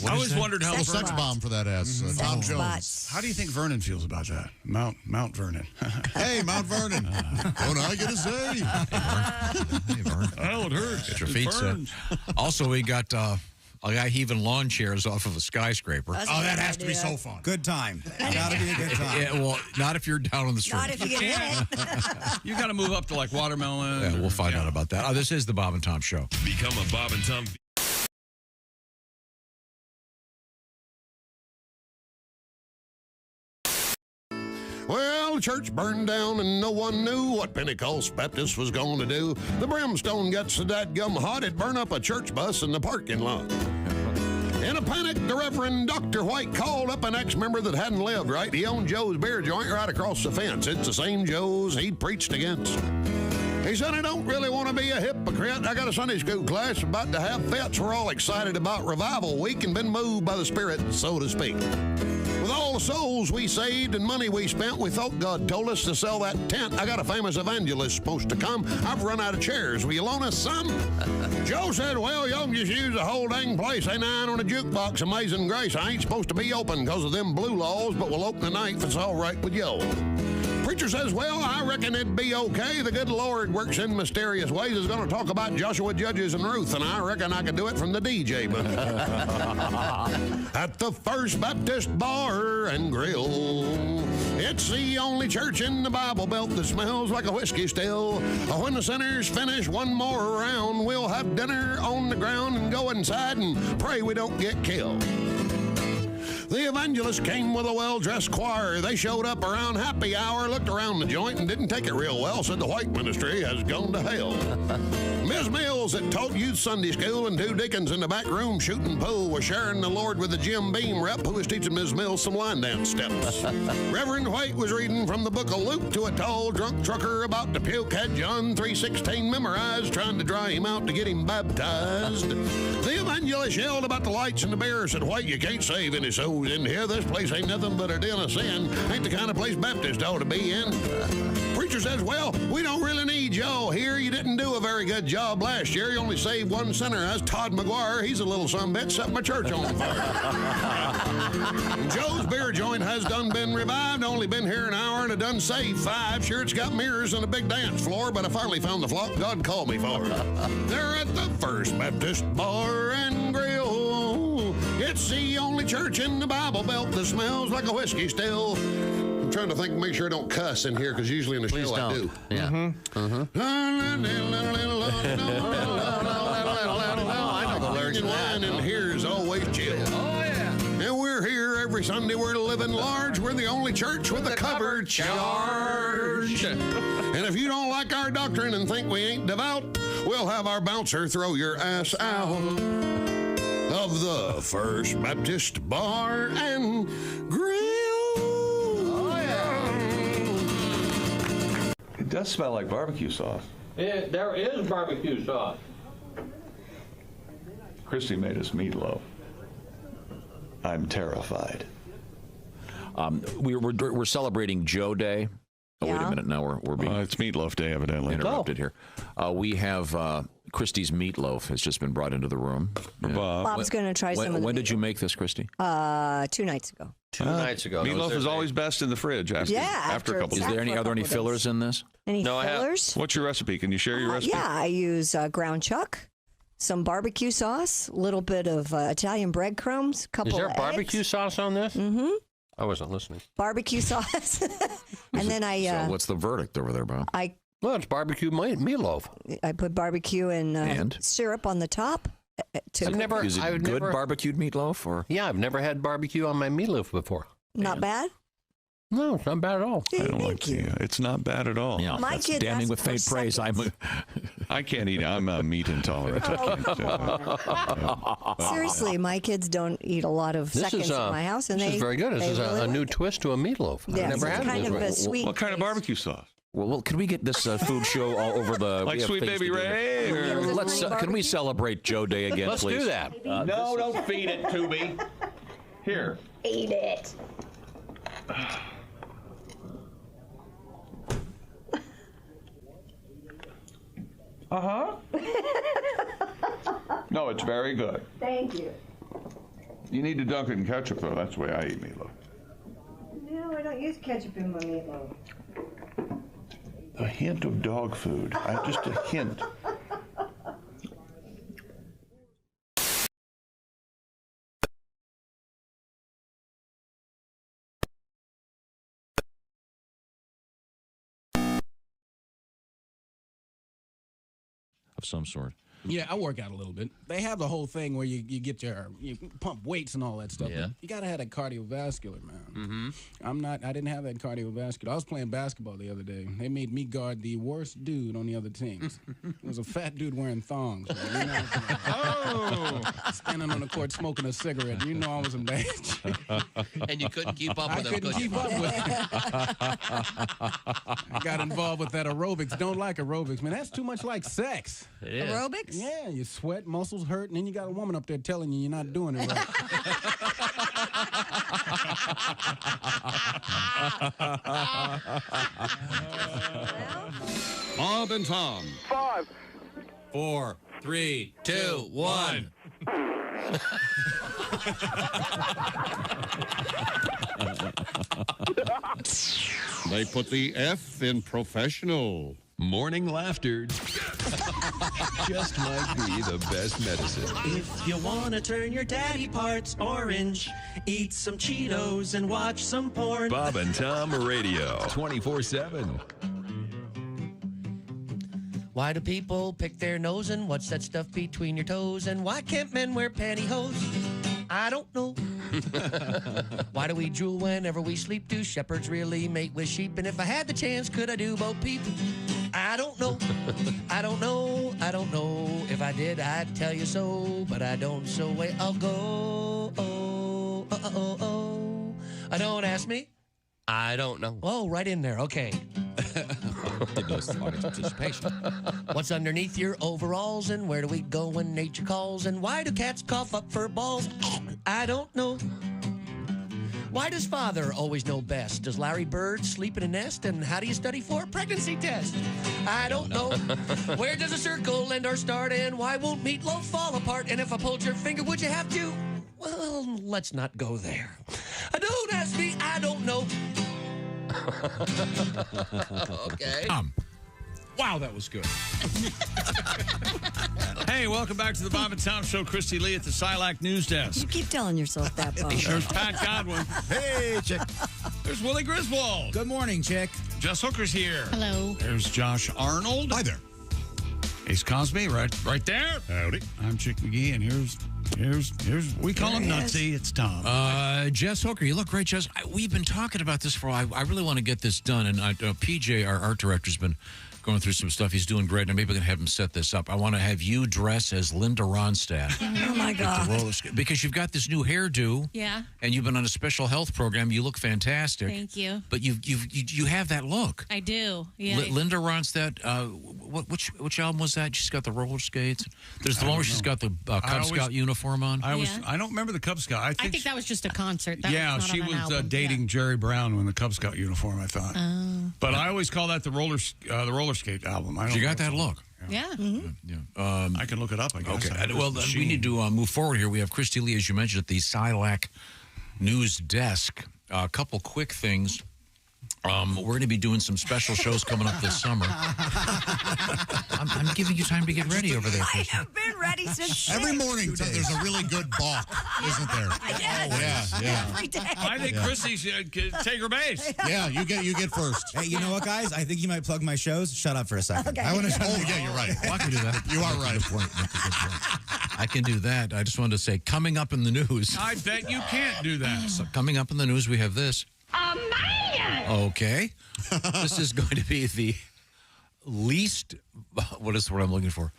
I always wondered how sex bomb for that ass. Tom Jones. Bots. How do you think Vernon feels about that? Mount Vernon. Hey, Mount Vernon. Don't I get a say? Hey, Vern. Oh, it hurts. Get your feet set. Also, we got a guy heaving lawn chairs off of a skyscraper. That has to be so fun. Good time. Gotta be a good time. Yeah, well, not if you're down on the street. Not if you get hit. You got to move up to like watermelon. Yeah, we'll find out about that. This is the Bob and Tom Show. Become a Bob and Tom. Well, the church burned down and no one knew what Pentecost Baptist was going to do. The brimstone got so dadgum hot it burned up a church bus in the parking lot. In a panic, the Reverend Dr. White called up an ex-member that hadn't lived right. He owned Joe's beer joint right across the fence. It's the same Joe's he'd preached against. He said, I don't really want to be a hypocrite. I got a Sunday school class about to have fits. We're all excited about Revival Week and been moved by the Spirit, so to speak. With all the souls we saved and money we spent, we thought God told us to sell that tent. I got a famous evangelist supposed to come. I've run out of chairs. Will you loan us some? Joe said, well, y'all can just use the whole dang place. Ain't nine on a jukebox, Amazing Grace. I ain't supposed to be open because of them blue laws, but we'll open tonight if it's all right with you. Preacher says, well, I reckon it'd be okay. The good Lord works in mysterious ways. Is going to talk about Joshua, Judges, and Ruth, and I reckon I could do it from the DJ booth. At the First Baptist Bar and Grill, it's the only church in the Bible Belt that smells like a whiskey still. When the sinners finish one more round, we'll have dinner on the ground and go inside and pray we don't get killed. The evangelist came with a well-dressed choir. They showed up around happy hour, looked around the joint, and didn't take it real well, said the white ministry has gone to hell. Ms. Mills that taught youth Sunday school and two deacons in the back room shooting pool were sharing the Lord with a Jim Beam rep who was teaching Ms. Mills some line dance steps. Reverend White was reading from the book of Luke to a tall drunk trucker about to puke, had John 3:16 memorized, trying to dry him out to get him baptized. The evangelist yelled about the lights and the beer, said, White, you can't save any souls in here. This place ain't nothing but a den of sin. Ain't the kind of place Baptists ought to be in. Preacher says, well, we don't really need y'all here. You didn't do a very good job last year. You only saved one sinner. That's Todd McGuire. He's a little sumbitch, set my church on fire. Joe's beer joint has done been revived. Only been here an hour and I done saved 5. Sure, it's got mirrors and a big dance floor, but I finally found the flock God called me for. They're at the First Baptist Bar and Grill. It's the only church in the Bible Belt that smells like a whiskey still. I'm trying to think, make sure I don't cuss in here, because usually in the show I do. Yeah. I know the lyrics. And here's always chill. Oh, yeah. And we're here every Sunday. We're living large. We're the only church with a covered charge. And if you don't like our doctrine and think we ain't devout, we'll have our bouncer throw your ass out of the First Baptist Bar and Grill. Oh, yeah. It does smell like barbecue sauce. There is barbecue sauce. Christy made us meatloaf. I'm terrified. We're celebrating Joe Day. Oh, wait a minute. Now we're being it's Meatloaf Day, evidently. Interrupted here. We have Christy's meatloaf has just been brought into the room. Bob. Bob's going to try some of When did you make this, Christy? 2 nights ago. 2 nights ago. Meatloaf is always best in the fridge after a couple. Are there any fillers in this? Any No, fillers? What's your recipe? Can you share your recipe? Yeah, I use ground chuck, some barbecue sauce, a little bit of Italian breadcrumbs, couple Is there of barbecue eggs. sauce on this? Mm-hmm. I wasn't listening. Barbecue sauce. And then So what's the verdict over there, Bob? Well, it's barbecue meatloaf. I put barbecue and syrup on the top. Is it good barbecued meatloaf? Or? Yeah, I've never had barbecue on my meatloaf before. Not bad? No, it's not bad at all. I don't like the. It's not bad at all. Yeah, My that's kid damning asked with for faint praise. I can't eat. I'm meat intolerant. Seriously, my kids don't eat a lot of seconds in my house, and this they is very good. This is really a new like. twist to a meatloaf. Yeah, I've never it's had kind it of this a way. sweet. What kind of barbecue sauce? Well, can we get this food show all over the Like we have Sweet things Baby to do. Ray? Or- Can we celebrate Joe Day again, Let's please? do that. No, don't feed it to me. Here. Eat it. No, it's very good. Thank you. You need to dunk it in ketchup, though. That's the way I eat meatloaf. No, I don't use ketchup in my meatloaf. A hint of dog food. Just a hint. Of some sort. Yeah, I work out a little bit. They have the whole thing where you get you pump weights and all that stuff. Yeah. You got to have that cardiovascular, man. Mm-hmm. I didn't have that cardiovascular. I was playing basketball the other day. They made me guard the worst dude on the other teams. It was a fat dude wearing thongs. Man. You know, standing on the court smoking a cigarette. You know I was in bad shape. And you couldn't keep up with I him. couldn't keep up with him. I got involved with that aerobics. Don't like aerobics, man. That's too much like sex. It is. Aerobics? Yeah, you sweat, muscles hurt, and then you got a woman up there telling you you're not doing it right. Bob and Tom. 5, 4, 3, 2, 1. They put the F in professional. Morning laughter just might be the best medicine. If you want to turn your daddy parts orange, eat some Cheetos and watch some porn. Bob and Tom Radio, 24/7. Why do people pick their nose and what's that stuff between your toes? And why can't men wear pantyhose? I don't know. Why do we drool whenever we sleep? Do shepherds really mate with sheep? And if I had the chance, could I do Bo Peep? I don't know. I don't know. I don't know. If I did, I'd tell you so. But I don't, so away I'll go. Don't ask me. I don't know. Oh, right in there. Okay. Anticipation. What's underneath your overalls, and where do we go when nature calls? And why do cats cough up fur balls? I don't know. Why does father always know best? Does Larry Bird sleep in a nest? And how do you study for a pregnancy test? I don't know. Where does a circle end or start? And why won't meatloaf fall apart? And if I pulled your finger, would you have to? Well, let's not go there. Don't ask me. I don't know. Okay. Wow, that was good. Hey, welcome back to the Bob and Tom Show. Christy Lee at the Silac News Desk. You keep telling yourself that, Bob. There's Pat Godwin. Hey, Chick. There's Willie Griswold. Good morning, Chick. Jess Hooker's here. Hello. There's Josh Arnold. Hi there. Ace Cosby, right there. Howdy. I'm Chick McGee, and here's we call him Nutsy. It's Tom. Jess Hooker, you look great, Jess. We've been talking about this for a while. I really want to get this done, and PJ, our art director, has been going through some stuff. He's doing great, and maybe we can have him set this up. I want to have you dress as Linda Ronstadt. Oh, my God. Because you've got this new hairdo. Yeah. And you've been on a special health program. You look fantastic. Thank you. But you have that look. I do. Yeah. Linda Ronstadt, which album was that? She's got the roller skates. There's the one where she's got the Cub Scout uniform on. I don't remember the Cub Scout. I think that was just a concert. That yeah, was not she on an was album. dating Jerry Brown in the Cub Scout uniform, I thought. But I always call that the roller skate album. She got that look. Yeah. I can look it up, I guess. Okay. Well, we need to move forward here. We have Christy Lee, as you mentioned, at the Silac news desk. A couple quick things. We're going to be doing some special shows coming up this summer. I'm giving you time to get ready over there, I Kristen. have been ready since Every morning, there's a really good balk, isn't there? Yeah. Every day. I think Chrissy should take her base. Yeah, you get first. Hey, you know what, guys? I think you might plug my shows. Shut up for a second. Okay. I want to. Oh, yeah, you're right. Well, I can do that. You are right. I can do that. I just wanted to say, coming up in the news. I bet you can't do that. So coming up in the news, we have this. Mayan! Okay. This is going to be the least, what is the word I'm looking for?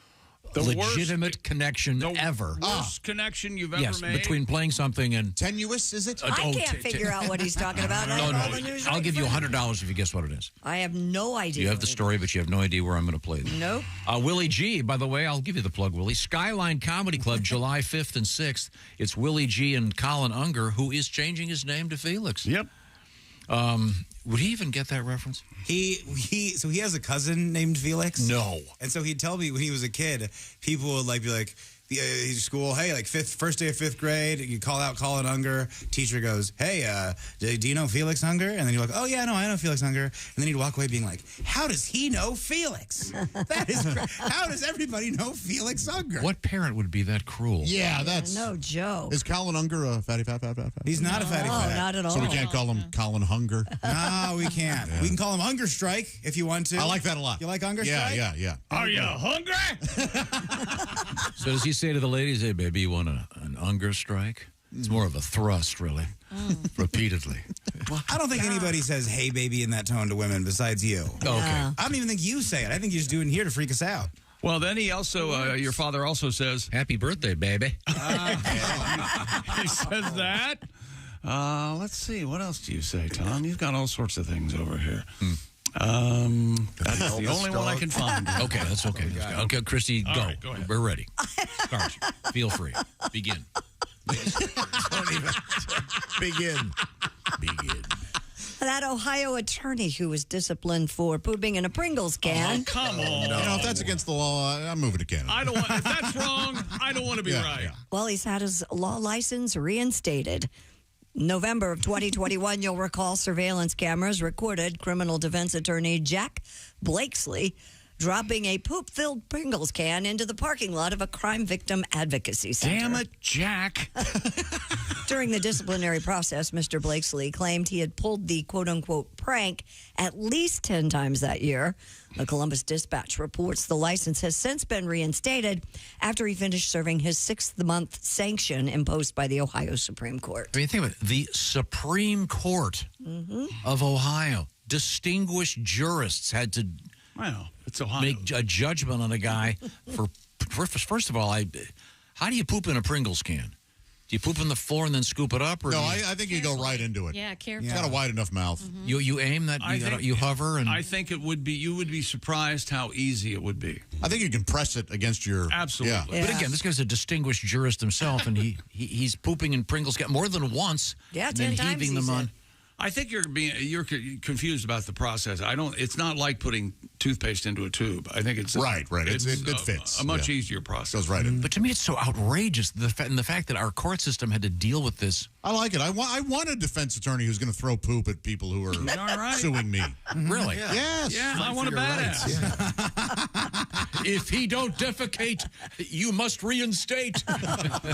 The legitimate connection ever. Worst connection you've ever made? Between playing something and... Tenuous, is it? I can't figure out what he's talking about. No. I'll give you $100 if you guess what it is. I have no idea. You have the story, but you have no idea where I'm going to play it. Nope. Willie G, by the way, I'll give you the plug, Willie. Skyline Comedy Club, July 5th and 6th. It's Willie G and Colin Unger, who is changing his name to Felix. Yep. Would he even get that reference? So he has a cousin named Felix. No. And so he'd tell me when he was a kid, people would be like, he's school, hey, like first day of fifth grade, you call out Colin Unger. Teacher goes, hey, do you know Felix Unger? And then you're like, oh yeah, no, I know Felix Unger. And then he'd walk away being like, how does he know Felix? That is how does everybody know Felix Unger? What parent would be that cruel? Yeah, that's no joke. Is Colin Unger a fatty fat? He's not a fatty fat. not at all. So we can't call him Colin Hunger. No, we can't. Yeah. We can call him Hunger Strike if you want to. I like that a lot. You like Hunger Strike? Yeah. Are you hungry? So does he say to the ladies, hey, baby, you want an Unger strike? It's more of a thrust, really. Repeatedly. Well, I don't think anybody says, hey, baby, in that tone to women besides you. Okay. I don't even think you say it. I think you just do it in here to freak us out. Well, then he also, your father also says, happy birthday, baby. He says that. Let's see. What else do you say, Tom? You've got all sorts of things over here. That's the only one I can find. Okay, that's okay. Okay, Christy, go. Right, go ahead. We're ready. Start. Feel free. Begin. Begin. That Ohio attorney who was disciplined for pooping in a Pringles can. Oh, come on. You know, if that's against the law, I'm moving to Canada. I don't want. If that's wrong, I don't want to be right. Yeah. Well, he's had his law license reinstated. November of 2021, you'll recall surveillance cameras recorded criminal defense attorney Jack Blakesley dropping a poop-filled Pringles can into the parking lot of a crime victim advocacy center. Damn it, Jack. During the disciplinary process, Mr. Blakesley claimed he had pulled the quote-unquote prank at least 10 times that year. The Columbus Dispatch reports the license has since been reinstated after he finished serving his 6th-month sanction imposed by the Ohio Supreme Court. I mean, think about it. The Supreme Court of Ohio, distinguished jurists had to it's Ohio. make a judgment on a guy for first of all, how do you poop in a Pringles can? Do you poop on the floor and then scoop it up? Or No, I think you go right into it. Yeah, careful. It's got a wide enough mouth. You aim that, you hover, and I think it would be. You would be surprised how easy it would be. I think you can press it against your. Absolutely. Yeah. But again, this guy's a distinguished jurist himself, and he's pooping in Pringles can more than once. Yeah, and 10 then times heaving he them on. said. I think you're confused about the process. It's not like putting toothpaste into a tube. I think it's Right. It fits. A much easier process. Goes right in. But to me, it's so outrageous the fact that our court system had to deal with this. I like it. I want a defense attorney who's going to throw poop at people who are suing me. Really? Yeah. Yes. Yeah, I want a badass. If he don't defecate, you must reinstate. I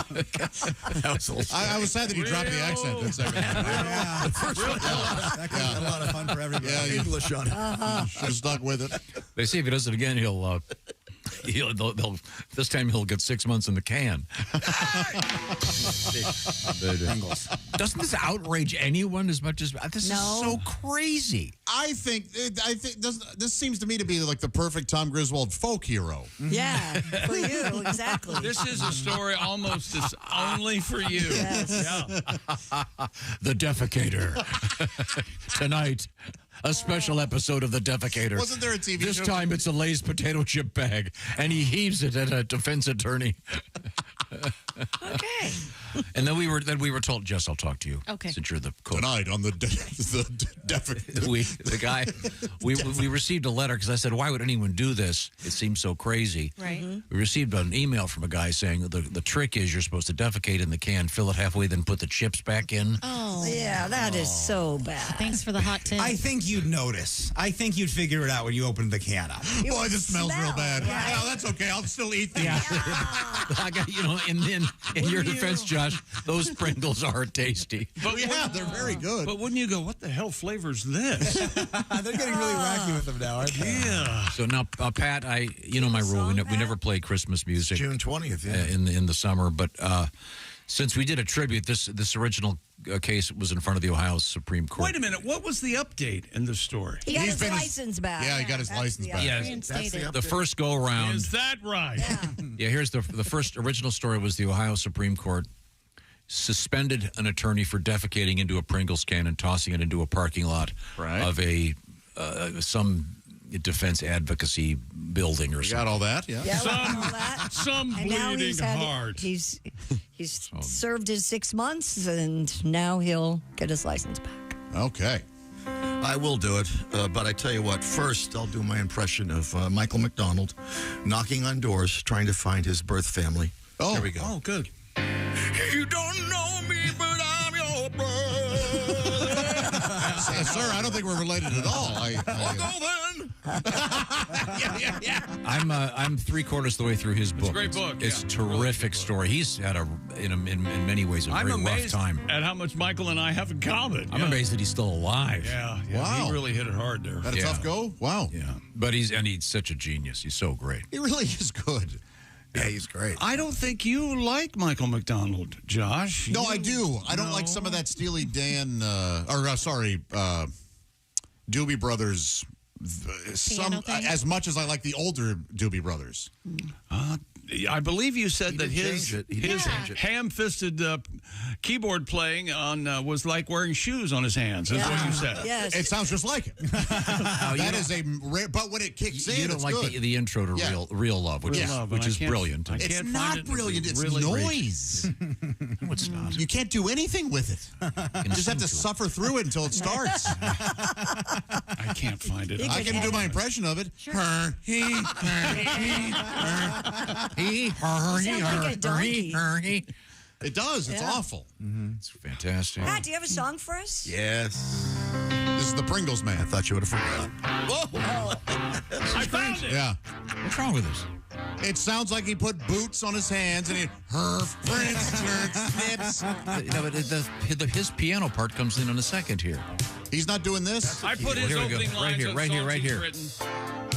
was sad that he dropped the accent that second. Yeah. That could have been a lot of fun for everybody. Yeah, English on it. Should have stuck with it. They say if he does it again, this time he'll get 6 months in the can. Doesn't this outrage anyone as much as this is so crazy? I think this seems to me to be like the perfect Tom Griswold folk hero. Yeah, for you, exactly. This is a story almost only for you. Yes. Yeah. The Defecator. Tonight, a special episode of The Defecator. Wasn't there a TV This show? time it's a Lay's potato chip bag, and he heaves it at a defense attorney. Okay. And then we were told, Jess, I'll talk to you. Okay. Since you're the cook. Tonight on the we received a letter because I said, why would anyone do this? It seems so crazy. Right. We received an email from a guy saying the trick is you're supposed to defecate in the can, fill it halfway, then put the chips back in. Oh. Yeah, that is so bad. Thanks for the hot tip. I think you'd notice. I think you'd figure it out when you opened the can up. Boy, this smells real bad. Right? Yeah, that's okay. I'll still eat these. I got, in your defense, Josh, those Pringles are tasty. But yeah, they're very good. But wouldn't you go, what the hell flavor's this? They're getting really wacky with them now, aren't they? Yeah. So now, Pat, my rule. We never play Christmas music. June 20th, yeah. In the summer, but since we did a tribute, this original case was in front of the Ohio Supreme Court. Wait a minute. What was the update in the story? He got his license back. Yeah, he got his license back. Yeah, the first go around. Is that right? Yeah, here's the first original story was the Ohio Supreme Court suspended an attorney for defecating into a Pringles can and tossing it into a parking lot of a some defense advocacy building or something. Got all that? Yeah. Some And now bleeding he's heart. He's served his 6 months, and now he'll get his license back. Okay. I will do it, but I tell you what, first I'll do my impression of Michael McDonald knocking on doors trying to find his birth family. Oh, there we go. Oh, good. You don't know me, but I'm your brother. Sir, I don't think we're related at all. I'll go then. Yeah. I'm 3/4 of the way through his book. It's a great book. It's a terrific story. He's had in many ways a I'm very rough amazed time. at how much Michael and I have in common. I'm amazed that he's still alive. Yeah. Wow. He really hit it hard there. Had a tough go? Wow. Yeah, but he's such a genius. He's so great. He really is good. Yeah, he's great. I don't think you like Michael McDonald, Josh. No, I do. I don't like some of that Steely Dan, Doobie Brothers. As much as I like the older Doobie Brothers. I believe you said that his changed it. ham-fisted keyboard playing on was like wearing shoes on his hands. Is what you said. Yes. It sounds just like it. That is a rare, but when it kicks in, You don't it's like good. the intro to Real Love, which is brilliant. It's not brilliant. It's noise. No, it's not. You can't do anything with it. You just have to suffer through it until it starts. I can't find it. I can do my impression of it. Her, he, It does. It's awful. It's fantastic. Matt, do you have a song for us? Yes. This is the Pringles Man. I thought you would have forgot. I found it. Yeah. What's wrong with this? It sounds like he put boots on his hands and he snips. But his piano part comes in a second here. He's not doing this. I put his Here we go. opening lines on Right here. songs he's written.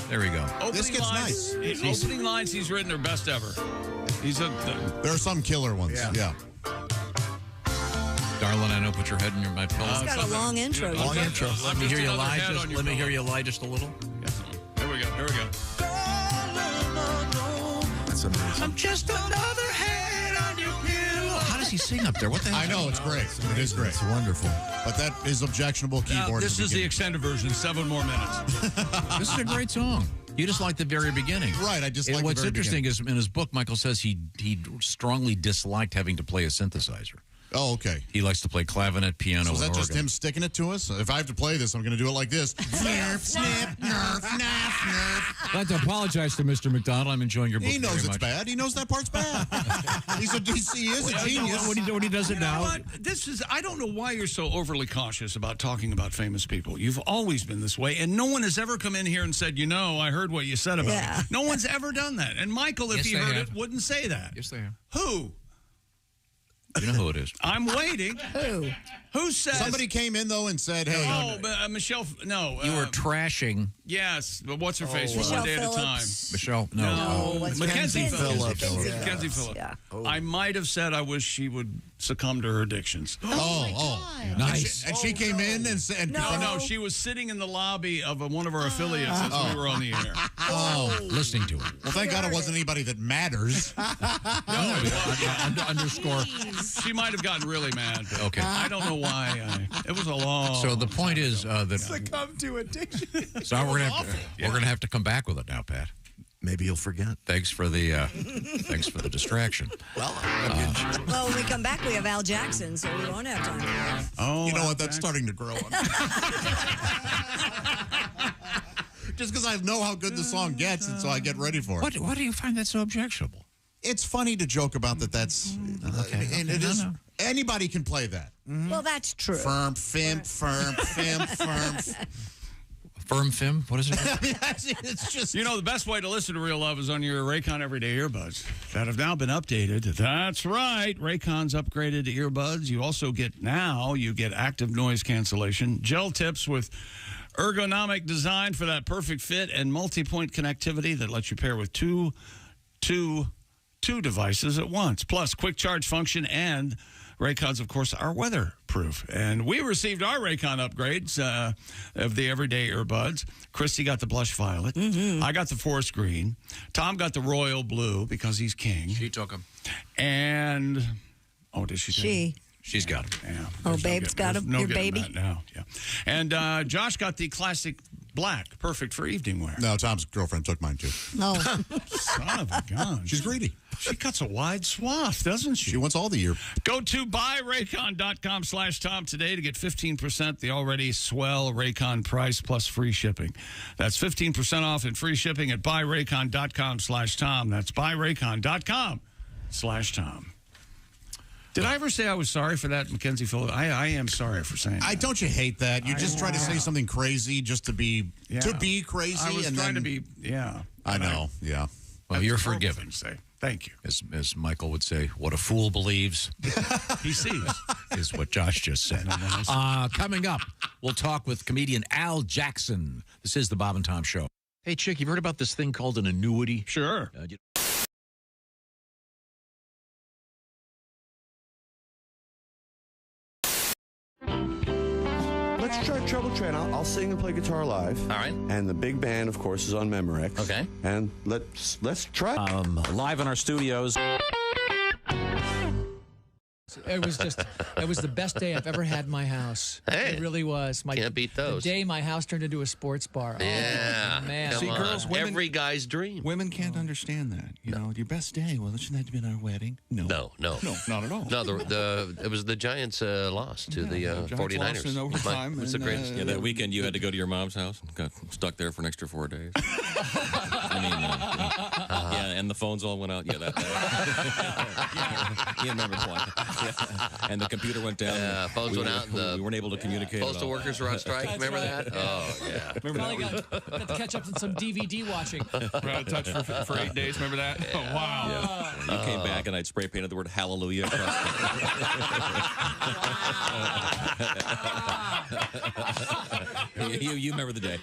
There we go. This gets nice. Opening lines he's written are best ever. There are some killer ones. Yeah. Darling, I know. Put your head in my pillow. It's got a long intro. Long intro. Let me hear you lie. Let me hear you lie just a little. Here we go. That's amazing. I'm just another head on your pillow. How does he sing up there? What the hell? I know. It's great. It is great. It's wonderful. But that is objectionable keyboard. This is the extended version. 7 more minutes. This is a great song. You just like the very beginning. Right, I just like What's the very interesting is in his book, Michael says he strongly disliked having to play a synthesizer. Oh, okay. He likes to play clavinet, piano, So is that and just organ. him sticking it to us? If I have to play this, I'm going to do it like this. Snip, snip, nerf, nerf, nerf. I'd like to apologize to Mr. McDonald. I'm enjoying your book He knows very it's much. bad. He knows that part's bad. He is a genius. When he does it now. What? I don't know why you're so overly cautious about talking about famous people. You've always been this way, and no one has ever come in here and said, I heard what you said about me. No one's ever done that. And Michael, if he heard it, wouldn't say that. Yes, they have. Who? You know who it is. I'm waiting. Who? Who says? Somebody came in, though, and said, hey. Oh, but, Michelle, no. You were trashing. Yes, but what's her face for Michelle one day at a time? Phillips. Michelle, Mackenzie Phillips. Phillips. Mackenzie Phillips. Yeah. I might have said I wish she would succumb to her addictions. Nice. And she came in and said, No, she was sitting in the lobby of one of our affiliates as we were on the air. Listening to it. Well, thank God it wasn't anybody that matters. Underscore. She might have gotten really mad. Okay. I don't know why. It was a long. So the point is that. Succumb to addiction. So we're gonna have to come back with it now, Pat. Maybe you'll forget. Thanks for the distraction. Well, Well, when we come back, we have Al Jackson, so we won't have time for that. Oh, you know what? That's starting to grow on me. Just because I know how good the song gets, and so I get ready for it. Why do you find that so objectionable? It's funny to joke about that. That's and it is. Anybody can play that. Well, that's true. Firm, firm. Firm Fim? What is it? It's just... You know, the best way to listen to Real Love is on your Raycon Everyday Earbuds that have now been updated. That's right. Raycon's upgraded earbuds. You also get active noise cancellation, gel tips with ergonomic design for that perfect fit, and multi-point connectivity that lets you pair with two devices at once. Plus, quick charge function, and Raycons, of course, are weatherproof. And we received our Raycon upgrades of the everyday earbuds. Christy got the blush violet. I got the forest green. Tom got the royal blue because he's king. She took them. And, did she take them? She's got them. Yeah. Oh, babe's got them? No Your getting baby? that now. Yeah. And Josh got the classic black, perfect for evening wear. No, Tom's girlfriend took mine, too. No. Son of a gun. She's greedy. She cuts a wide swath, doesn't she? She wants all the year. Go to buyraycon.com/Tom today to get 15% the already swell Raycon price plus free shipping. That's 15% off and free shipping at buyraycon.com/Tom. That's buyraycon.com/Tom. Did I ever say I was sorry for that, Mackenzie Phillips? I am sorry for saying that. Don't you hate that? You just try to say something crazy just to be crazy. I was trying to be, I know, yeah. Well, you're forgiven. Thank you. As Michael would say, what a fool believes, he sees, is what Josh just said. Coming up, we'll talk with comedian Al Jackson. This is the Bob and Tom Show. Hey, Chick, you've heard about this thing called an annuity? Sure. Let's try Trouble Train. I'll sing and play guitar live. All right. And the big band, of course, is on Memorex. Okay. And let's try. Live in our studios. It was the best day I've ever had in my house. Hey, it really was. Can't beat those. The day my house turned into a sports bar. Yeah. Oh, man. See, girls, women, every guy's dream. Women can't understand that. You know, your best day. Well, shouldn't that have been our wedding? No, not at all. No, it was the Giants lost to the 49ers. Lost in overtime. It was the greatest. Yeah, that weekend you had to go to your mom's house and got stuck there for an extra 4 days. Yeah, and the phones all went out. Yeah, that. You remember why? Yeah. And the computer went down. Yeah, phones went out. We weren't able to communicate. Postal workers were on strike. That's Remember right. that? Oh, yeah. Finally got to catch up on some DVD watching. We're out of touch for 8 days. Remember that? Yeah. Oh, wow. Yeah. You came back and I'd spray painted the word hallelujah across the... you remember the day.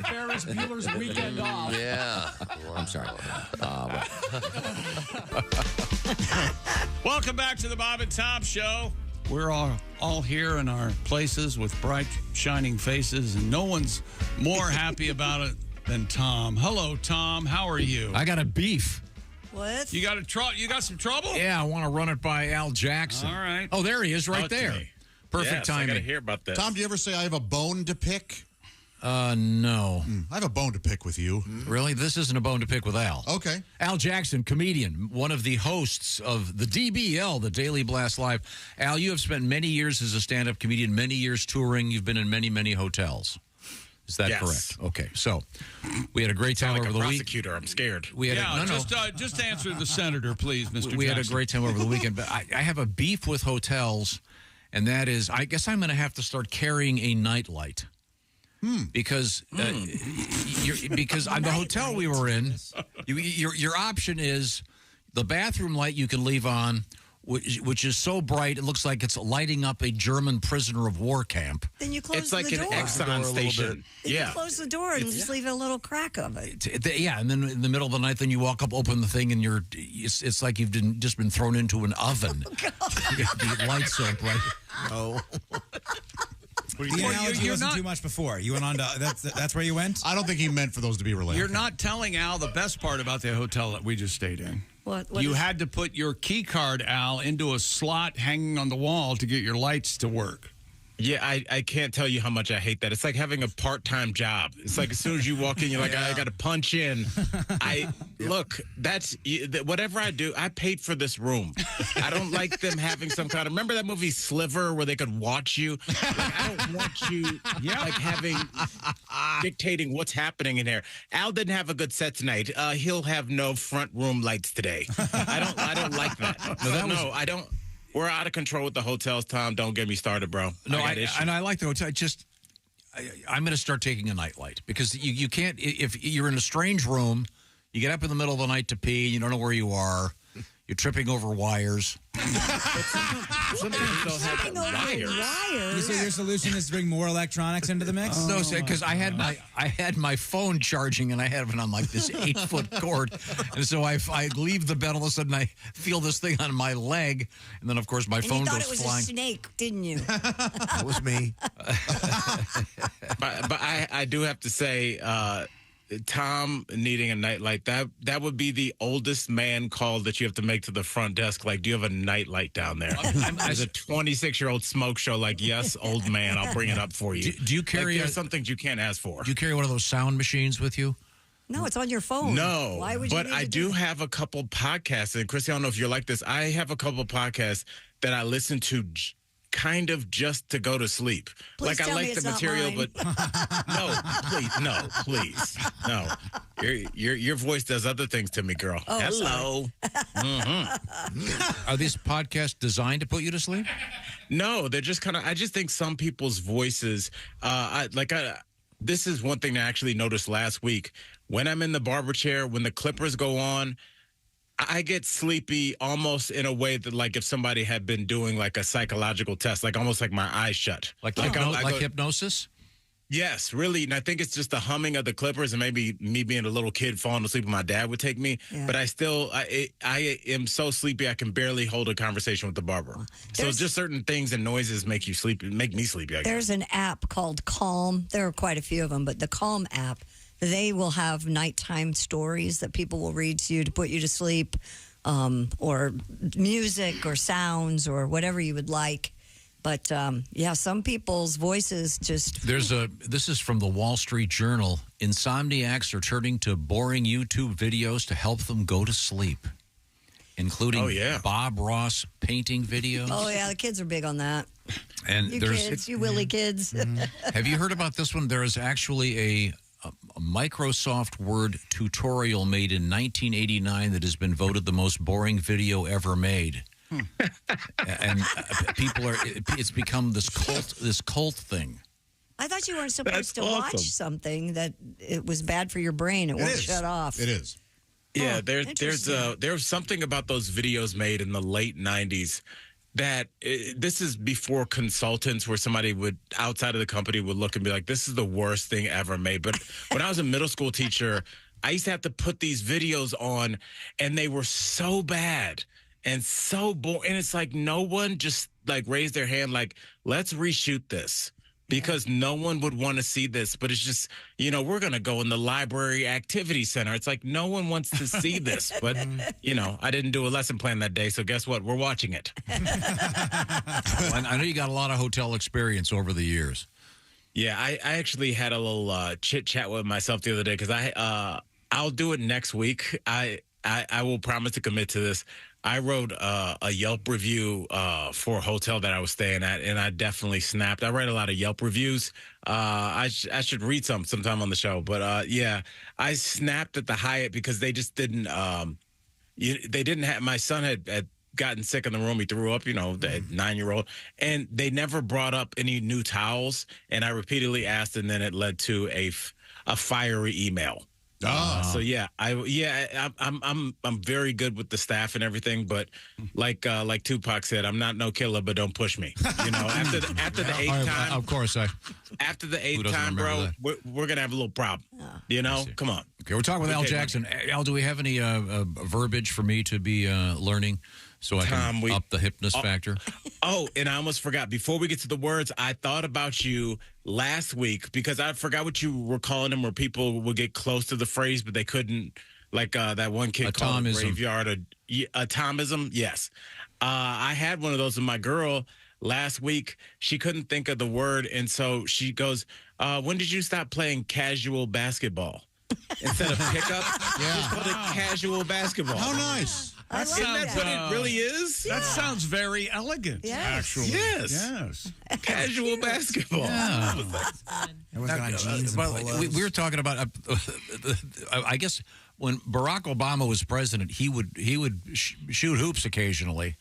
Ferris Bueller's Weekend Off. Yeah. I'm sorry. Welcome back to the Bob and Tom Show. We're all here in our places with bright, shining faces, and no one's more happy about it than Tom. Hello, Tom. How are you? I got a beef. What? You got some trouble? Yeah, I want to run it by Al Jackson. All right. Oh, there he is, right there. Perfect timing. I got to hear about this. Tom, do you ever say I have a bone to pick? No. I have a bone to pick with you. Really? This isn't a bone to pick with Al. Okay. Al Jackson, comedian, one of the hosts of the DBL, the Daily Blast Live. Al, you have spent many years as a stand-up comedian, many years touring. You've been in many, many hotels. Is that correct? Okay. So we had a great time over the week. Prosecutor, I'm scared. We had just answer the senator, please, Mr. We had a Jackson. great time over the weekend, but I have a beef with hotels, and that is, I guess I'm going to have to start carrying a nightlight. Because because the hotel we were in, your option is the bathroom light you can leave on, which is so bright it looks like it's lighting up a German prisoner of war camp. Then you close the door. It's like an Exxon station. Then you close the door and just leave a little crack of it. Yeah, and then in the middle of the night, then you walk up, open the thing, and it's like you've just been thrown into an oven. The light's so bright. Oh. The analogy wasn't too much before. You went on to that's where you went? I don't think he meant for those to be related. You're not telling Al the best part about the hotel that we just stayed in. What you had to put your key card, Al, into a slot hanging on the wall to get your lights to work. Yeah, I can't tell you how much I hate that. It's like having a part-time job. It's like as soon as you walk in, you're like, I got to punch in. Look, that's whatever I do, I paid for this room. I don't like them having some kind of, remember that movie Sliver where they could watch you? Like, I don't want you like having, dictating what's happening in there. Al didn't have a good set tonight. He'll have no front room lights today. I don't like that. I don't. We're out of control with the hotels, Tom. Don't get me started, bro. No, I like the hotel. I'm going to start taking a nightlight because you can't, if you're in a strange room, you get up in the middle of the night to pee, you don't know where you are, you're tripping over wires. Some people don't have wires. So your solution is to bring more electronics into the mix? No, because I had my phone charging and I had it on like this 8-foot cord, and so I leave the bed, all of a sudden I feel this thing on my leg, and then of course my phone goes flying. You thought it was a snake, didn't you? That was me. But I do have to say, Tom needing a nightlight, that would be the oldest man call that you have to make to the front desk. Like, do you have a nightlight down there? As a 26-year-old smoke show, like, yes, old man, I'll bring it up for you. Do you carry there's some things you can't ask for. Do you carry one of those sound machines with you? No, it's on your phone. No, why would you? But I do have a couple podcasts, and Chris, I don't know if you're like this. I have a couple podcasts that I listen to kind of just to go to sleep. Please like I like the material, but please, no. Your voice does other things to me, girl. Oh, hello. Are these podcasts designed to put you to sleep? No, they're just kind of. I just think some people's voices. This is one thing I actually noticed last week when I'm in the barber chair when the clippers go on. I get sleepy almost in a way that, like, if somebody had been doing like a psychological test, like almost like my eyes shut, like hypnosis. Yes, really, and I think it's just the humming of the clippers, and maybe me being a little kid falling asleep when my dad would take me. Yeah. But I am so sleepy I can barely hold a conversation with the barber. So just certain things and noises make you sleepy, make me sleepy. I guess. There's an app called Calm. There are quite a few of them, but the Calm app. They will have nighttime stories that people will read to you to put you to sleep, or music or sounds or whatever you would like. But some people's voices just. This is from the Wall Street Journal. Insomniacs are turning to boring YouTube videos to help them go to sleep, including Bob Ross painting videos. Oh yeah, the kids are big on that. And you kids, you Willy kids. Have you heard about this one? There is actually a Microsoft Word tutorial made in 1989 that has been voted the most boring video ever made. And people it's become this cult thing. I thought you weren't supposed to watch something that it was bad for your brain. It won't shut off. It is. Yeah, there's something about those videos made in the late 90s that this is before consultants where somebody would outside of the company would look and be like, this is the worst thing ever made. But when I was a middle school teacher, I used to have to put these videos on and they were so bad and so boring. And it's like no one just like raised their hand like, let's reshoot this. Because no one would want to see this, but it's just, we're going to go in the library activity center. It's like no one wants to see this, but, I didn't do a lesson plan that day, so guess what? We're watching it. I know you got a lot of hotel experience over the years. Yeah, I actually had a little chit-chat with myself the other day because I'll do it next week. I will promise to commit to this. I wrote a Yelp review for a hotel that I was staying at, and I definitely snapped. I write a lot of Yelp reviews. I should read some sometime on the show. But, I snapped at the Hyatt because they just didn't they didn't have – my son had gotten sick in the room. He threw up, the 9-year-old. And they never brought up any new towels. And I repeatedly asked, and then it led to a fiery email. So I'm very good with the staff and everything, but like Tupac said, I'm not no killer, but don't push me. After the eighth time, of course, after the eighth time, bro, we're gonna have a little problem. Come on. Okay, we're talking with Al Jackson. Al, do we have any verbiage for me to be learning? So I can up the hipness factor. Oh, and I almost forgot. Before we get to the words, I thought about you last week because I forgot what you were calling them where people would get close to the phrase, but they couldn't, like that one kid called it graveyard. A Tomism, yes. I had one of those with my girl last week. She couldn't think of the word, and so she goes, when did you stop playing casual basketball? Instead of pickup, just call it casual basketball. How nice. Isn't that what it really is? That sounds very elegant, actually. Yes. Casual basketball. Yeah. Everyone's got jeans and polos. We were talking about, I guess, when Barack Obama was president, he would shoot hoops occasionally.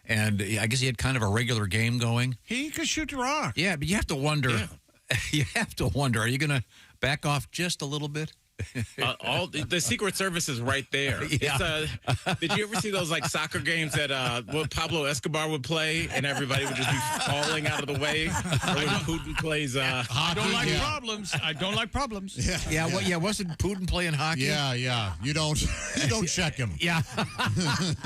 And I guess he had kind of a regular game going. He could shoot the rock. Yeah, but you have to wonder. Yeah. You have to wonder, are you going to back off just a little bit? All the Secret Service is right there. Yeah. Did you ever see those like soccer games that what Pablo Escobar would play and everybody would just be falling out of the way? Or when Putin plays I don't like problems. I don't like problems. Wasn't Putin playing hockey? Yeah. You don't check him. Yeah.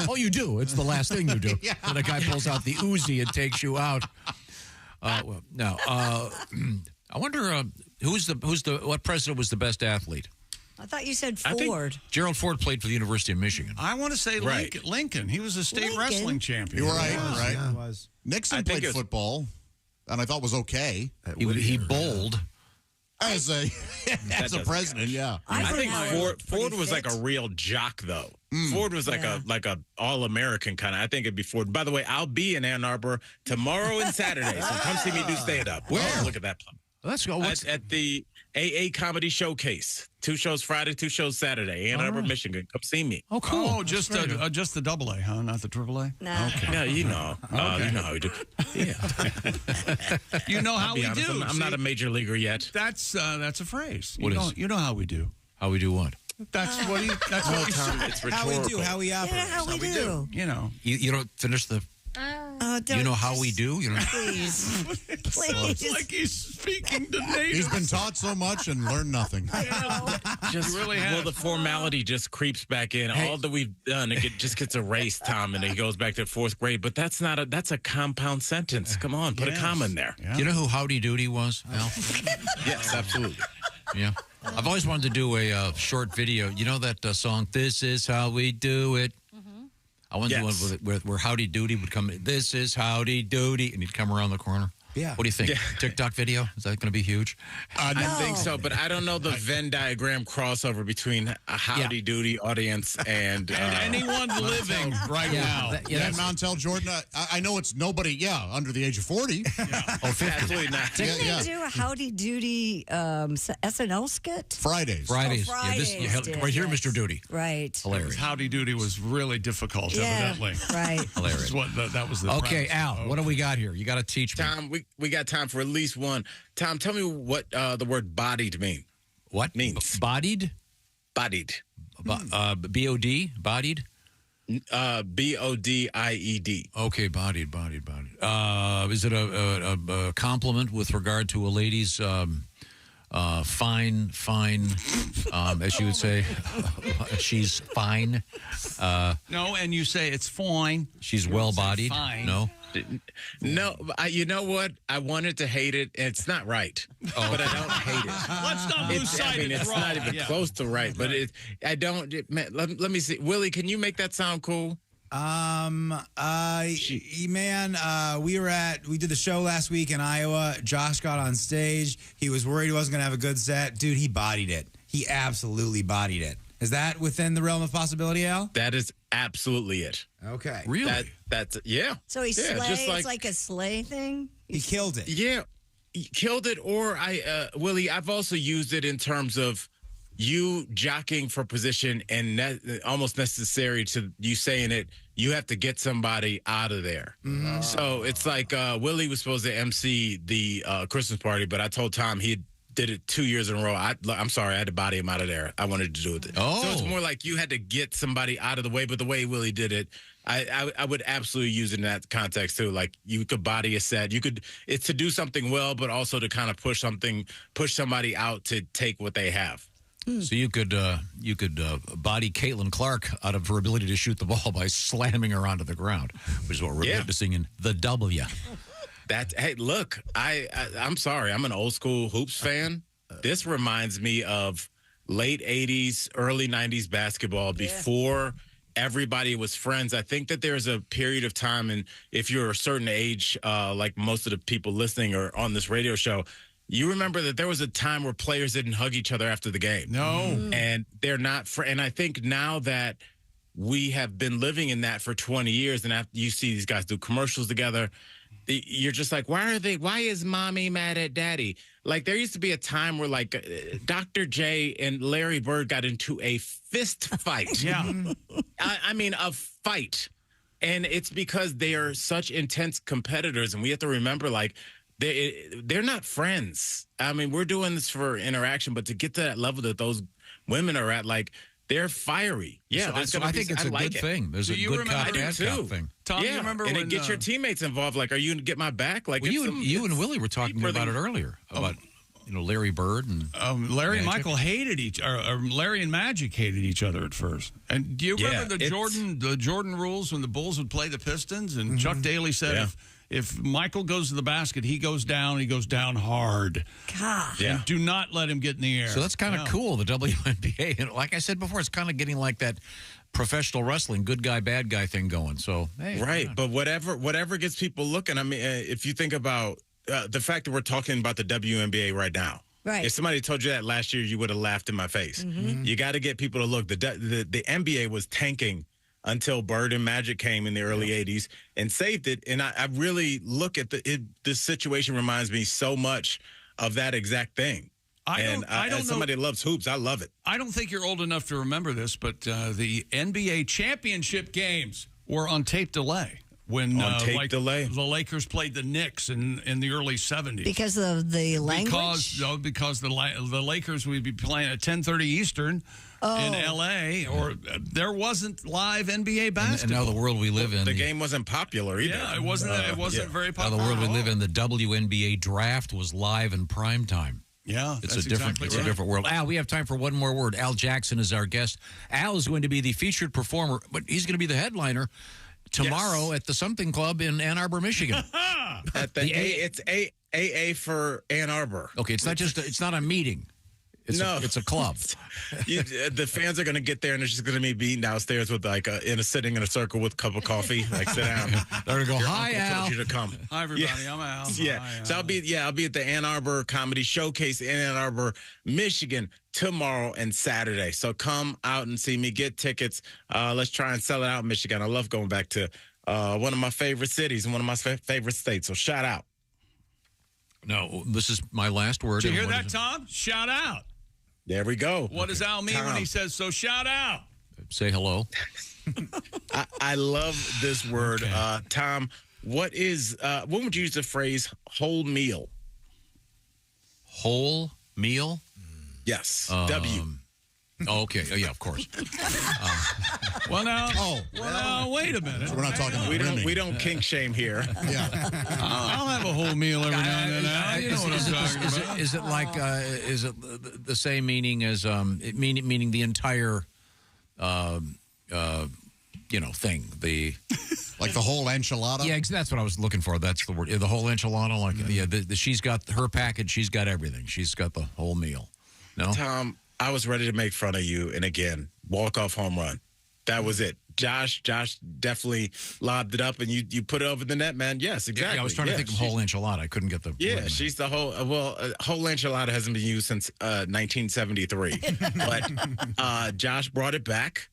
Oh, you do. It's the last thing you do. When a guy pulls out the Uzi and takes you out. I wonder what president was the best athlete? I thought you said Ford. Gerald Ford played for the University of Michigan. I want to say Lincoln. He was a state wrestling champion. You're right. Right. Yeah, it was. Nixon played football, and I thought was okay. He bowled. As a president, yeah. I think Ford was like a real jock, though. Ford was like a all-American kind of. I think it'd be Ford. By the way, I'll be in Ann Arbor tomorrow and Saturday, so come see me do stand-up. Where? Oh, look at that. Let's go. At the AA Comedy Showcase. 2 shows Friday, 2 shows Saturday. Ann Arbor, Michigan. Come see me. Oh, cool. Oh, just the double A, huh? Not the triple A? Nah. Okay. Yeah, you know. You know how we do. Yeah. You know how we honest, do. I'm not a major leaguer yet. That's a phrase. You know how we do. How we do what? That's what he. That's what he said. It's rhetorical. How we do, how we operate. Yeah, how we do. You know. You don't finish the. You know how we do? You know? Please. It's like he's speaking to natives. He's been taught so much and learned nothing. Just really have. Well, the formality just creeps back in. All that we've done, just gets erased, Tom, and he goes back to 4th grade. But that's a compound sentence. Come on, put a comma in there. Yeah. You know who Howdy Doody was, Al? Yes, absolutely. Yeah. I've always wanted to do a short video. You know that song, This Is How We Do It? I went to one where Howdy Doody would come in. This is Howdy Doody, and he'd come around the corner. Yeah. What do you think? Yeah. TikTok video? Is that going to be huge? I think so, but I don't know the Venn diagram crossover between a Howdy Doody audience and anyone living right now. Yeah, Montel Jordan. I know it's nobody, under the age of 40. Oh, 50. absolutely not. Didn't they do a Howdy Doody SNL skit? Fridays. Fridays. Fridays right here, Mr. Doody. Right. Hilarious. Howdy Doody was really difficult, evidently. Right. Hilarious. That was the Okay, premise. Al, what do we got here? You got to teach me. Tom, we got time for at least one. Tom, tell me what the word bodied mean. What means? Bodied? Bodied. B-O-D? Bodied? B-O-D-I-E-D. Okay, bodied. Is it a compliment with regard to a lady's fine, as you would say, she's fine? No, and you say it's fine. She's well-bodied? Fine. No? No, you know what? I wanted to hate it. It's not right, but I don't hate it. Let's not lose sight. It's wrong. not even close to right, but I don't. Let me see. Willie, can you make that sound cool? Man, we did the show last week in Iowa. Josh got on stage. He was worried he wasn't going to have a good set. Dude, he bodied it. He absolutely bodied it. Is that within the realm of possibility, Al? That is absolutely it. Okay. Really? That's yeah. So he yeah, slay. just It's like a sleigh thing. He killed it. Yeah, he killed it. Or Willie, I've also used it in terms of you jockeying for position and almost necessary to you saying it. You have to get somebody out of there. Mm-hmm. So it's like Willie was supposed to MC the Christmas party, but I told Tom he did it 2 years in a row. I'm sorry, I had to body him out of there. I wanted to do it. Oh. So it's more like you had to get somebody out of the way, but the way Willie did it, I would absolutely use it in that context too. Like you could body a set. It's to do something well, but also to kind of push somebody out to take what they have. So you could body Caitlin Clark out of her ability to shoot the ball by slamming her onto the ground, which is what we're witnessing in the W. Hey, look, I'm sorry. I'm an old school hoops fan. This reminds me of late 80s, early 90s basketball before everybody was friends. I think that there's a period of time, and if you're a certain age, like most of the people listening or on this radio show, you remember that there was a time where players didn't hug each other after the game. No. And they're not and I think now that we have been living in that for 20 years, and after you see these guys do commercials together, you're just like, why is mommy mad at daddy? Like, there used to be a time where, like, Dr. J and Larry Bird got into a fist fight. Yeah. I mean, a fight. And it's because they are such intense competitors, and we have to remember, like, they're not friends. I mean, we're doing this for interaction, but to get to that level that those women are at, like, they're fiery. Yeah, so I think it's a good thing. There's a good cop, bad cop thing. Tom, yeah, you remember and when, it gets your teammates involved. Like, are you going to get my back? Like, well, you and Willie were talking about it earlier about Larry Bird and Larry and Michael hated Larry and Magic hated each other at first. And do you remember the Jordan rules when the Bulls would play the Pistons? And Chuck Daly said if Michael goes to the basket, he goes down hard. God. And do not let him get in the air. So that's kind of cool, the WNBA. And like I said before, it's kind of getting like that professional wrestling, good guy, bad guy thing going. So, hey. Right. But whatever gets people looking, I mean, if you think about the fact that we're talking about the WNBA right now. Right. If somebody told you that last year, you would have laughed in my face. You got to get people to look. The NBA was tanking until Bird and Magic came in the early 80s and saved it. And I really look at this situation reminds me so much of that exact thing. As somebody that loves hoops, I love it. I don't think you're old enough to remember this, but the NBA championship games were on tape delay. When the Lakers played the Knicks in the early 70s. Because of the language? Because the Lakers would be playing at 10:30 Eastern in L.A., or there wasn't live NBA basketball. And now the world we live in. The game wasn't popular either. Yeah, it wasn't very popular. Now the world we live in, the WNBA draft was live in prime time. Yeah, it's a different world. Al, we have time for one more word. Al Jackson is our guest. Al is going to be the featured performer, but he's going to be the headliner tomorrow at the Something Club in Ann Arbor, Michigan. It's AA for Ann Arbor. Okay, it's not a meeting. It's a club. The fans are going to get there, and it's just going to be beaten downstairs with sitting in a circle with a cup of coffee. Like, sit down. They're going to go, hi, Al. Al. Told you to come. Hi, everybody. I'm Al. Yeah. Hi, Al. So I'll be at the Ann Arbor Comedy Showcase in Ann Arbor, Michigan, tomorrow and Saturday. So come out and see me. Get tickets. Let's try and sell it out in Michigan. I love going back to one of my favorite cities and one of my favorite states. So shout out. No, this is my last word. Did you hear that, Tom? Shout out. There we go. What does Al mean when he says, so shout out? Say hello. I love this word. Okay. Tom, what would you use the phrase whole meal? Whole meal? Yes. W. Oh, okay. Oh, yeah, of course. Now, wait a minute. So we're not talking. We don't kink shame here. Yeah. I'll have a whole meal every now and then. You know what I'm talking about. Is it like is it the same meaning as meaning the entire thing, the like the whole enchilada? Yeah, that's what I was looking for. That's the word. The whole enchilada. Like she's got her package. She's got everything. She's got the whole meal. No, Tom, I was ready to make fun of you, and again, walk-off home run. That was it. Josh definitely lobbed it up, and you put it over the net, man. Yes, exactly. Yeah, I was trying to think of whole enchilada. I couldn't get the. Yeah, she's the whole. Whole enchilada hasn't been used since 1973, but Josh brought it back,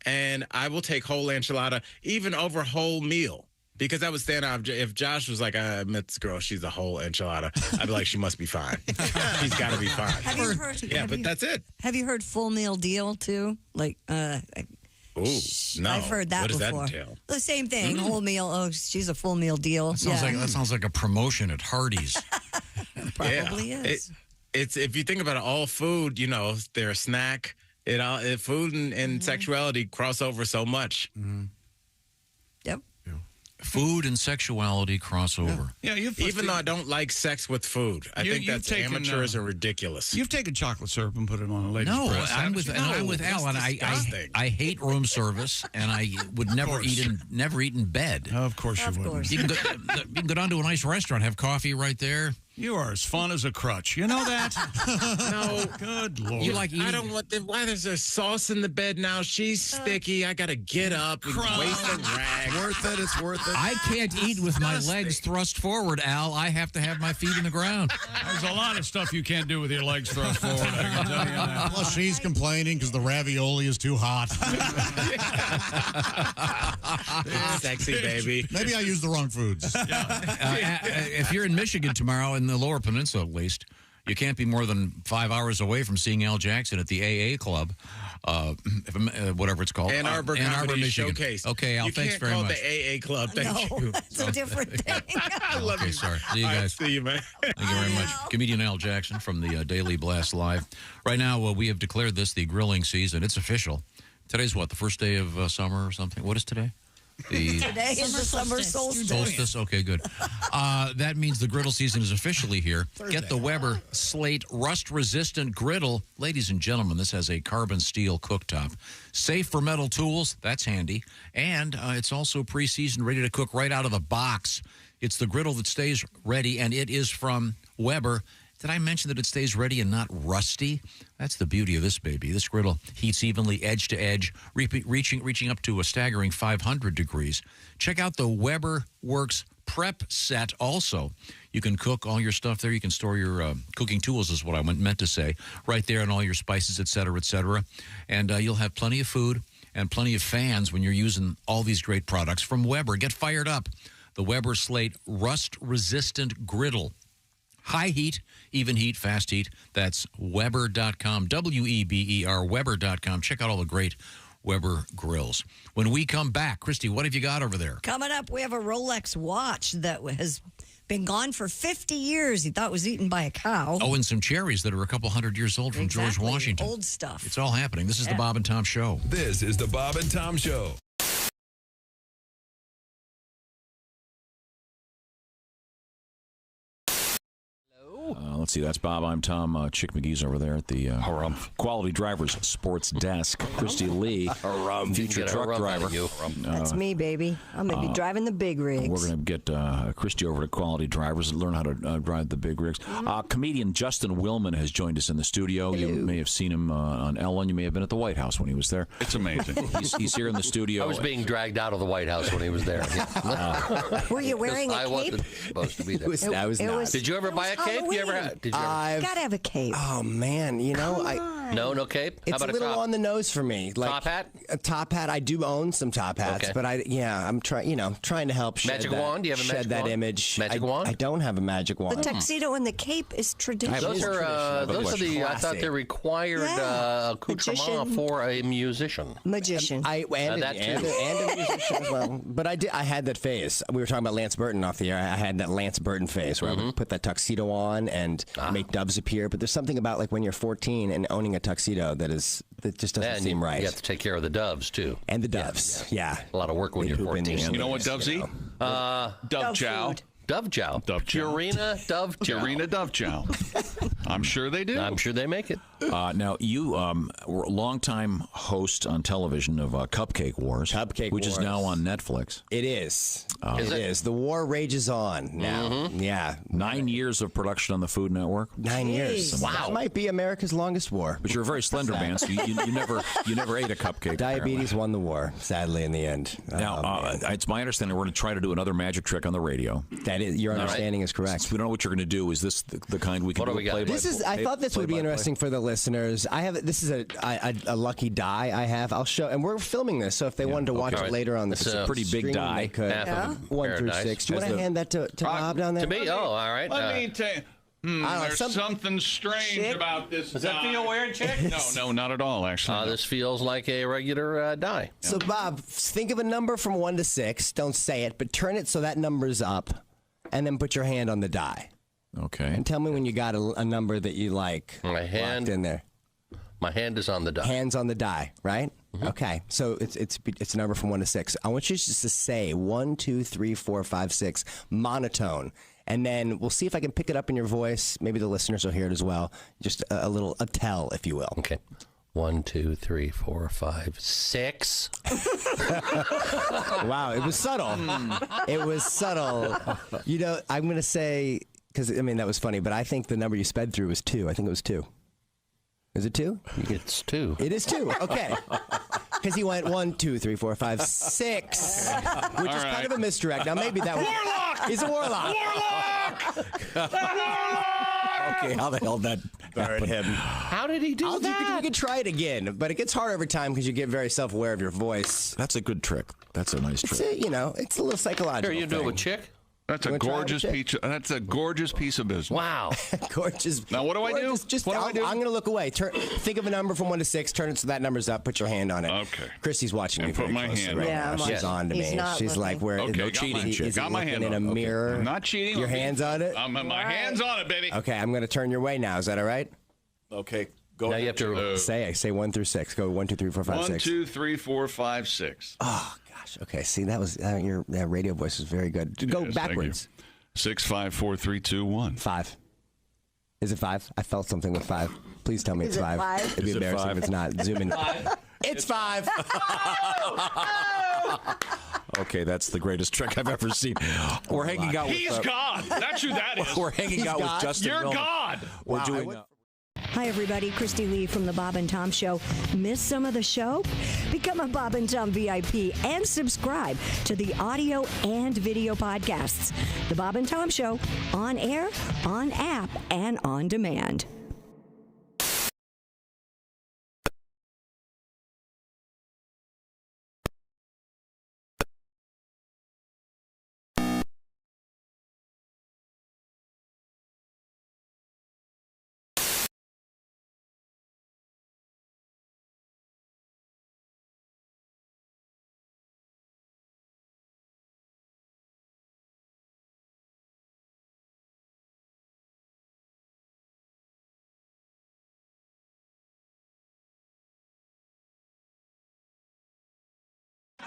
and I will take whole enchilada even over whole meal. Because I would stand out if Josh was like, I met this girl, she's a whole enchilada. I'd be like, she must be fine. She's got to be fine. But that's it. Have you heard full meal deal too? Like, no. I've heard that what before. Does that entail? The same thing, whole meal. Oh, she's a full meal deal. That sounds like a promotion at Hardee's. Probably is. It's if you think about it, all food, they're a snack. Food and sexuality cross over so much. Mm-hmm. Yep. Food and sexuality crossover. Yeah, even though I don't like sex with food, I think that's amateurish and ridiculous. You've taken chocolate syrup and put it on a lady's breast. I'm with Al, and I hate room service, and I would never eat in bed. Of course you would. You can go down to a nice restaurant, have coffee right there. You are as fun as a crutch. You know that? No. Good Lord. You like eating? I don't want why there's a sauce in the bed now. She's sticky. I got to get up and waste a rag. Worth it. It's worth it. I can't eat with my legs thrust forward, Al. I have to have my feet in the ground. There's a lot of stuff you can't do with your legs thrust forward. I can tell you that. Plus, she's complaining because the ravioli is too hot. Sexy, baby. Maybe I used the wrong foods. If you're in Michigan tomorrow, in the Lower Peninsula at least, you can't be more than 5 hours away from seeing Al Jackson at the AA Club, whatever it's called. Ann Arbor Michigan. Showcase. Okay, Al, thanks very much. You can't call it the AA Club. Thank you. It's a different thing. I love you. Sorry. See you guys. See you, man. Thank you very much. Comedian Al Jackson from the Daily Blast Live. Right now, we have declared this the grilling season. It's official. Today's what, the first day of summer or something? What is today? Today is the summer solstice. Solstice? Okay, good. That means the griddle season is officially here. Thursday. Get the Weber Slate rust-resistant griddle. Ladies and gentlemen, this has a carbon steel cooktop. Safe for metal tools. That's handy. And it's also pre-seasoned, ready to cook right out of the box. It's the griddle that stays ready, and it is from Weber. Did I mention that it stays ready and not rusty? That's the beauty of this baby. This griddle heats evenly edge to edge, reaching up to a staggering 500 degrees. Check out the Weber Works Prep Set also. You can cook all your stuff there. You can store your cooking tools is what I meant to say, right there, and all your spices, et cetera, et cetera. And you'll have plenty of food and plenty of fans when you're using all these great products from Weber. Get fired up. The Weber Slate rust-resistant griddle. High heat, even heat, fast heat. That's Weber.com, W-E-B-E-R, Weber.com. Check out all the great Weber grills. When we come back, Christy, what have you got over there? Coming up, we have a Rolex watch that has been gone for 50 years. He thought it was eaten by a cow. Oh, and some cherries that are a couple hundred years old from George Washington. Old stuff. It's all happening. This is the Bob and Tom Show. This is the Bob and Tom Show. Let's see, that's Bob. I'm Tom. Chick McGee's over there at the Quality Drivers Sports Desk. Christy Lee, future truck driver. That's me, baby. I'm going to be driving the big rigs. We're going to get Christy over to Quality Drivers and learn how to drive the big rigs. Comedian Justin Willman has joined us in the studio. Hello. You may have seen him on Ellen. You may have been at the White House when he was there. It's amazing. He's here in the studio. I was being dragged out of the White House when he was there. Were you wearing a cape? I wasn't supposed to be there. I was not. Did you ever buy a cape? You ever had? Did you ever? You got to have a cape. Oh man, No cape. It's How about a little top? on the nose for me. Like Top hat? A top hat. I do own some top hats, Okay. but I'm trying to help shed Magic that, wand? Do you have a shed magic that wand? image. Magic wand? I don't have a magic wand. The tuxedo and the cape is traditional. Those are the. I thought they required accoutrement for a musician. Magician. And that too. and a musician as well. But I had that phase. We were talking about Lance Burton off the air. I had that Lance Burton phase where I would put that tuxedo on and make doves appear. But there's something about like when you're 14 and owning a tuxedo that just doesn't seem right. You have to take care of the doves too. And the doves, yeah. A lot of work when you're 14. You know what doves eat? Dove chow. Dove chow. Purina Dove chow. Purina Dove chow. I'm sure they do. I'm sure they make it. Now, you were a longtime host on television of Cupcake Wars. Which is now on Netflix. It is. It is. The war rages on now. Yeah. 9 years of production on the Food Network. 9 years. Wow. That might be America's longest war. But you're a very slender man, so you never ate a cupcake. Diabetes won the war, sadly, in the end. Now, it's my understanding we're going to try to do another magic trick on the radio. That is, your understanding is correct. Since we don't know what you're going to do. Is this the kind we can do? I thought this would be interesting for the listeners. This is a lucky die I have. I'll show, and we're filming this, so if they wanted to watch it later on the It's a pretty big die. they could. 1 through 6. Do you want to hand that to Bob down there? To me? Oh, all right. Let me tell you. There's something strange about this. Is that feel weird, Chick? No, not at all, actually. This feels like a regular die. So, Bob, think of a number from 1 to 6. Don't say it, but turn it so that number's up, and then put your hand on the die. Okay. And tell me when you got a number that you like. My hand in there. My hand is on the die. Hands on the die, right? Okay. So it's a number from 1 to 6. I want you just to say 1, 2, 3, 4, 5, 6, monotone. And then we'll see if I can pick it up in your voice. Maybe the listeners will hear it as well. Just a tell, if you will. Okay. 1, 2, 3, 4, 5, 6. Wow, it was subtle. It was subtle. I'm going to say, because, I mean, that was funny, but I think the number you sped through was 2. I think it was 2. Is it 2? It's 2. It is 2. Okay. Because he went 1, 2, 3, 4, 5, 6, which is kind of a misdirect. Now, maybe that was... Warlock! He's a warlock. Okay, how the hell that happened? How did he do that? You could try it again, but it gets harder every time because you get very self-aware of your voice. That's a good trick. That's a nice trick. It's it's a little psychological. Here, you do it with Chick? That's a gorgeous piece. That's a gorgeous piece of business. Wow, gorgeous. Now, what do I do? What do I do? I'm going to look away. Think of a number from 1 to 6. Turn it so that number's up. Put your hand on it. Okay. Christy's watching me. Put my hand. Right now. She's on to me. She's like, "Where? Okay, no cheating. Got my hand in a mirror. I'm not cheating. Your hands on it. My hands on it, baby. Okay, I'm going to turn your way now. Is that all right? Okay. Go. Now you have to say 1 through 6. Go 1, 2, 3, 4, 5, 6. 1, 2, 3, 4, 5, 6. Oh gosh. Okay. See, that was your radio voice was very good. Go backwards. 6, 5, 4, 3, 2, 1. 5. Is it 5? I felt something with 5. Please tell me it's 5. It'd be embarrassing if it's not. Zoom in. It's 5. Okay, that's the greatest trick I've ever seen. We're hanging out with... He's God. That's who that is. We're hanging out with Justin You're Millman. God. We're doing... Hi, everybody. Christy Lee from the Bob and Tom Show. Miss some of the show? Become a Bob and Tom VIP and subscribe to the audio and video podcasts. The Bob and Tom Show, on air, on app, and on demand.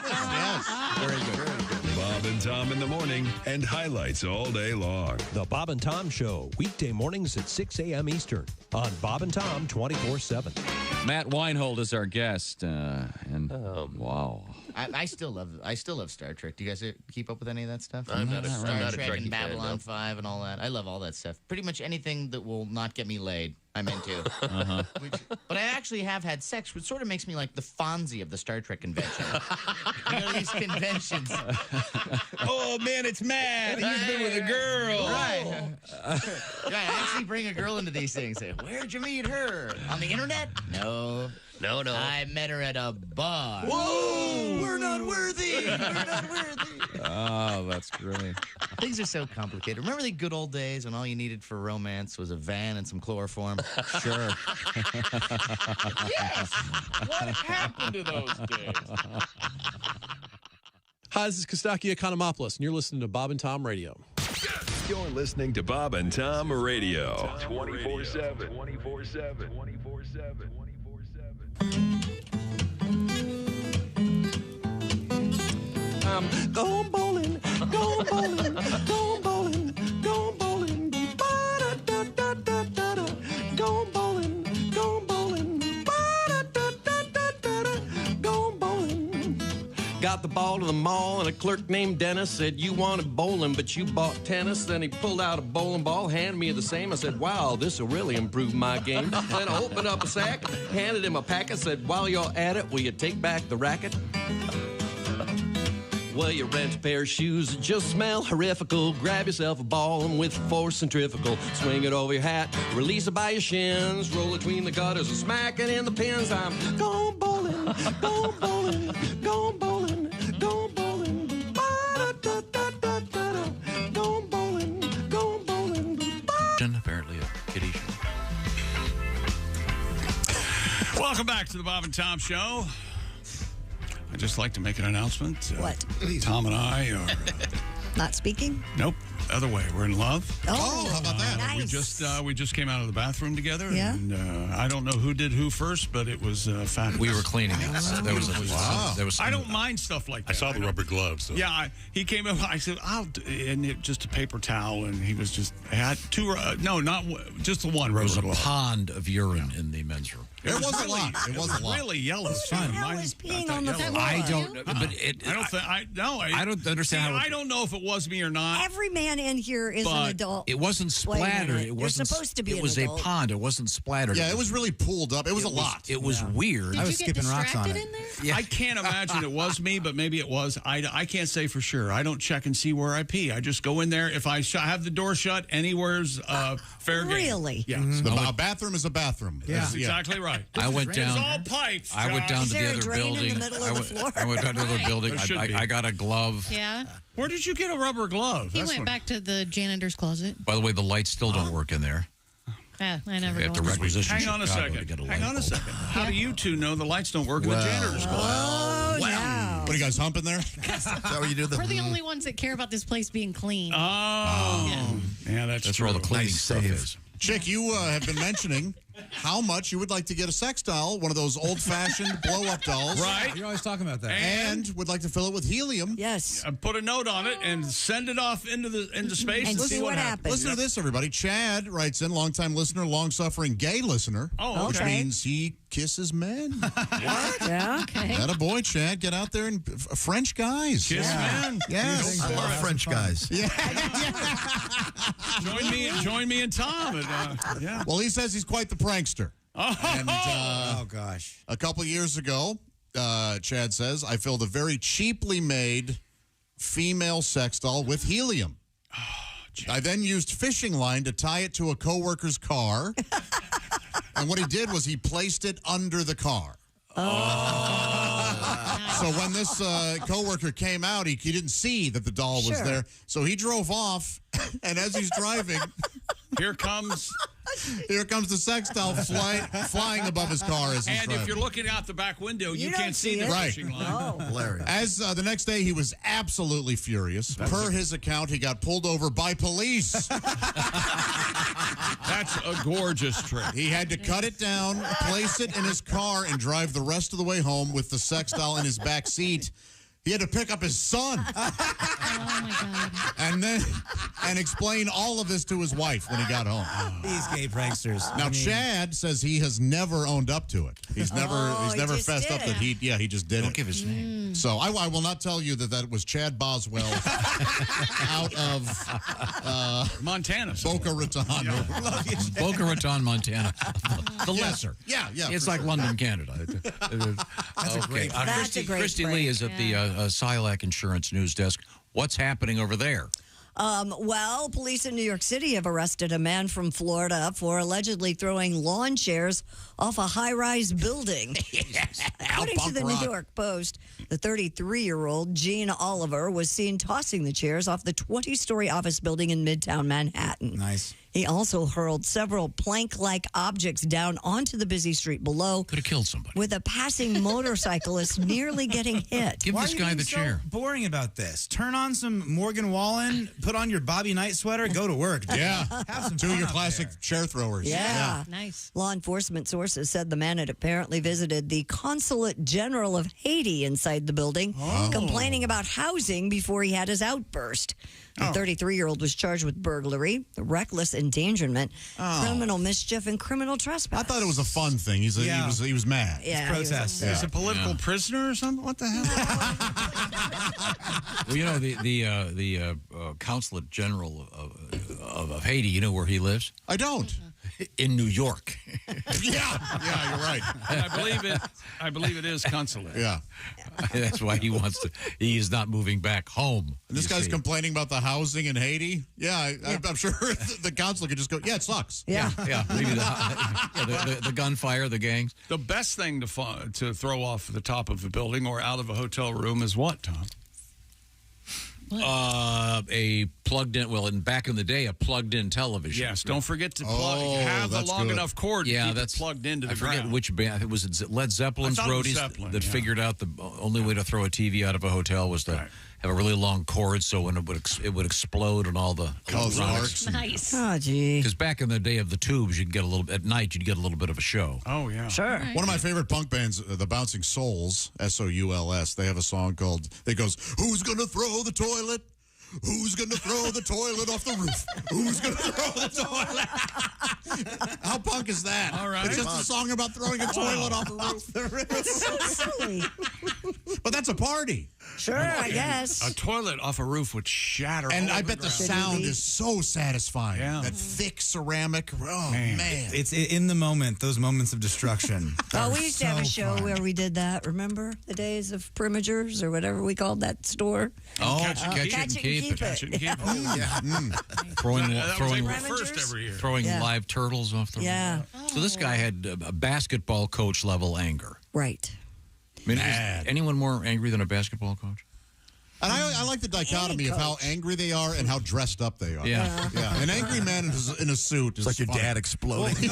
Yes. Very good. Bob and Tom in the morning and highlights all day long. The Bob and Tom Show, weekday mornings at 6 a.m. Eastern on Bob and Tom 24/7. Matt Weinhold is our guest, wow. I still love Star Trek. Do you guys keep up with any of that stuff? I'm not a Star Trek Trekkie and fan, Babylon no. 5 and all that. I love all that stuff. Pretty much anything that will not get me laid, I'm into. But I actually have had sex, which sort of makes me like the Fonzie of the Star Trek convention. You know, these conventions. Oh, man, it's Matt. He's been with a girl. Right. I actually bring a girl into these things. Say, where'd you meet her? On the internet? No. No. I met her at a bar. Whoa! We're not worthy. We're not worthy. Oh, that's great. Things are so complicated. Remember the good old days when all you needed for romance was a van and some chloroform? Sure. Yes. What happened to those days? Hi, this is Kostaki Economopoulos, and you're listening to Bob and Tom Radio. You're listening to Bob and Tom Radio. 24/7. 24/7. 24/7. Go bowling, go bowling, go bowling, go bowling, ba-da-da-da-da-da-da. Go bowling, go bowling, ba-da-da-da-da-da-da. Go bowling. Got the ball to the mall, and a clerk named Dennis said, you wanted bowling, but you bought tennis. Then he pulled out a bowling ball, handed me the same. I said, wow, this will really improve my game. Then I opened up a sack, handed him a packet, said, while you're at it, will you take back the racket? Well, you rent a pair of shoes that just smell horrifical. Grab yourself a ball and with force centrifugal, swing it over your hat, release it by your shins, roll it between the gutters and smack it in the pins. I'm going bowling, going bowling, going bowling, going bowling, ba-da-da-da-da-da-da. Going bowling, going bowling, Apparently a kiddie show. Welcome back to the Bob and Tom Show. I'd just like to make an announcement. What? Tom and I are... Not speaking? Nope. Other way. We're in love. Oh, how about that? Nice. We just came out of the bathroom together. Yeah. And I don't know who did who first, but it was fabulous. We were cleaning it. There was I don't mind stuff like that. I saw the rubber gloves. So. Yeah, he came up. I said, just a paper towel, and he was just had two. No, not just the one rubber glove. There was a pond of urine in the men's room. It was a lot. It was a lot. Really yellow. Who the hell is peeing on the floor? I don't. But I don't think. I don't understand how. I don't know if it was me or not. Every man in here is an adult. It wasn't Wait a splattered. minute. It wasn't. You're supposed to be It an was adult. a pond. It wasn't splattered. Yeah, it was really pooled up. It was a lot. It was weird. Did I was you get skipping rocks on distracted it. in there? Yeah. I can't imagine it was me, but maybe it was. I can't say for sure. I don't check and see where I pee. I just go in there. If I have the door shut, anywhere's fair game. Really? Yeah. A bathroom is a bathroom. That's exactly right. I went down. It's all pipes. I went down Is to there the a other drain in building. the middle of the floor? I went down to the other building. There should be. I got a glove. Yeah. Where did you get a rubber glove? He went back to the janitor's closet. By the way, the lights still don't work in there. Yeah, I never We have go to in. requisition Hang on a Chicago to second. get a Hang light on a bulb. second. How do you two know the lights don't work in the janitor's glove? Oh, no. What are you guys humping there? Is that what you do? We're the only ones that care about this place being clean. Oh. Yeah, that's where all the true. cleaning Nice stuff save. is. Chick, you have been mentioning how much you would like to get a sex doll, one of those old-fashioned blow-up dolls. Right. You're always talking about that. And would like to fill it with helium. Yes. Put a note on it and send it off into space And and see what happens. Listen to this, everybody. Chad writes in, longtime listener, long-suffering gay listener. Oh, Which okay. means he kisses men. What? Yeah. Okay. That a boy, Chad. Get out there and French guys. Kiss man. Yes. I love French guys. Join me and Tom. Yeah. Well, he says he's quite the prankster. And, Oh, gosh. a couple years ago, Chad says, I filled a very cheaply made female sex doll with helium. I then used fishing line to tie it to a coworker's car. And what he did was he placed it under the car. So when this coworker came out, he didn't see that the doll was Sure. there. So he drove off, and as he's driving, Here comes. the sex doll flying above his car as he's And driving. if you're looking out the back window, you don't can't see the it. fishing line. No. Hilarious. As the next day, he was absolutely furious. Per his account, he got pulled over by police. That's a gorgeous trick. He had to cut it down, place it in his car, and drive the rest of the way home with the sex doll in his back seat. He had to pick up his son Oh my God. and explain all of this to his wife when he got home. These gay pranksters. Now, Chad says he has never owned up to it. He's never he just fessed up did. that he just did Don't it. give his name. So I will not tell you that was Chad Boswell out of Montana. Boca Raton. Boca Raton, Montana. The lesser. Yeah. It's for like sure. London, Canada. That's a great prank. That's a great Christy prank. Lee is at the Silac Insurance News Desk. What's happening over there? Well, police in New York City have arrested a man from Florida for allegedly throwing lawn chairs off a high-rise building. According to the New York Post, the 33-year-old Gene Oliver was seen tossing the chairs off the 20-story office building in Midtown Manhattan. Nice. He also hurled several plank-like objects down onto the busy street below, Could have killed somebody. with a passing motorcyclist nearly getting hit. Give Why this are you guy being the so chair. boring about this? Turn on some Morgan Wallen, put on your Bobby Knight sweater, go to work. dude. Yeah. Have some Two of fun your out classic there. chair throwers. Yeah. Nice. Law enforcement sources said the man had apparently visited the Consulate General of Haiti inside the building, complaining about housing before he had his outburst. The 33-year-old was charged with burglary, reckless endangerment, criminal mischief, and criminal trespass. I thought it was a fun thing. He was mad. Yeah, he was Protest. He's a political prisoner or something? What the hell? Well, you know, the Consulate General of Haiti, you know where he lives? I don't. In New York. Yeah, you're right. And I believe it is consulate. Yeah. That's why he is not moving back home. And this you guy's see. complaining about the housing in Haiti. Yeah, I'm sure the council could just go, yeah, it sucks. Yeah. Yeah, maybe the gunfire, the gangs. The best thing to throw off the top of a building or out of a hotel room is what, Tom? A plugged in. Well, back in the day, a plugged in television. Yes, don't forget to Oh, have a that's long good. enough cord to Yeah, keep that's it plugged into the I forget ground. which band. It was Led Zeppelin's I thought it was roadies Zeppelin, that yeah. figured out the only way to throw a TV out of a hotel was to have a really long cord, so when it would explode and all the electronics. Nice. Oh, gee. Because back in the day of the tubes, you'd get at night you'd get a little bit of a show. Oh, yeah. Sure. One of my favorite punk bands, the Bouncing Souls, Souls, they have a song called, it goes, who's gonna throw the toilet? Who's gonna throw the toilet off the roof? Who's gonna throw the toilet? How punk is that? All right. It's just a song about throwing a toilet off the roof. That's so silly. But that's a party. Sure, I guess. A toilet off a roof would shatter. And all I over bet the ground. sound is so satisfying. Yeah. That thick ceramic. Oh, man. It's in the moment, those moments of destruction. Oh, we used to have a so show fun. where we did that. Remember the days of Primagers or whatever we called that store? Oh, Catch it and Catch keep it and keep it. Catch it and keep it. Oh, yeah. Throwing That was throwing April 1st every year. throwing Yeah. live turtles off the Yeah. roof. So this guy had a basketball coach level anger. Right. I mean, is anyone more angry than a basketball coach? And I like the dichotomy of how angry they are and how dressed up they are. Yeah. Yeah. An angry man in a suit is It's like your funny. dad exploding.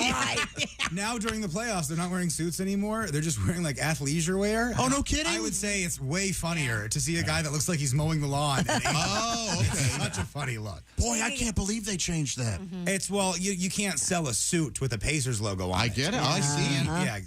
Now during the playoffs, they're not wearing suits anymore. They're just wearing like athleisure wear. Oh, no kidding? I would say it's way funnier to see a guy that looks like he's mowing the lawn. Oh, okay. It's such a funny look. Boy, I can't believe they changed that. It's, well, you can't sell a suit with a Pacers logo on it. I get it. I see. Yeah.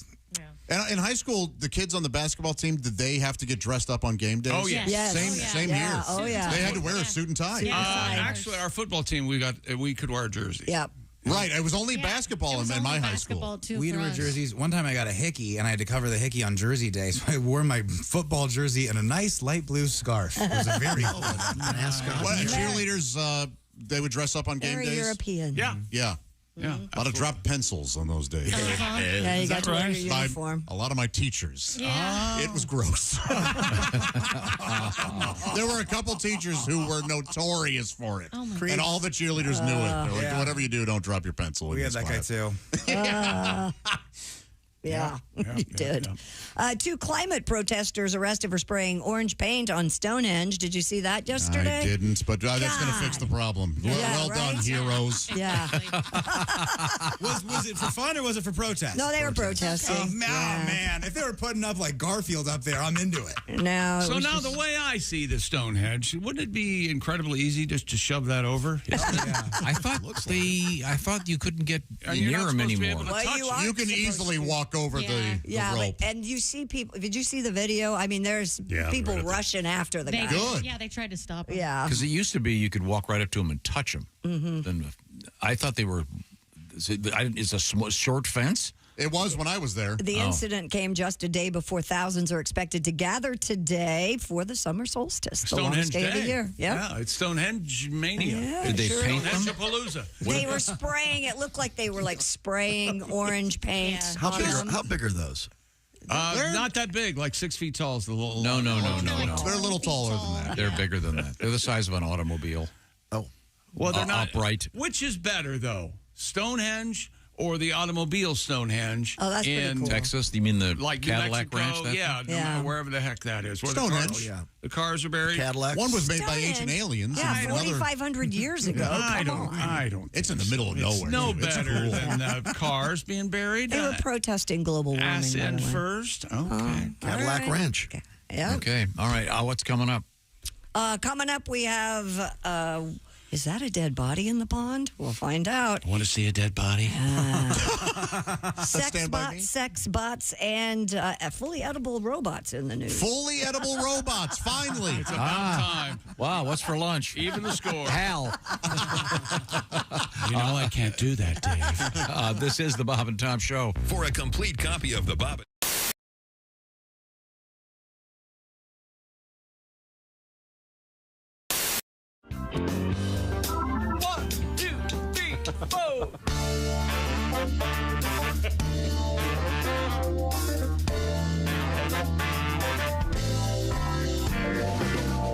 And in high school, the kids on the basketball team, did they have to get dressed up on game days? Oh, yes. Yes. Same Yeah. here. Oh, yeah. They had to wear a suit and tie. Actually, our football team, we could wear jerseys. Yep. Right. It was only basketball in my high school. We'd wear jerseys. One time I got a hickey, and I had to cover the hickey on Jersey Day, so I wore my football jersey and a nice light blue scarf. It was a very mascot. What, cheerleaders, they would dress up on game Very days? European. Yeah. Yeah. Yeah. A lot of dropped pencils on those days. Yeah, you got to wear your uniform. A lot of my teachers. Yeah. It was gross. There were a couple teachers who were notorious for it. And all the cheerleaders knew it. They were like, whatever you do, don't drop your pencil. We had that guy too. Yeah, you did. 2 climate protesters arrested for spraying orange paint on Stonehenge. Did you see that yesterday? I didn't, but that's going to fix the problem. Well done, heroes. Yeah. Was it for fun or was it for protest? No, they were protesting. Oh, man. If they were putting up like Garfield up there, I'm into it. No. So now the way I see the Stonehenge, wouldn't it be incredibly easy just to shove that over? I thought you couldn't get you're near not them supposed to be anymore. able to touch it. You can easily walk over the rope. and you see people. Did you see the video? I mean, there's people rushing after the guy. Yeah, they tried to stop him. Yeah. Because it used to be you could walk right up to them and touch them. Then I thought they were. It's a short fence. It was when I was there. The incident came just a day before thousands are expected to gather today for the summer solstice, the longest day of the year. Yeah, it's Stonehenge mania. Yeah, Did they paint them? Stonehenge-a-palooza. They were spraying. It looked like they were like spraying orange paint. How big are those? Not that big, like 6 feet tall is the little. No. They're a little taller than that. They're bigger than that. They're the size of an automobile. Oh. Well, they're not upright. Which is better, though? Stonehenge or the automobile Stonehenge? Oh, that's pretty in cool. Texas? You mean the like Cadillac New Mexico? Ranch? Yeah, no matter wherever the heck that is. Where Stonehenge. The cars are buried. Cadillac. One was made by ancient aliens. Yeah, and another- 4,500 years ago. I Come on. don't. It's in the middle of nowhere. No It's better cool. than cars being buried. They were protesting global warming. Ass by the end way. first. Okay. Cadillac Ranch. Yeah. Okay. All right. What's coming up? Coming up, we have. Is that a dead body in the pond? We'll find out. I want to see a dead body. Sex bots, and fully edible robots in the news. Fully edible robots, finally. It's about time. Wow. What's for lunch? Even the score. Hal. You know, I can't do that, Dave. This is the Bob and Tom Show. For a complete copy of the Bob and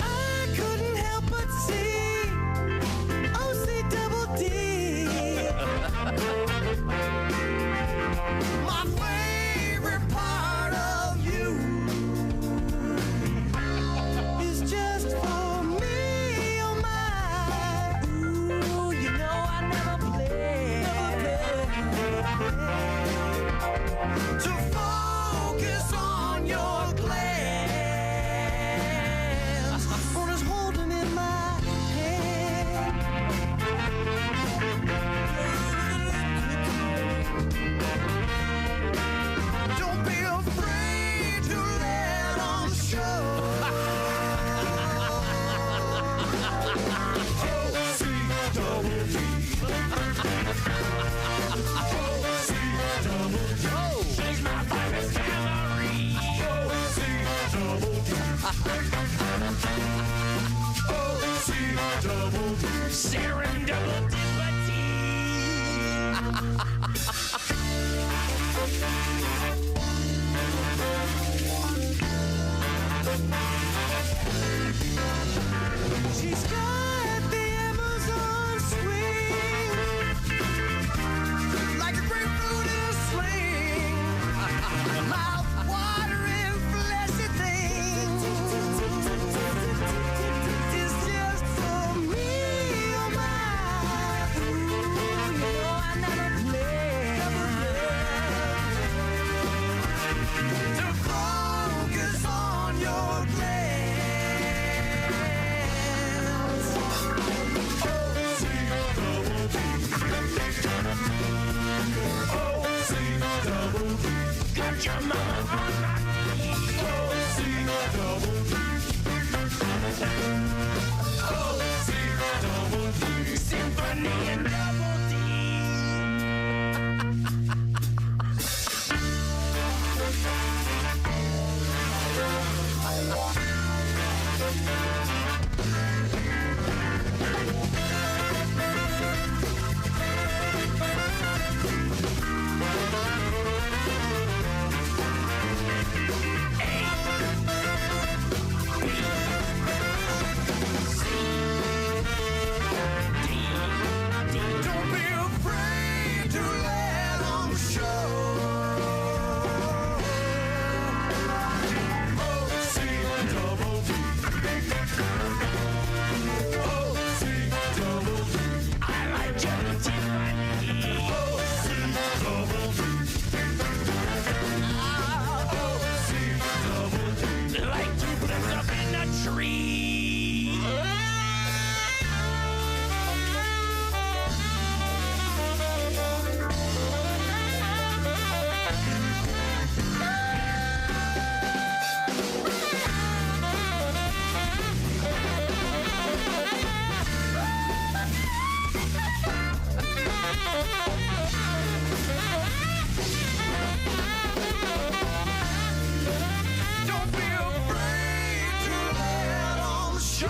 I couldn't help but see OC Double D. My favorite She's got the Amazon swing, like a grapefruit in a sling. Mouth-watering, fleshy thing. It's just for me, oh my. Ooh, you know I never play. To focus on your got your mama on my Symphony and Double D. Don't be afraid to let 'em show. O-C-double-D. O-C-double-D. I like Johnny Tiffany. O-C-double-D. O-C-double-D. Like tulips up in a tree. Don't be afraid to let 'em show.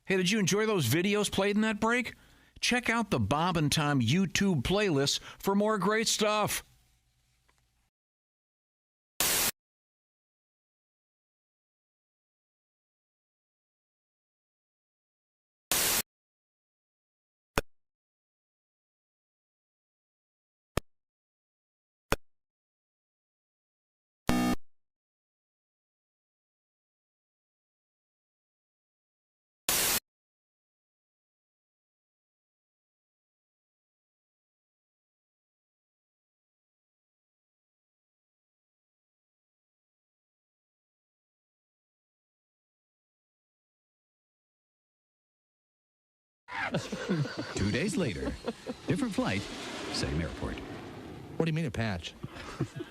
Hey, did you enjoy those videos played in that break? Check out the Bob and Tom YouTube playlist for more great stuff. Two days later, different flight, same airport. What do you mean a patch?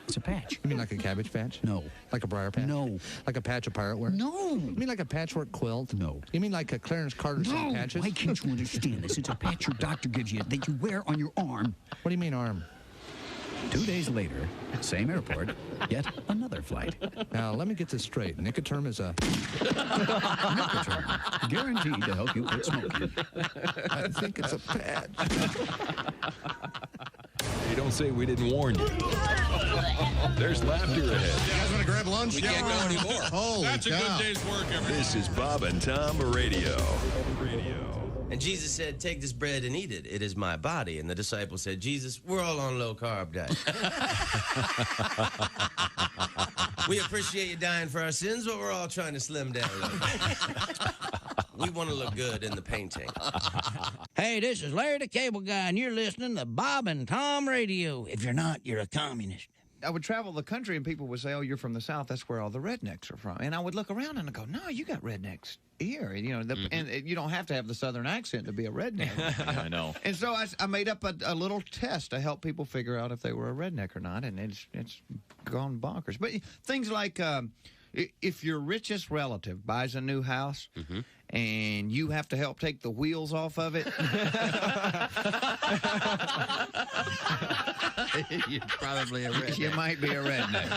It's a patch. You mean like a cabbage patch? No. Like a briar patch? No. Like a patch of pirate wear? No. You mean like a patchwork quilt? No. You mean like a Clarence Carter No. patches? Why can't you understand this? It's a patch your doctor gives you that you wear on your arm. What do you mean arm? 2 days later, same airport, yet another flight. Now, let me get this straight. Nicoterm is a... Nicoterm, guaranteed to help you quit smoking. I think it's a patch. You don't say we didn't warn you. There's laughter ahead. You guys want to grab lunch? We can't go anymore. Holy That's cow. a good day's work, everybody. This is Bob and Tom Radio. And Jesus said, take this bread and eat it. It is my body. And the disciples said, Jesus, we're all on low-carb diet. We appreciate you dying for our sins, but we're all trying to slim down a little bit. We want to look good in the painting. Hey, this is Larry the Cable Guy, and you're listening to Bob and Tom Radio. If you're not, you're a communist. I would travel the country and people would say, "Oh, you're from the South. That's where all the rednecks are from." And I would look around and I go, "No, you got rednecks here." And, you know, and you don't have to have the Southern accent to be a redneck. I know. And so I made up a little test to help people figure out if they were a redneck or not, and it's gone bonkers. But things like if your richest relative buys a new house and you have to help take the wheels off of it, You're probably a redneck. you might be a redneck.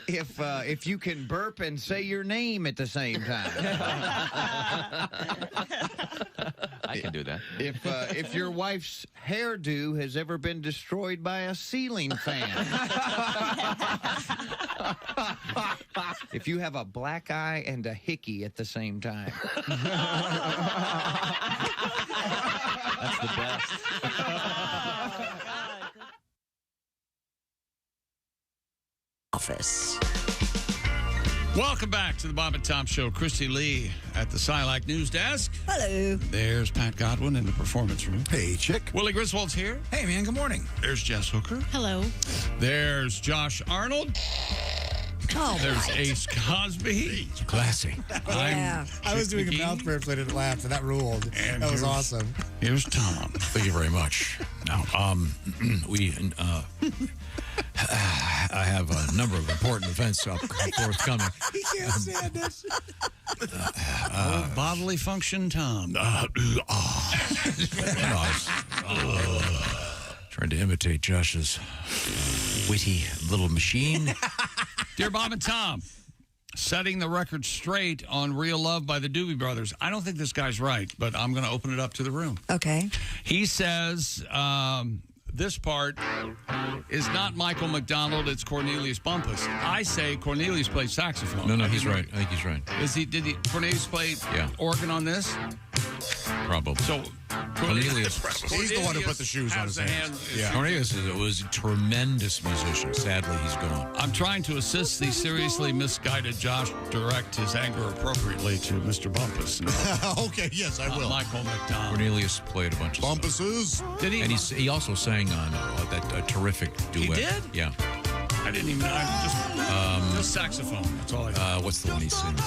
If you can burp and say your name at the same time. I can do that. If your wife's hairdo has ever been destroyed by a ceiling fan. If you have a black eye and a hickey at the same time. That's the best. Office. Welcome back to the Bob and Tom Show. Christy Lee at the Silac News Desk. Hello. There's Pat Godwin in the performance room. Hey, Chick. Willie Griswold's here. Hey, man, good morning. There's Jess Hooker. Hello. There's Josh Arnold. Oh, There's Ace Cosby. Classy. Yeah. I was doing a mouth burp, so I didn't laugh, and that ruled. And That was here's- awesome. Here's Tom. Thank you very much. Now, I have a number of important events forthcoming. He can't stand it. Bodily function, Tom. Trying to imitate Josh's witty little machine. Dear Bob and Tom, setting the record straight on Real Love by the Doobie Brothers. I don't think this guy's right, but I'm going to open it up to the room. Okay. He says this part is not Michael McDonald, it's Cornelius Bumpus. I say Cornelius played saxophone. No, he's right. I think he's right. Did Cornelius play organ on this? Probably. So Cornelius. He's the one who put the shoes on his hands. Yeah. Cornelius was a tremendous musician. Sadly, he's gone. I'm trying to assist the seriously misguided Josh direct his anger appropriately to Mr. Bumpus. Okay, yes, I will. Michael McDonald. Cornelius played a bunch of Bumpuses. stuff. Did he? And he also sang on that terrific duet. He did? Yeah. I didn't even know. Just saxophone. That's all I know. What's the one he sings?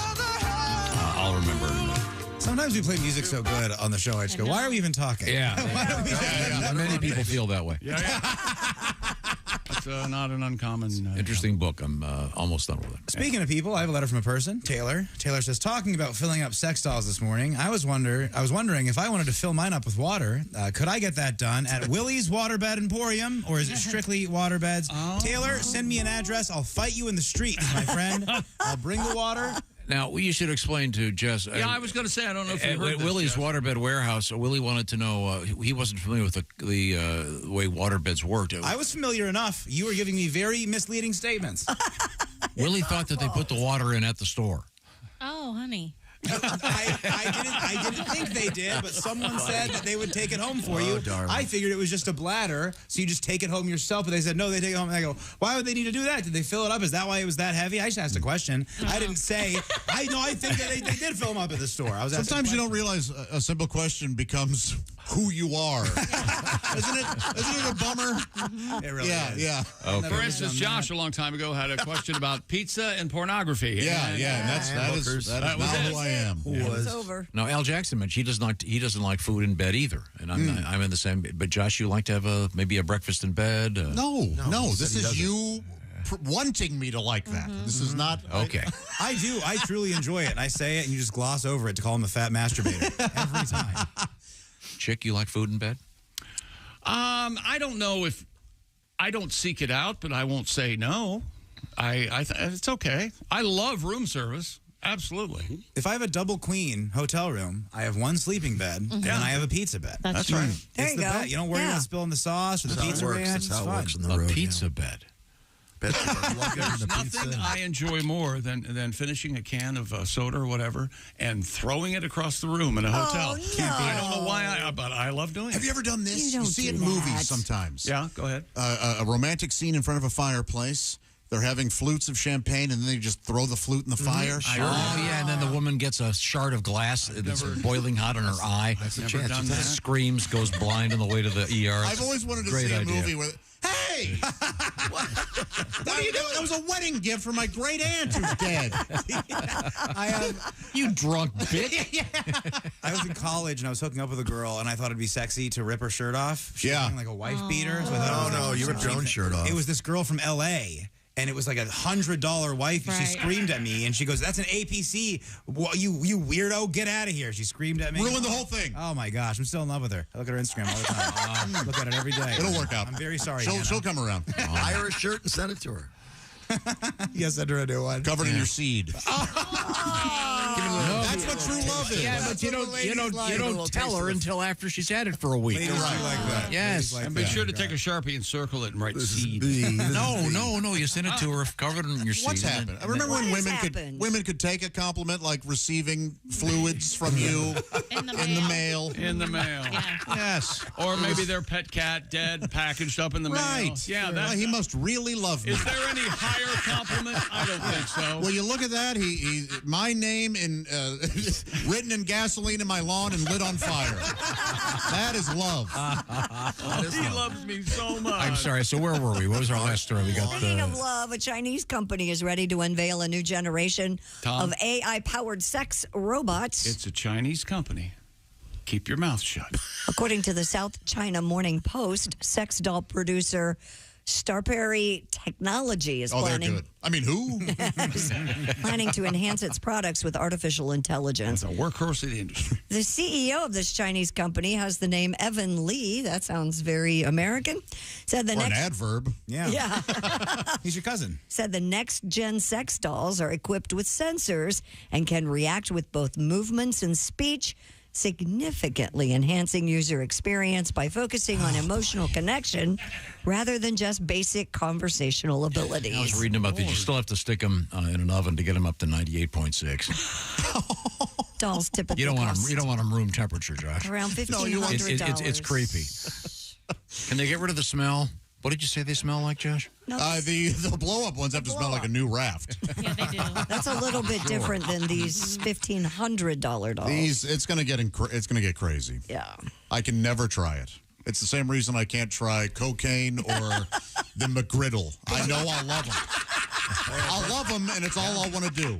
I'll remember in a minute. Sometimes we play music so good on the show, I just go, why are we even talking? Yeah. Why don't we Many people feel that way. Yeah. That's not an uncommon... Interesting book. I'm almost done with it. Speaking of people, I have a letter from a person, Taylor. Taylor says, talking about filling up sex dolls this morning, I was wondering if I wanted to fill mine up with water, could I get that done at Willie's Waterbed Emporium, or is it strictly waterbeds? Taylor, send me an address. I'll fight you in the streets, my friend. I'll bring the water. Now, you should explain to Jess. Yeah, I was going to say, I don't know if you heard this, Willie's Jess. Waterbed Warehouse, Willie wanted to know, he wasn't familiar with the way waterbeds worked. I was familiar enough. You were giving me very misleading statements. Willie thought that they put the water in at the store. Oh, honey. I didn't think they did, but someone said that they would take it home for you. Darling. I figured it was just a bladder, so you just take it home yourself. But they said, no, they take it home. And I go, why would they need to do that? Did they fill it up? Is that why it was that heavy? I just asked a question. I didn't say. I think that they did fill them up at the store. I was Sometimes you don't realize a simple question becomes who you are. Isn't it a bummer? It really is. Yeah. Okay. For instance, Josh a long time ago had a question about pizza and pornography. Yeah, and that is not who I am. It's over. Now, Al Jackson mentioned he doesn't like food in bed either, and I'm in the same. But Josh, you like to have maybe a breakfast in bed? No. This is you wanting me to like that. This is not okay. I do. I truly enjoy it. And I say it, and you just gloss over it to call him a fat masturbator every time. Chick, you like food in bed? I don't know if I don't seek it out, but I won't say no. It's okay. I love room service. Absolutely. If I have a double queen hotel room, I have one sleeping bed, and then I have a pizza bed. That's right. There It's you the go. bed. You don't worry about spilling the sauce or the pizza ranch. That's how it works in the A road. pizza bed. There's There's nothing I enjoy more than finishing a can of soda or whatever and throwing it across the room in a hotel. No. I don't know why, but I love doing it. Have you ever done this? You don't see it do in movies that. sometimes. Yeah, go ahead. A romantic scene in front of a fireplace. They're having flutes of champagne, and then they just throw the flute in the fire. Oh, yeah, and then the woman gets a shard of glass that's boiling hot in her eye. That's a chance. Done that. Screams, goes blind on the way to the ER. I've always wanted to Great see a idea. movie where... Hey! What are you doing? That was a wedding gift for my great aunt who's dead. You drunk bitch. I was in college and I was hooking up with a girl, and I thought it'd be sexy to rip her shirt off. She was wearing like a wife beater. So I thought it was like you ripped your own shirt off. It was this girl from L.A., and it was like $100 wife. And she screamed at me, and she goes, "That's an APC. Well, you weirdo, get out of here!" She screamed at me. Ruined the whole thing. Oh my gosh, I'm still in love with her. I look at her Instagram all the time. Look at it every day. It'll work out. I'm very sorry. She'll come around. Buy her a shirt and send it to her. Yes, send her a new one. Covered in your seed. That's what true love is. Yeah, but you don't tell her until after she's had it for a week. Ladies like that. Yes. Like And be sure to take a Sharpie and circle it and write seed. No. You send it to her covered in your seed. What's happened? I remember when women could take a compliment like receiving fluids from you in the mail. In the mail. Yes. Or maybe their pet cat dead, packaged up in the mail. Right. Yeah. He must really love me. Is there any higher compliment? I don't think so. Well, you look at that. He my name in written in gasoline in my lawn and lit on fire. That is love. He loves me so much. I'm sorry. So where were we? What was our last story? We got Speaking of love, a Chinese company is ready to unveil a new generation of AI-powered sex robots. It's a Chinese company. Keep your mouth shut. According to the South China Morning Post, sex doll producer Starberry Technology is planning. They're good. I mean, who? planning to enhance its products with artificial intelligence. It's a workhorse of the industry. The CEO of this Chinese company has the name Evan Lee. That sounds very American. Said the or next an adverb. Yeah. He's your cousin. Said the next gen sex dolls are equipped with sensors and can react with both movements and speech, significantly enhancing user experience by focusing on emotional connection rather than just basic conversational abilities. I was reading about that. You still have to stick them in an oven to get them up to 98.6. Dolls typically You don't want cost them room temperature, Josh. around $1,500. It's creepy. Can they get rid of the smell? What did you say they smell like, Josh? No, the blow-up ones have to smell like a new raft. Yeah, they do. That's a little bit different than these $1,500 dolls. It's going to get crazy. Yeah. I can never try it. It's the same reason I can't try cocaine or the McGriddle. I know I'll love them. I'll love them, and it's all I want to do.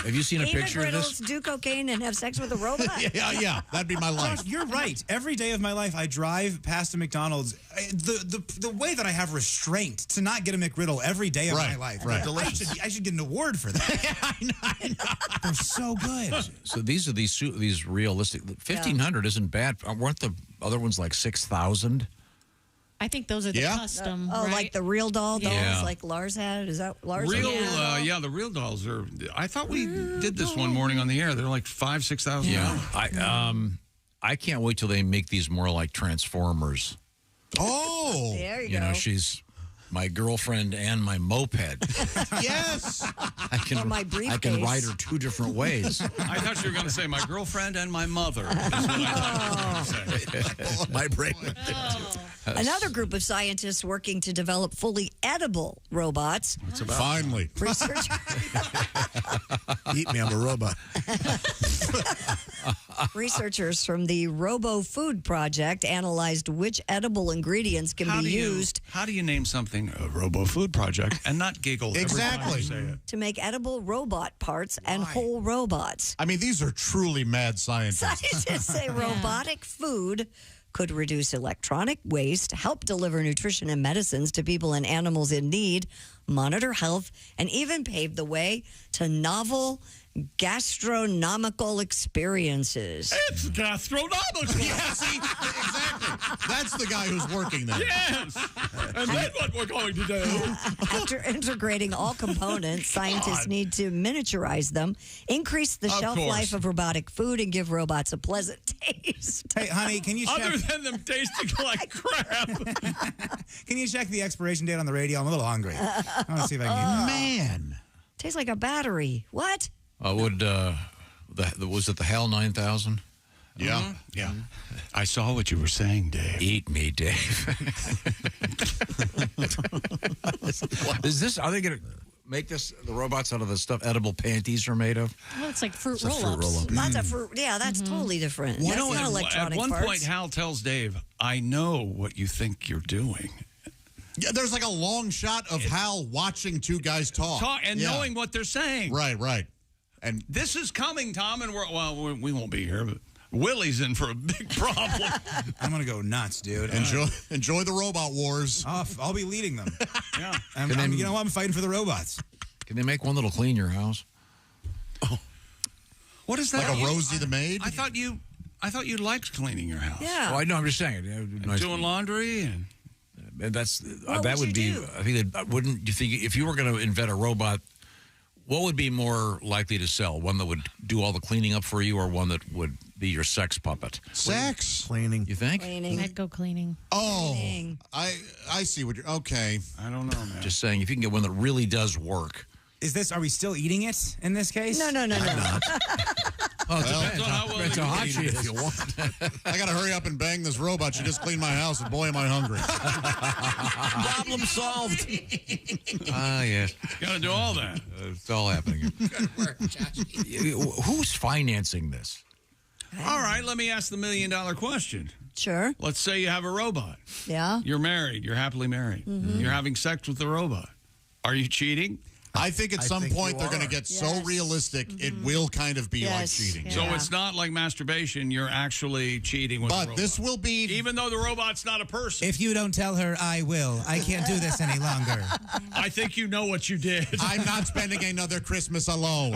Have you seen a Even picture of this? do cocaine and have sex with a robot? Yeah, that'd be my life. Josh, you're right. Every day of my life, I drive past a McDonald's. The way that I have restraint to not get a McGriddle every day of my life. Right. I should get an award for that. I know. They're so good. So these are these realistic. 1,500 isn't bad. Weren't the other ones like 6,000? I think those are the custom. Oh, right? like the real doll dolls, Yeah. like Lars had? Is that Lars? Real, had? the real dolls are. I thought we did this one morning on the air. They're like $5,000-$6,000. Yeah. I can't wait till they make these more like Transformers. Oh, there you You go. know, she's my girlfriend and my moped. Yes. I can Or my I can briefcase. ride her two different ways. I thought you were going to say my girlfriend and my mother. Is what I thought you were going to say. My brain. Another group of scientists working to develop fully edible robots. Finally. Research, Eat me, I'm a robot. researchers from the Robo Food Project analyzed which edible ingredients can be used How do you name something a Robo Food Project and not giggle every time Exactly. you say it? to make edible robot parts and whole robots. I mean, these are truly mad scientists. Scientists say robotic food could reduce electronic waste, help deliver nutrition and medicines to people and animals in need, monitor health, and even pave the way to gastronomical experiences. It's gastronomical. Yeah, see, exactly. That's the guy who's working there. Yes. And then what we're going to do. After integrating all components, scientists need to miniaturize them, increase the Of shelf course. life of robotic food, and give robots a pleasant taste. Hey, honey, can you check? Other than them tasting like crap. Can you check the expiration date on the radio? I'm a little hungry. I want to see if I can. Man. Tastes like a battery. What? Was it the HAL 9000? Yeah. Yeah. I saw what you were saying, Dave. Eat me, Dave. Is this? Are they going to make the robots out of the stuff edible panties are made of? Well, it's like fruit It's a fruit roll-ups. roll-up. That's a fruit. Yeah, that's totally different. That's not electronic At one parts. point, Hal tells Dave, I know what you think you're doing. Yeah, there's like a long shot of Hal watching two guys talk. And knowing what they're saying. Right. And this is coming, Tom, and we won't be here, but Willie's in for a big problem. I'm going to go nuts, dude. Enjoy the robot wars. I'll be leading them. Yeah. You know, I'm fighting for the robots. Can they make one that'll clean your house? What is that? Like a Rosie the maid? I thought you liked cleaning your house. Yeah. Well, I know. I'm just saying. And doing laundry and that's What that would would you be. do? I think that wouldn't you think if you were going to invent a robot, what would be more likely to sell? One that would do all the cleaning up for you, or one that would be your sex puppet? Sex cleaning. You think? Cleaning. I'd go cleaning. Oh, Cleaning. I see what you're. Okay, I don't know, man. Just saying, if you can get one that really does work. Are we still eating it in this case? No. Oh, Depends on how well it's a hot you sheet eat if you want. I got to hurry up and bang this robot. She just cleaned my house, and boy, am I hungry. Problem solved. Ah, yes. Got to do all that. It's all happening. Who's financing this? All right, let me ask the $1 million question. Sure. Let's say you have a robot. Yeah. You're married. You're happily married. Mm-hmm. You're having sex with the robot. Are you cheating? I think at some point they're going to get so realistic, it will kind of be like cheating. Yeah. So it's not like masturbation. You're actually cheating with the robot. But this will be... Even though the robot's not a person. If you don't tell her, I will. I can't do this any longer. I think you know what you did. I'm not spending another Christmas alone.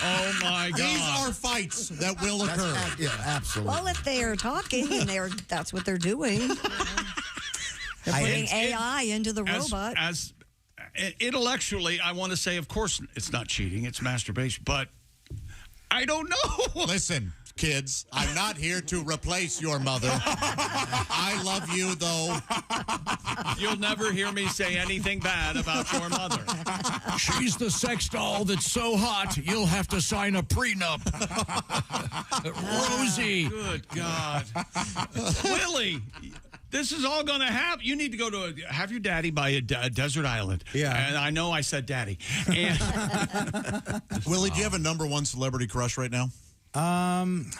Oh, my God. These are fights that will occur. Yeah, absolutely. Well, if they are talking and that's what they're doing. They're putting AI into the robot. As intellectually, I want to say, of course, it's not cheating. It's masturbation. But I don't know. Listen, kids, I'm not here to replace your mother. I love you, though. You'll never hear me say anything bad about your mother. She's the sex doll that's so hot, you'll have to sign a prenup. Rosie. Good God. Willie. This is all going to happen. You need to go to have your daddy buy a desert island. Yeah. And I know I said daddy. And Willie, do you have a number one celebrity crush right now? I mean,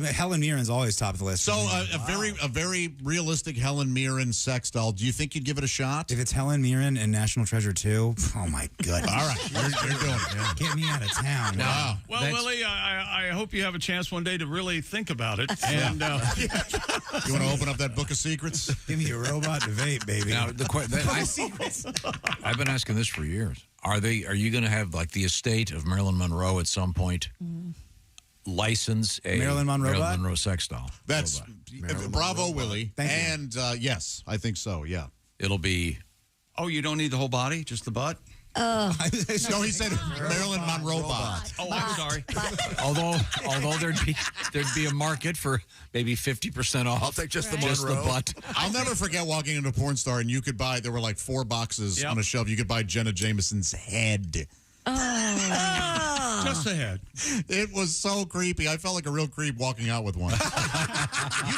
Helen Mirren's always top of the list. So a very realistic Helen Mirren sex doll. Do you think you'd give it a shot? If it's Helen Mirren and National Treasure 2, oh my goodness. All right, you're doing it. Yeah. Get me out of town. Wow. well, Willie, I hope you have a chance one day to really think about it. And You want to open up that book of secrets? Give me a robot to vape, baby. Now, I've been asking this for years. Are you going to have like the estate of Marilyn Monroe at some point? License a Marilyn Monroe sex doll. That's bravo, Willie. Thank you. And yes, I think so. Yeah. It'll be. Oh, you don't need the whole body, just the butt? No, he said Marilyn Monroe bot. Oh, I'm sorry. Although there'd be a market for maybe 50% off. I'll take just the just the Monroe. butt. I'll never forget walking into a porn store and you could buy. There were like 4 boxes on a shelf. You could buy Jenna Jameson's head. Just a head. It was so creepy. I felt like a real creep walking out with one. You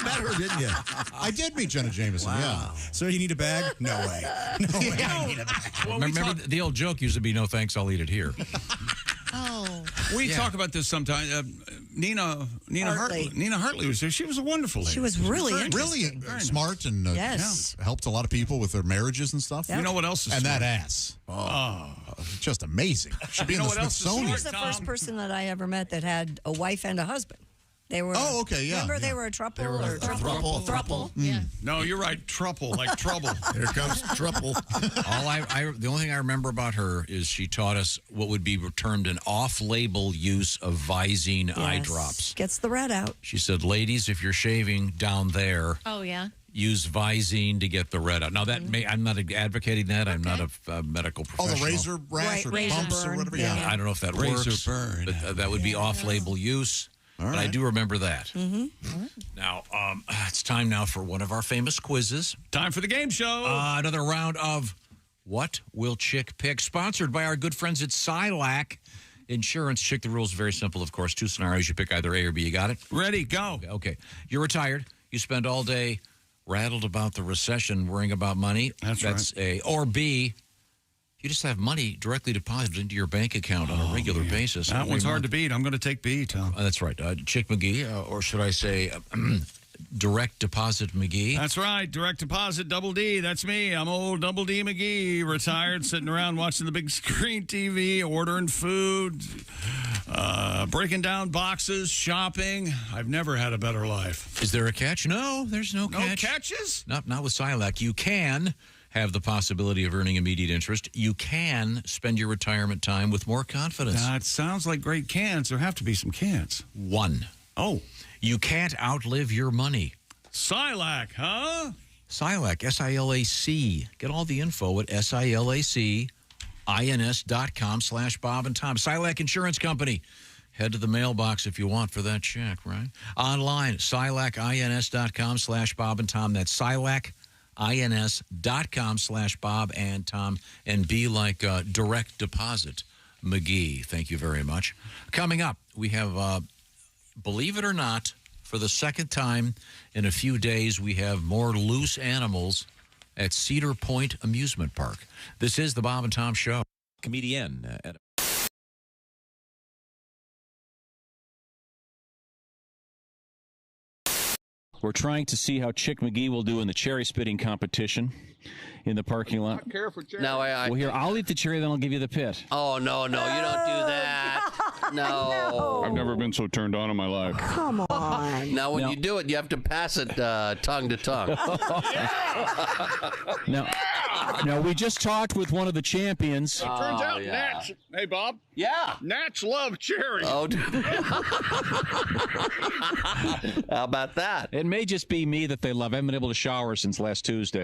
met her, didn't you? I did meet Jenna Jameson. Yeah. Sir, you need a bag? No way. No way. I need a bag. Well, Remember the old joke used to be, "No thanks, I'll eat it here." We talk about this sometimes. Nina Hartley. Nina Hartley was there. She was a wonderful lady. She was really interesting. Really smart and Yes. helped a lot of people with their marriages and stuff. You know what else is And smart? that ass. Just amazing. Should be in the what else is She Smithsonian. was the first person that I ever met that had a wife and a husband. They were. Oh, okay, yeah, Remember, yeah. they were a throuple or Thruple. Yeah. No, you're right. Trouble, like trouble. Here comes trouble. The only thing I remember about her is she taught us what would be termed an off-label use of Visine eye drops. Gets the red out. She said, "Ladies, if you're shaving down there, Oh, yeah. use Visine to get the red out." Now I'm not advocating that. I'm not a medical Oh, professional. the razor rash or razor bumps burn. or whatever. Yeah. I don't know if that Razor works. burn. But that would be off-label use. But I do remember that. Now, it's time now for one of our famous quizzes. Time for the game show. Another round of What Will Chick Pick? Sponsored by our good friends at Silac. Insurance, check the rules. Very simple, of course. 2 scenarios. You pick either A or B. You got it? Ready, go. Okay. You're retired. You spend all day rattled about the recession, worrying about money. That's right. A. Or B, you just have money directly deposited into your bank account on a regular basis. That one's hard to beat. I'm going to take B, Tom. That's right. Chick McGee, or should I say Direct Deposit McGee? That's right. Direct Deposit Double D. That's me. I'm old Double D McGee, retired, sitting around watching the big screen TV, ordering food, breaking down boxes, shopping. I've never had a better life. Is there a catch? No, there's no catch. No catches? Not with Silac. You can have the possibility of earning immediate interest. You can spend your retirement time with more confidence. It sounds like great cans. There have to be some cans. 1. Oh. You can't outlive your money. Silac, huh? Silac, S-I-L-A-C. Get all the info at SILACINS.com/Bob and Tom. Silac Insurance Company. Head to the mailbox if you want for that check, right? Online, SILACINS.com/Bob and Tom. That's SILACINS.com/Bob and Tom. And be like Direct Deposit McGee. Thank you very much. Coming up, we have... believe it or not, for the second time in a few days, we have more loose animals at Cedar Point Amusement Park. This is the Bob and Tom Show. Comedian. We're trying to see how Chick McGee will do in the cherry spitting competition in the parking lot. No, well, here, I'll eat the cherry, then I'll give you the pit. Oh, no, you don't do that. No. I've never been so turned on in my life. Come on. Now, when you do it, you have to pass it tongue to tongue. Now, we just talked with one of the champions. Turns out Nats. Hey, Bob. Yeah. Nats love cherry. Oh, how about that? It may just be me that they love. I haven't been able to shower since last Tuesday.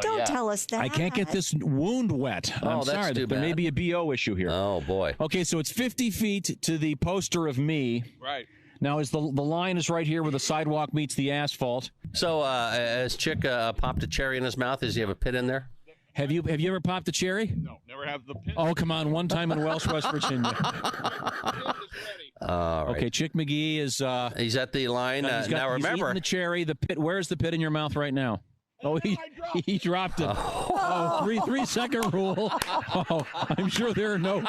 Don't tell us that. I can't get this wound wet. I'm that's sorry. too There may bad. be a BO issue here. Oh, boy. Okay, so it's 50 feet to the poster of me. Right. Now, is the line is right here where the sidewalk meets the asphalt. So, has Chick popped a cherry in his mouth? Does he have a pit in there? Have you ever popped a cherry? No, never have the pit. Oh, come on. One time in Welsh, West Virginia. All right. Okay, Chick McGee is... he's at the line. Now, remember... He's eating the cherry. The pit. Where's the pit in your mouth right now? Oh, he dropped it. Oh, 3-second rule. Oh, I'm sure there are no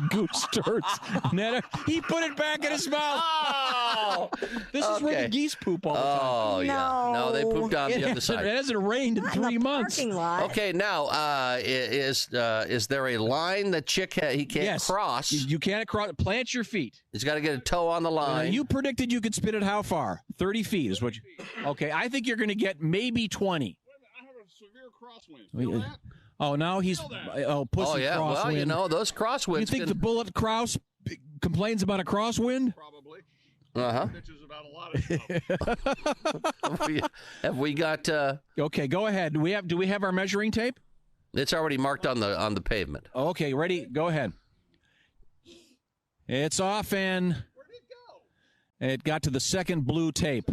goose turds. Netta, he put it back in his mouth. Oh, this is where the geese poop all the time. Oh, yeah. No, they pooped on the other side. It hasn't rained in 3 months. Okay, now, is there a line that Chick he can't cross? You can't cross. Plant your feet. He's got to get a toe on the line. You predicted you could spit it how far? 30 feet is what you... Okay, I think you're going to get maybe 20. I have a severe crosswind. Feel that? Oh, now he's... pussy crosswind. Well, you know, those crosswinds... You think the bullet Kraus complains about a crosswind? Probably. Uh-huh. Bitches about a lot of stuff. Have we got... Okay, go ahead. Do we have our measuring tape? It's already marked on the pavement. Okay, ready? Go ahead. It's off, and... Where'd it go? It got to the second blue tape.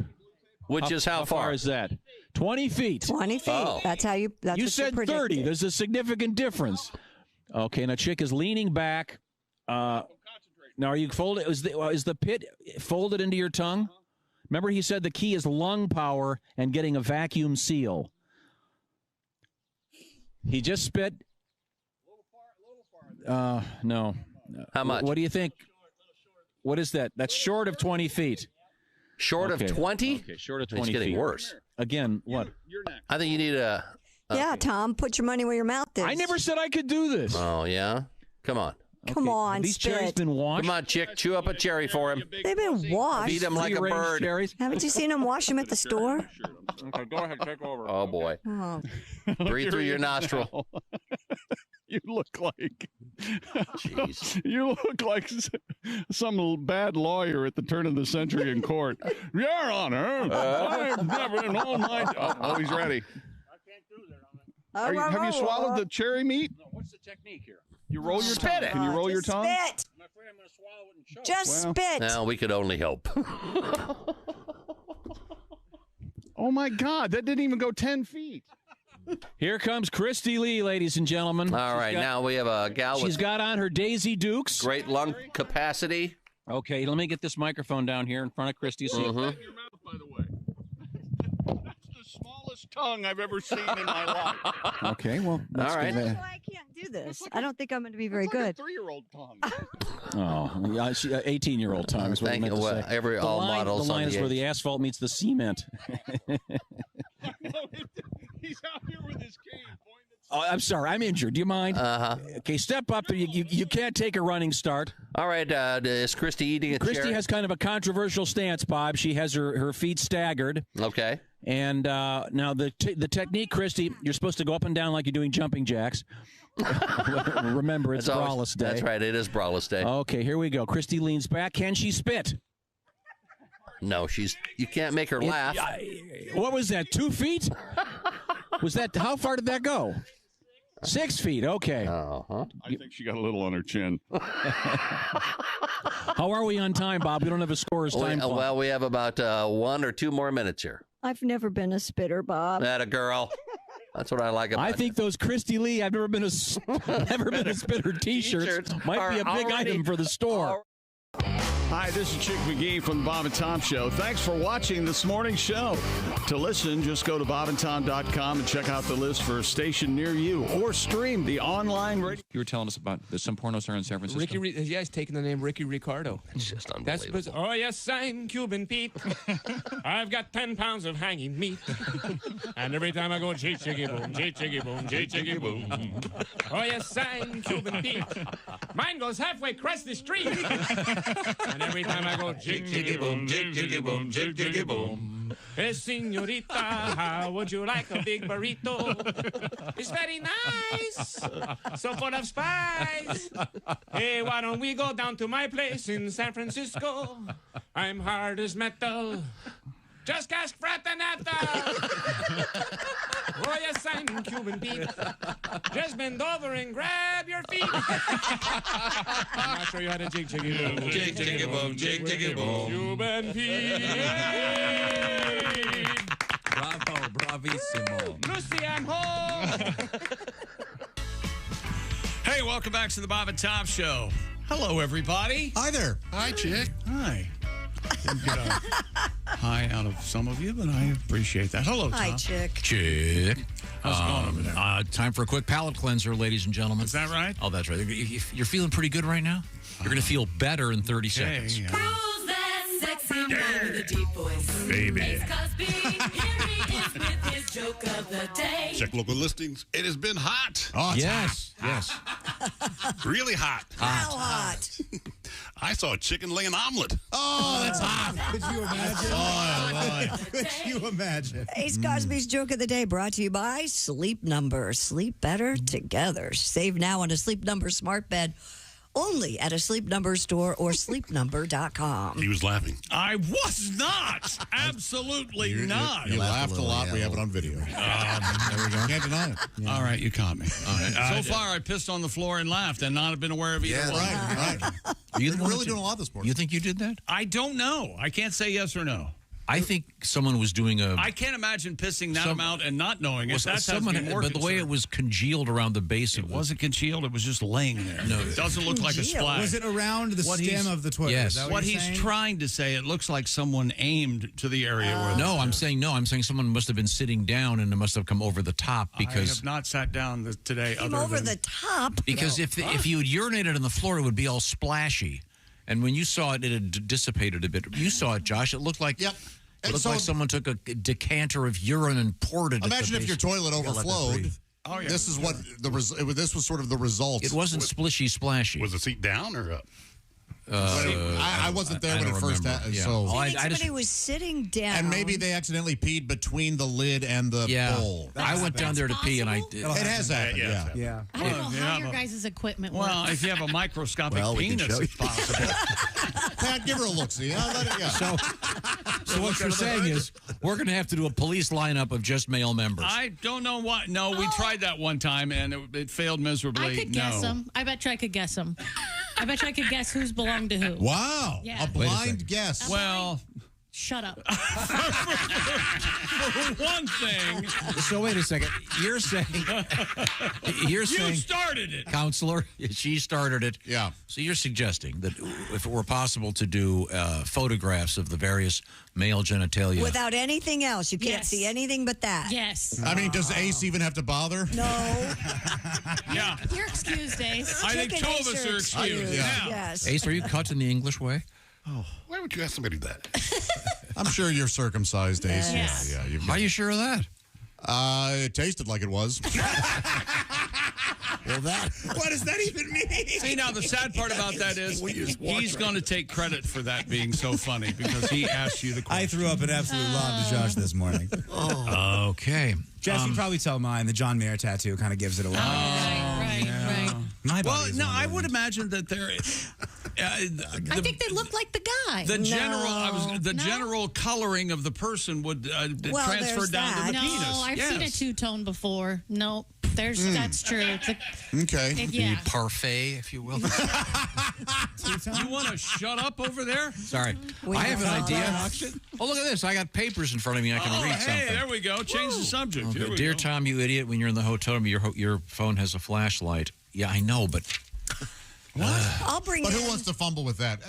Which is how far? Is that? 20 feet. 20 feet. Oh. That's how you. That's You what said 30. There's a significant difference. Okay, now Chick is leaning back. Now, are you folded? Is the pit folded into your tongue? Remember, he said the key is lung power and getting a vacuum seal. He just spit. No. How much? What do you think? What is that? That's short of 20 feet. Short of 20? Okay, short of 20 feet. It's getting worse. Again, what? I think you need a... Yeah, Tom, put your money where your mouth is. I never said I could do this. Oh, yeah? Come on. Come on, These cherries spit. been washed? Come on, Chick. Chew up a cherry for him. They've been washed. Feed him like a Free-range bird. cherries. Haven't you seen them wash them at the store? Okay, go ahead, take over. Oh, boy. Oh. Breathe through your nostril. You look like... Jeez. You look like some bad lawyer at the turn of the century in court. Your Honor, I've never known my... Oh, he's ready. Have you swallowed the cherry meat? No, what's the technique here? You roll your Spit tongue. it. Can you roll your tongue? Spit. I'm afraid I'm going to swallow it and choke. Just spit. Now, we could only hope. Oh, my God. That didn't even go 10 feet. Here comes Christy Lee, ladies and gentlemen. All right, now we have a gal with She's got on her Daisy Dukes. great lung capacity. Okay, let me get this microphone down here in front of Christy. So Mhm. Smallest tongue I've ever seen in my life. Okay, well, all right. I can't do this. I don't think I'm going to be very good. 3-year-old tongue. Oh, yeah, 18-year-old tongue is what Thank I meant you. to Well, say. every- the all line, models The on line is the where age. the asphalt meets the cement. He's out here with his cane. Oh, I'm sorry. I'm injured. Do you mind? Okay, step up. You can't take a running start. All right, is Christy eating a Christy cherry? has kind of a controversial stance, Bob. She has her feet staggered. Okay. And now the technique, Christy, you're supposed to go up and down like you're doing jumping jacks. Remember, it's braless day. That's right. It is braless day. Okay, here we go. Christy leans back. Can she spit? No, you can't make her laugh. What was that? 2 feet? Was that? How far did that go? 6 feet. Okay. Uh-huh. I think she got a little on her chin. How are we on time, Bob? We don't have a scorer's time clock. Well, we have about 1 or 2 more minutes here. I've never been a spitter, Bob. That a girl. That's what I like about I think those Christy Lee, I've never been a spitter T-shirts might be a big item for the store. Hi, this is Chick McGee from the Bob and Tom Show. Thanks for watching this morning's show. To listen, just go to bobandtom.com and check out the list for a station near you, or stream the online radio. You were telling us about some porno star in San Francisco. Yeah, he's taking the name Ricky Ricardo. It's just unbelievable. That's oh yes, I'm Cuban Pete. I've got 10 pounds of hanging meat, and every time I go jay chiggy boom, jay chiggy boom, jay chiggy boom. Oh yes, I'm Cuban Pete. Mine goes halfway across the street, and every time I go jig jiggy boom, jig jiggy boom, jig jiggy boom. Hey, senorita, how would you like a big burrito? It's very nice, so full of spice. Hey, why don't we go down to my place in San Francisco? I'm hard as metal. Just ask Fratanata. Oh, yes, I'm Cuban Pete. Just bend over and grab your feet. I'll show you how to jig jiggy boom. Jig jiggy boom, jig jiggy boom. Cuban Pete. Bravo, bravissimo. Lucy, I'm home. Hey, welcome back to the Bob and Tom Show. Hello, everybody. Hi there. Hi, Chick. Hi. Didn't get a hi out of some of you, but I appreciate that. Hello, Tom. Hi, Chick. Chick. How's it going over there? Time for a quick palate cleanser, ladies and gentlemen. Is that right? Oh, that's right. You're feeling pretty good right now? You're going to feel better in 30 seconds. Who's that sexy man with a deep voice? Baby. Ace Cosby, here he is with his joke of the day. Check local listings. It has been hot. Oh, it's Yes. Really hot. How hot? I saw a chicken lay an omelet. Oh, that's hot. Could you imagine? Oh, I love it. Could you imagine? Ace Cosby's Joke of the Day brought to you by Sleep Number. Sleep better together. Save now on a Sleep Number smart bed only at a Sleep Number store or sleepnumber.com. He was laughing. I was not. Absolutely not. You laughed a lot. We have it on video. There we go. Can't deny it. All right, you caught me. So far, I pissed on the floor and laughed and not have been aware of either one. Right. You're really doing a lot this morning. You think you did that? I don't know. I can't say yes or no. I think someone was doing a... I can't imagine pissing that amount and not knowing it. That's someone, but the way it was congealed around the base of it wasn't congealed. It was just laying there. No, it doesn't look like a splash. Was it around the stem of the toilet? Yes. Is that What you're he's saying? trying to say, it looks like someone aimed to the area where. No, I'm saying someone must have been sitting down and it must have come over the top because I have not sat down today. Came other over than, the top. Because if you had urinated on the floor, it would be all splashy. And when you saw it, it had dissipated a bit. You saw it, Josh. It looked like Yep. It looked like someone took a decanter of urine and poured it. Imagine if your toilet overflowed. Oh, yeah. This is what this was sort of the result. It wasn't splishy splashy. Was the seat down or up? I wasn't there when it first happened. So Somebody was sitting down. and maybe they accidentally peed between the lid and the bowl. I went down there to pee and It has happened. Yeah. I don't know how your guys' equipment works. Well, if you have a microscopic penis, it's possible. Pat, give her a look. See, So what you're saying is we're going to have to do a police lineup of just male members. I don't know why. No, we tried that one time and it failed miserably. I could guess them. I bet you I could guess them. I bet you I could guess who's belonged to who. Wow. Yeah. A blind guess. Well, Shut up. For one thing. So wait a second. You're saying You started it. Counselor, she started it. Yeah. So you're suggesting that if it were possible to do photographs of the various male genitalia Without anything else. You can't see anything but that. Yes. I mean, does Ace even have to bother? No. Yeah. You're excused, Ace. I think two of us are excused. Yeah. Yes. Ace, are you cut in the English way? Oh, why would you ask somebody that? I'm sure you're circumcised, Ace. Yes. Yeah. How are you sure of that? It tasted like it was. Well, What does that even mean? See, now the sad part about that is he's going to take credit for that being so funny because he asked you the question. I threw up an absolute lob to Josh this morning. Okay. Jess, you probably tell mine. The John Mayer tattoo kind of gives it away. Right. My Well, body's no, on I the- would imagine that there. I think they look like the guy. The general coloring of the person would transfer there's down to the no, penis. I've Yes. seen a two-tone before. No, that's true. Okay. Yeah. The parfait, if you will. You want to shut up over there? Sorry. We I have an don't idea. know. Oh, look at this. I got papers in front of me. I can read something. Hey, there we go. Change the subject. Okay. Here we Dear go. Tom, you idiot, when you're in the hotel room, your phone has a flashlight. Yeah, I know, but... I'll bring But in. who wants to fumble with that?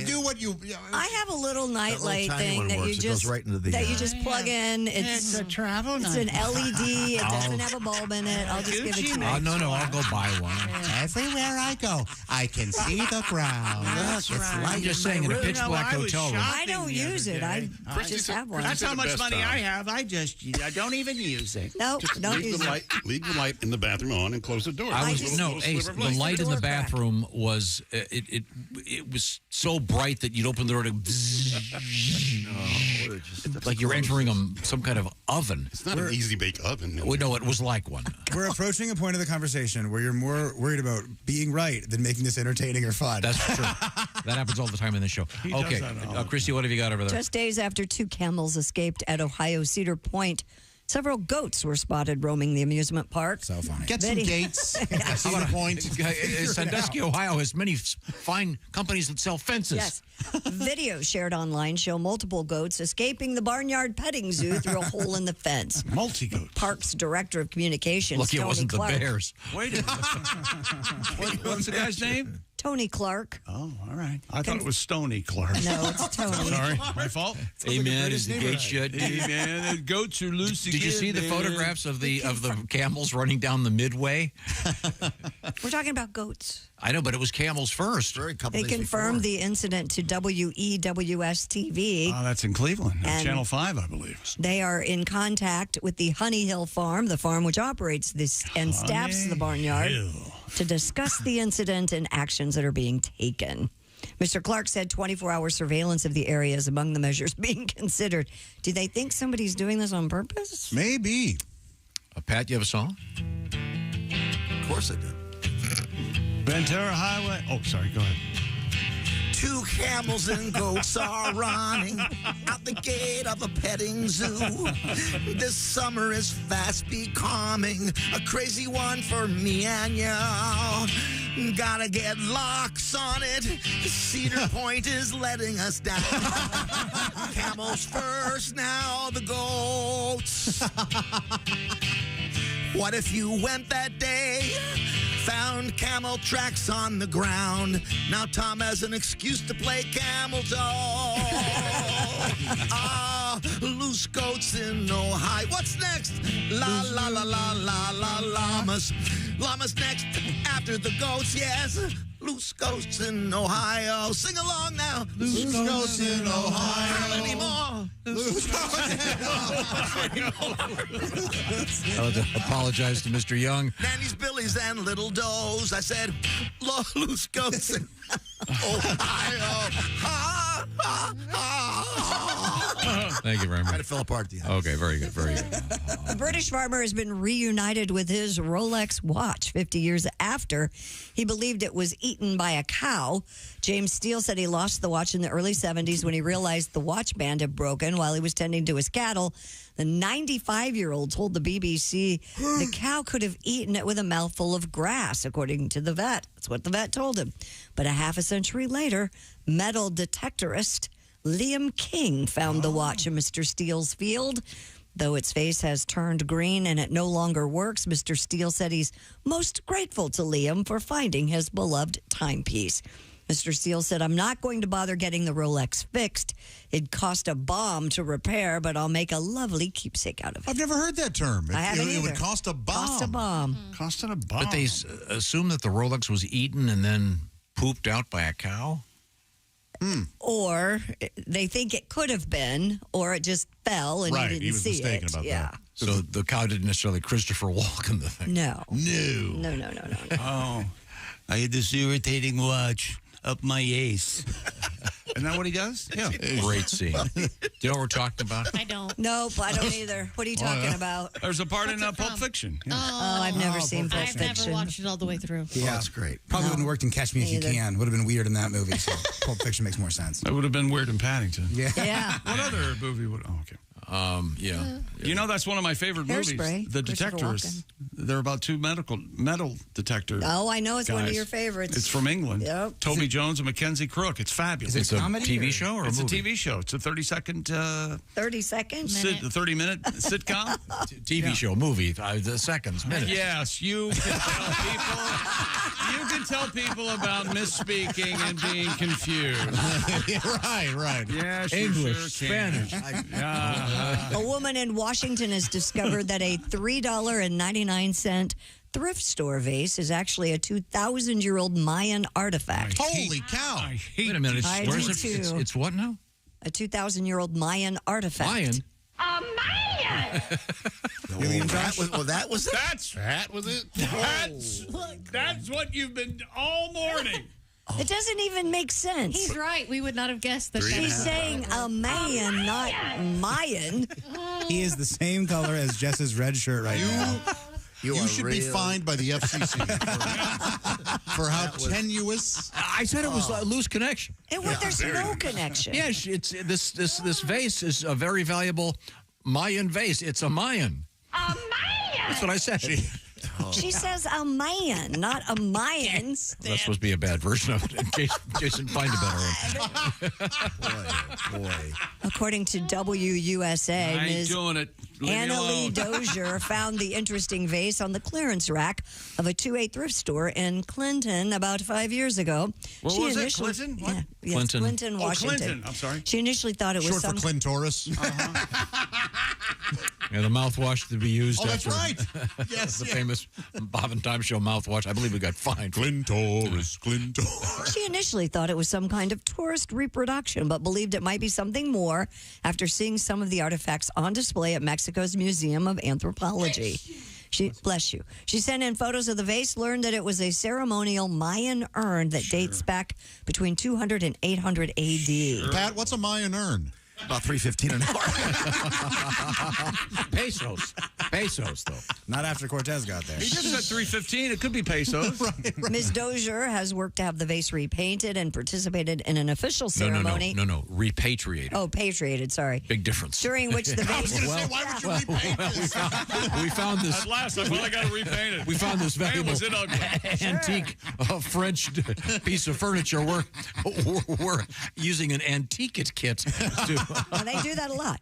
Do what you... I have a little nightlight tiny thing one that you works. It goes just right into the, that you just plug in. It's a travel It's an LED. It doesn't have a bulb in it. I'll just give it to you. No, I'll go buy one. Everywhere I go, I can see the ground. I'm just saying, in a pitch black hotel room. I don't use it. I just have one. That's how much money I have. I don't even use it. Nope, don't leave use the it. light. Leave the light in the bathroom on and close the door. Ace, Little the light in the Door crack. bathroom was it was so bright that you'd open the door to like you're entering some kind of oven. It's not an easy bake oven. Well, no, it was like one. We're approaching a point of the conversation where you're more worried about being right than making this entertaining or fun. That's true. That happens all the time in the show. Okay, Christy, what have you got over there? Just days after two camels escaped at Ohio Cedar Point, several goats were spotted roaming the amusement park. So funny. Get some dates. See the point. Sandusky, Ohio has many fine companies that sell fences. Yes. Videos shared online show multiple goats escaping the barnyard petting zoo through a hole in the fence. Multi-goat. Park's director of communications, Lucky it Tony wasn't Clark. the Bears. Wait a minute. What's the guy's name? Tony Clark. Oh, all right. I thought it was Stony Clark. No, it's Tony. Sorry, my fault. Hey man, is the gate shut? Hey man, the goats are loose Did you again, see the man. photographs of the camels running down the midway? We're talking about goats. I know, but it was camels first. They confirmed the incident to WEWS TV. Oh, that's in Cleveland, And- Channel 5, I believe. They are in contact with the Honey Hill Farm, the farm which operates this and staffs the barnyard, to discuss the incident and actions that are being taken. Mr. Clark said 24-hour surveillance of the area is among the measures being considered. Do they think somebody's doing this on purpose? Maybe. Pat, you have a song? Of course I did. Ventura Highway. Oh, sorry, go ahead. Two camels and goats are running out the gate of a petting zoo. This summer is fast becoming a crazy one for me and you. Gotta get locks on it. Cedar Point is letting us down. Camels first, now the goats. What if you went that day? Found camel tracks on the ground. Now Tom has an excuse to play camel dog. Loose goats in Ohio. What's next? La la la la la la llamas. Llamas next after the goats, yes. Loose goats in Ohio. Sing along now. Loose goats in Ohio. How many more? Loose goats in I would apologize to Mr. Young. Nanny's, Billy's, and Little Does. I said, loose goats in Ohio. Thank you very much. Kind of fell apart at the end. Okay, very good, very good. A British farmer has been reunited with his Rolex watch 50 years after he believed it was eaten by a cow. James Steele said he lost the watch in the early 70s when he realized the watch band had broken while he was tending to his cattle. The 95-year-old told the BBC the cow could have eaten it with a mouthful of grass, according to the vet. That's what the vet told him. But a half a century later, metal detectorist Liam King found the watch in Mr. Steele's field. Though its face has turned green and it no longer works, Mr. Steele said he's most grateful to Liam for finding his beloved timepiece. Mr. Steele said, I'm not going to bother getting the Rolex fixed. It'd cost a bomb to repair, but I'll make a lovely keepsake out of it. I've never heard that term. I haven't It would either. cost a bomb. Cost a bomb. Costing a bomb. But they assume that the Rolex was eaten and then pooped out by a cow? Or they think it could have been, or it just fell and Right, he didn't he was see mistaken it. about yeah. that. So the cow didn't necessarily Christopher Walken the thing. No. No. No. Oh, I had this irritating watch up my ace. Isn't that what he does? Yeah. Great scene. Do you know what we're talking about? I don't. Nope, I don't either. What are you talking about? There's a part in Pulp Fiction. Yeah. Oh, I've never seen Pulp I've Fiction. never watched it all the way through. Yeah, that's great. Probably wouldn't have worked in Catch Me If Me You either. Can. Would have been weird in that movie. So Pulp Fiction makes more sense. That would have been weird in Paddington. Yeah. Yeah. What other movie would? Oh, okay. Yeah. You know, that's one of my favorite movies. Hairspray, The Christopher Detectors. They're about two metal detectors. Oh, I know. It's one of guys. your favorites. It's from England. Yep. Toby Jones and Mackenzie Crook. It's fabulous. Is it a comedy TV or- show or a It's a movie? TV show. It's a 30-second 30 seconds. 30-minute sitcom. TV show, movie, the seconds, minutes. Yes, you can tell people. You can tell people about misspeaking and being confused. right. Yes, English, you sure can. Spanish. Yeah. A woman in Washington has discovered that a $3.99 thrift store vase is actually a 2,000-year-old Mayan artifact. Holy cow. Wait a minute. I Where's do it? too. It's what now? A 2,000-year-old Mayan artifact. Mayan. That was it. That was it. That's what you've been all morning. It doesn't even make sense. He's right. We would not have guessed that. She's saying a Mayan, not Mayan. He is the same color as Jess's red shirt right now. You should be fined by the FCC for how tenuous. I said it was a loose connection. There's no connection. Yes, it's this vase is a very valuable Mayan vase. It's a Mayan. A Mayan. That's what I said. She says a man, not a Mayan. That's supposed to be a bad version of it. Jason, find a better one. Boy. According to WUSA, I ain't Ms. doing it. Leave me Anna Lee alone. Dozier found the interesting vase on the clearance rack of a 2A thrift store in Clinton about 5 years ago. What She was it? initially- Clinton? What? Yeah, yes, Clinton. Clinton, Oh, Washington. Clinton. I'm sorry. She initially thought it was Short some for Clintoris. Yeah, the mouthwash to be used. Oh, that's after right. Yes, the yeah. famous Bob and Tom Show mouthwash. I believe we got fined. Clintoris. She initially thought it was some kind of tourist reproduction, but believed it might be something more after seeing some of the artifacts on display at Mexico's Museum of Anthropology. Bless you. She sent in photos of the vase, learned that it was a ceremonial Mayan urn that dates back between 200 and 800 AD. Pat, what's a Mayan urn? About $3.15 an hour. Pesos, though. Not after Cortez got there. He just said 315. It could be pesos. Ms. Dozier has worked to have the vase repainted and participated in an official ceremony. No. Repatriated. Oh, patriated, sorry. Big difference. During which the I was vase. going to say, why would you repaint this? We found this. At last, I finally got to repaint it. We found this Man, valuable was it ugly. antique French piece of furniture. We're using an antique kit to. Well, they do that a lot.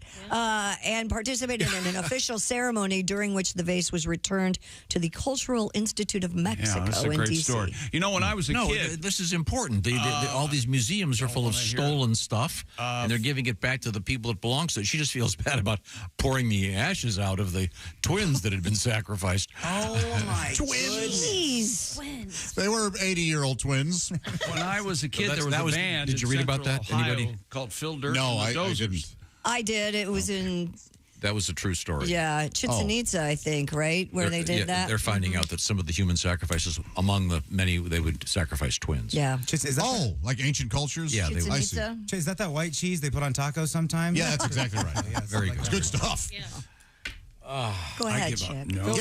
And participated in an official ceremony during which the vase was returned to the Cultural Institute of Mexico Yeah, that's a in great D.C. story. You know, when I was a kid. This is important. All these museums are full of stolen stuff, and they're giving it back to the people it belongs to. She just feels bad about pouring the ashes out of the twins that had been sacrificed. Oh, my Twins. Twins. They were 80-year-old twins. When I was a kid, So there that was was- a band. did you in read about Central that? Ohio Anybody? Called Phil Durst. No, and the I Dozers. didn't. I did. It was in, That was a true story. Chichen Itza, I think, right? Where they did that. They're finding out that some of the human sacrifices, among the many, they would sacrifice twins. Yeah. Is that like ancient cultures? Yeah, they Chichen would. Itza. Is that white cheese they put on tacos sometimes? Yeah, that's exactly right. Yeah, Very good. It's good stuff. Go ahead, give up. Chick. No.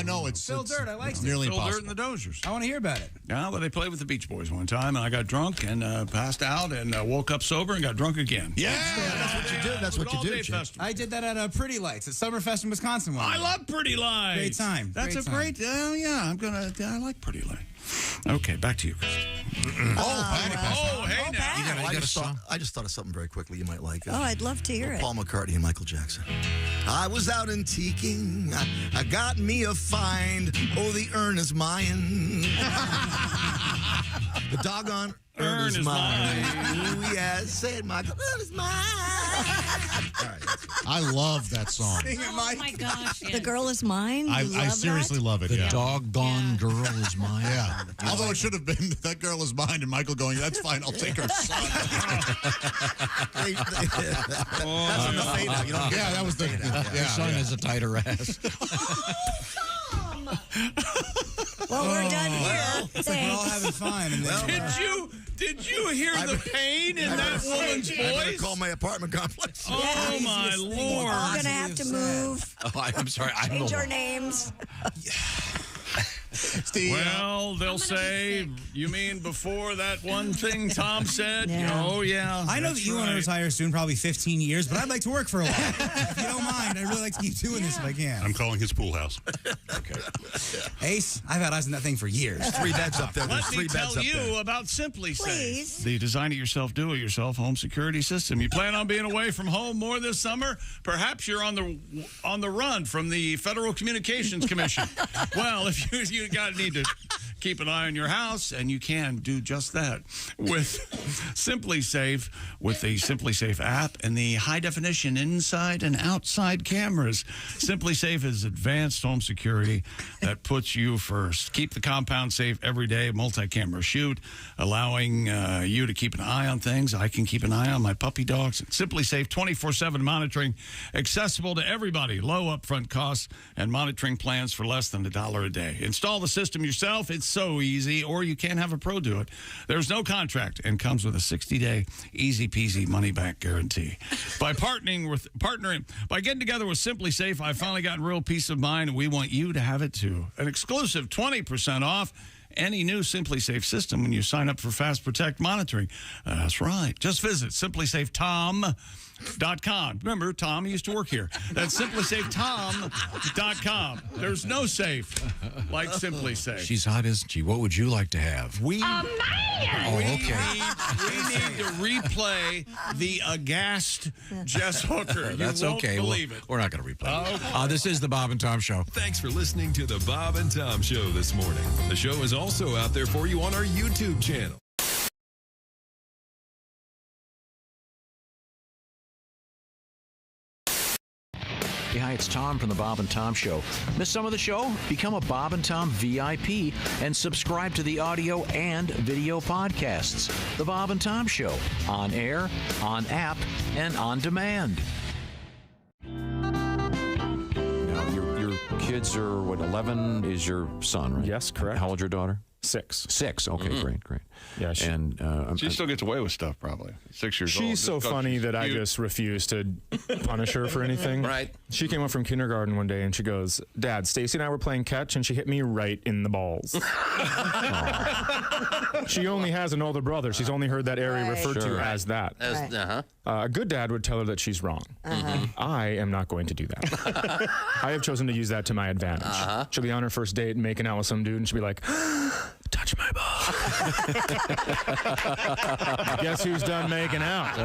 No, it's Phil Dirt, I liked it. nearly Phil Dirt impossible. and the Dozers. I want to hear about it. Yeah, well, they played with the Beach Boys one time, and I got drunk and passed out and woke up sober and got drunk again. Yeah, That's what you do. That's what you do, All-day Chick. festival. I did that at Pretty Lights at Summerfest in Wisconsin one I year. love Pretty Lights. Great time. That's Great a time. great. I like Pretty Lights. Okay, back to you, Chris. Hey, now. I just thought of something very quickly you might like. Oh, I'd love to hear it. Paul McCartney and Michael Jackson. I was out in Teking. I got me a find. Oh, the urn is Mayan. The doggone urn is mine. Ooh, yeah, say it, Michael. Urn is mine. All right. I love that song. Sing it, Mike. Oh, my gosh. The girl is mine? I You love seriously that? love it. The Yeah. doggone girl is mine. Yeah. Although it should have been that girl is mine and Michael going, that's fine, I'll take her son. That's on the fade out. You don't get that was the Your son has a tighter ass. Well, we're done here. It's like we're all having fun. And then, Did you hear the pain in that woman's I better voice? call my apartment complex. Oh, my Lord. We're all going to have to move. Oh, I'm sorry. Change our names. Well, they'll say, you mean before that one thing Tom said? Yeah. Oh, yeah. I know that you want to retire soon, probably 15 years, but I'd like to work for a while. If you don't mind, I'd really like to keep doing this if I can. I'm calling his pool house. Okay. Ace, I've had eyes on that thing for years. 3 beds up there. Let There's me 3 beds tell up you there. about Simply Please. Safe, the design-it-yourself, do-it-yourself home security system. You plan on being away from home more this summer? Perhaps you're on the run from the Federal Communications Commission. Well, if you need to keep an eye on your house, and you can do just that with Simply Safe, with the Simply Safe app and the high-definition inside and outside cameras. Simply Safe is advanced home security that puts you first. Keep the compound safe every day, multi-camera shoot, allowing you to keep an eye on things. I can keep an eye on my puppy dogs. Simply Safe 24/7 monitoring, accessible to everybody, low upfront costs, and monitoring plans for less than $1 a day. Install the system yourself. It's so easy, or you can have a pro do it. There's no contract and comes with a 60-day easy-peasy money-back guarantee. By by getting together with Simply Safe, I've finally gotten real peace of mind, and we want you to have it too. An exclusive 20% off any new Simply Safe system when you sign up for Fast Protect monitoring. That's right. Just visit simplysafetom.com. Remember, Tom used to work here. That's simplysafetom.com. There's no safe like Simply Safe. She's hot, isn't she? What would you like to have? We Oh, okay. we need to replay the aghast Jess Hooker. You That's won't okay. believe it. We're not going to replay it. Okay. This is the Bob and Tom Show. Thanks for listening to the Bob and Tom Show this morning. The show is also out there for you on our YouTube channel. Hey, hi, it's Tom from the Bob and Tom Show. Miss some of the show? Become a Bob and Tom VIP and subscribe to the audio and video podcasts. The Bob and Tom Show, on air, on app, and on demand. Now, your kids are, 11 is your son, right? Yes, correct. How old's your daughter? 6. 6. Okay, great. Yeah, She still gets away with stuff, probably. 6 years old. She's so funny that I just refuse to punish her for anything. Right. She came up from kindergarten one day and she goes, "Dad, Stacy and I were playing catch and she hit me right in the balls." She only has an older brother. She's only heard that area referred to as that. A good dad would tell her that she's wrong. I am not going to do that. I have chosen to use that to my advantage. She'll be on her first date and making out with some dude and she'll be like, "Touch my ball." Guess who's done making out?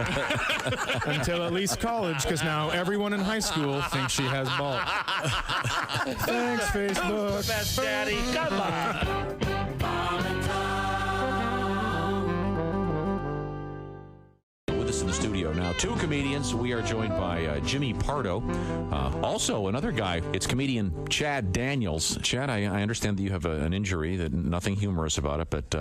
Until at least college, because now everyone in high school thinks she has balls. Thanks, Facebook. Best daddy. Goodbye. With us in the studio now, 2 comedians. We are joined by Jimmy Pardo. Also, another guy. It's comedian Chad Daniels. Chad, I understand that you have an injury, that nothing humorous about it, but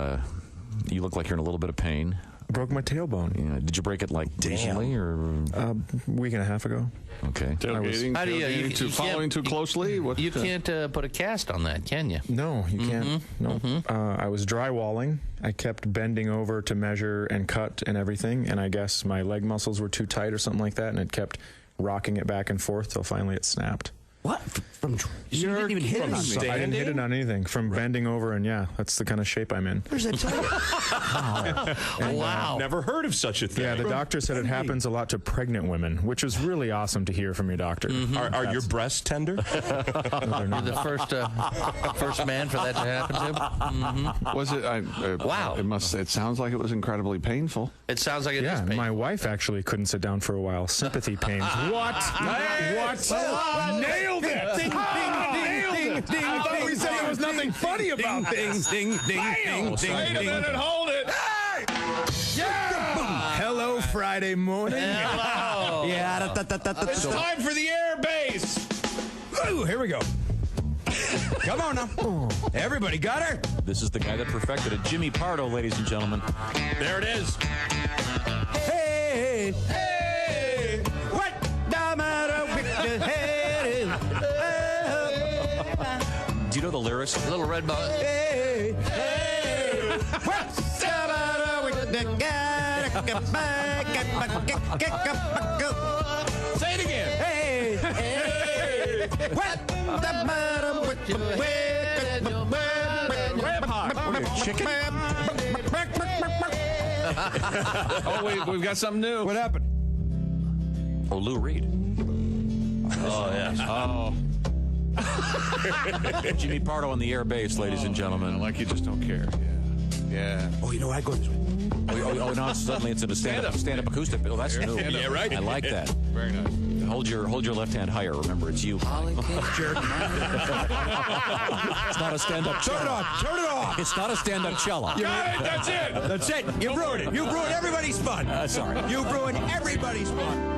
you look like you're in a little bit of pain. I broke my tailbone. Yeah. Did you break it recently or a week and a half ago? Okay. Tailgating, How do you following too closely? You can't put a cast on that, can you? No, you can't. No. I was drywalling. I kept bending over to measure and cut and everything, and I guess my leg muscles were too tight or something like that, and it kept rocking it back and forth till finally it snapped. What? You didn't even hit it on me. I didn't hit it on anything. From bending over, and that's the kind of shape I'm in. Where's that tell you? Wow. Never heard of such a thing. Yeah, the doctor said it happens a lot to pregnant women, which is really awesome to hear from your doctor. Are your breasts tender? You're the first man for that to happen to. Was it? Wow. It sounds like it was incredibly painful. It sounds like it is Yeah, painful. my wife actually couldn't sit down for a while. Sympathy pains. What? What? Nailed it! Ding, ding, ding, ding, I thought we said there was nothing funny about this. Ding, ding, ding, ding, Wait a minute, hold it. Yeah! Hello, Friday morning. Hello. Yeah. It's time for the air base. Ooh, here we go. Come on now. Everybody got her? This is the guy that perfected it, Jimmy Pardo, ladies and gentlemen. There it is. Hey, hey, what the matter with the head is? Do you know the lyrics? Little red ball. Hey, hey, what's the matter with the guy? Say it again. Hey, hey, what the matter with your head? Chicken? Oh, we've got something new. What happened? Oh, Lou Reed. Oh, yes. Oh. Jimmy Pardo on the air base, ladies and gentlemen. Like you just don't care. Yeah. Oh, you know, I go this way. Oh, now suddenly it's in a stand-up acoustic. Oh, that's new. Yeah, right. I like that. Very nice. Hold your left hand higher. Remember, it's you. Jerk. It's not a stand-up cello. Turn it off. Turn it off. It's not a stand-up cello. Got it. That's it. That's it. You ruined it. You ruined everybody's fun. Sorry. You ruined everybody's fun.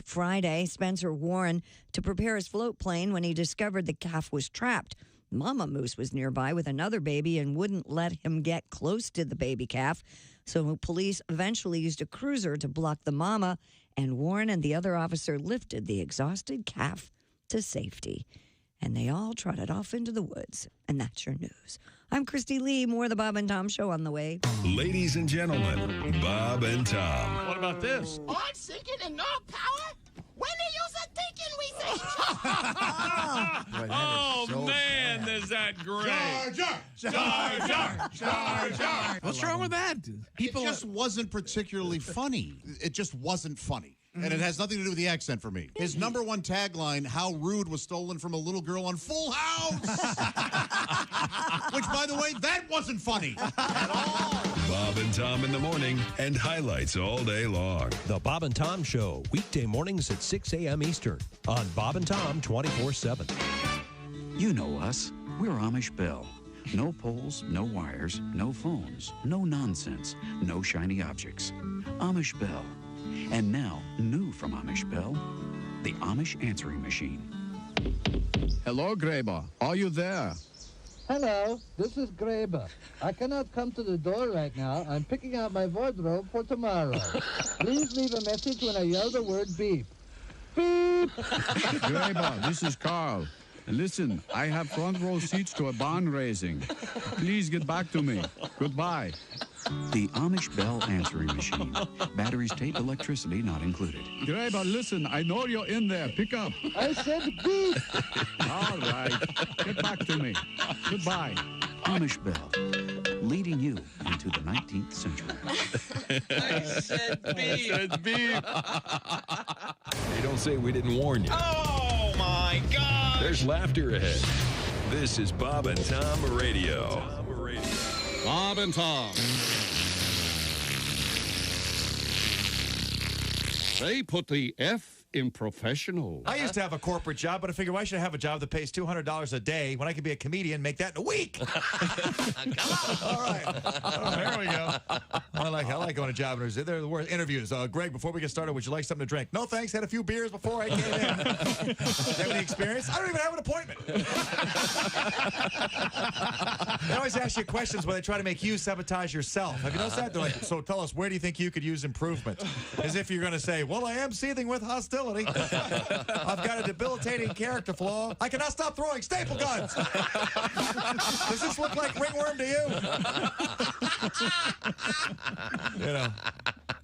Friday, Spencer Warren to prepare his float plane when he discovered the calf was trapped. Mama Moose was nearby with another baby and wouldn't let him get close to the baby calf. So police eventually used a cruiser to block the mama, and Warren and the other officer lifted the exhausted calf to safety. And they all trotted off into the woods. And that's your news. I'm Christy Lee. More of the Bob and Tom Show on the way. Ladies and gentlemen, Bob and Tom. What about this? On sinking and no power? When they use a thinking, we say. Oh, man, is that great. Jar. What's wrong with that? It just wasn't particularly funny. It just wasn't funny. And it has nothing to do with the accent for me. His number one tagline, "How rude," was stolen from a little girl on Full House. Which, by the way, that wasn't funny at all. Bob and Tom in the morning and highlights all day long. The Bob and Tom Show, weekday mornings at 6 a.m. Eastern on Bob and Tom 24/7. You know us. We're Amish Bell. No poles, no wires, no phones, no nonsense, no shiny objects. Amish Bell. And now, new from Amish Bell, the Amish answering machine. Hello, Graber. Are you there? Hello, this is Graber. I cannot come to the door right now. I'm picking out my wardrobe for tomorrow. Please leave a message when I yell the word beep. Beep! Graber, this is Carl. Listen, I have front row seats to a barn raising. Please get back to me. Goodbye. The Amish Bell answering machine. Batteries, tape, electricity not included. Graber, listen, I know you're in there. Pick up. I said beep! All right. Get back to me. Goodbye. Amish Bell, leading you into the 19th century. I said beep. Hey, don't say we didn't warn you. Oh, my God. There's laughter ahead. This is Bob and Tom Radio. Bob and Tom. They put the F in professional. I used to have a corporate job, but I figured why should I have a job that pays $200 a day when I could be a comedian and make that in a week? All right. There we go. I like going to job interviews. They're the worst interviews. Greg, before we get started, would you like something to drink? No, thanks. Had a few beers before I came in. Have any experience? I don't even have an appointment. They always ask you questions where they try to make you sabotage yourself. Have you noticed that? They're like, so tell us, where do you think you could use improvement? As if you're going to say, well, I am seething with hostility. disability. I've got a debilitating character flaw. I cannot stop throwing staple guns. Does this look like ringworm to you? You know.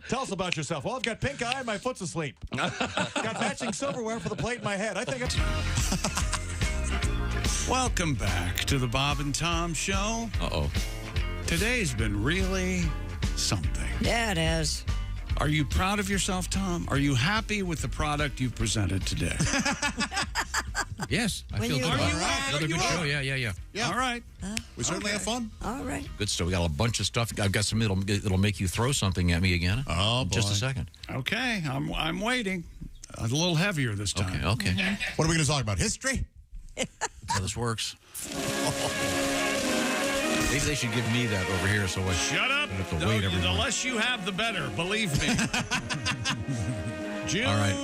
Tell us about yourself. Well, I've got pink eye and my foot's asleep. Got matching silverware for the plate in my head. I think Welcome back to the Bob and Tom Show. Uh-oh. Today's been really something. Yeah, it is. Are you proud of yourself, Tom? Are you happy with the product you presented today? Yes, I feel good. Another good show. Yeah. All right. We certainly have fun. All right. Good stuff. We got a bunch of stuff. I've got some. It'll make you throw something at me again. Oh, boy. Just a second. Okay, I'm waiting. A little heavier this time. Okay. What are we going to talk about? History? How this works. Maybe they should give me that over here so I Shut up. don't have to No, wait every the morning. less you have, the better. Believe me. June All right.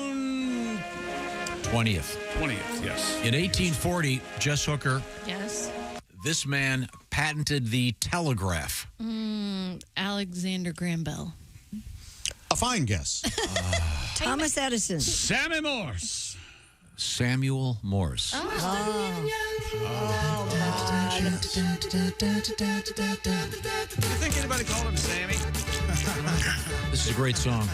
20th. 20th, yes. In 1840, Jess Hooker, Yes. this man patented the telegraph. Alexander Graham Bell. A fine guess. Thomas Edison. Sammy Morse. Samuel Morse. You think anybody called him Sammy? This is a great song.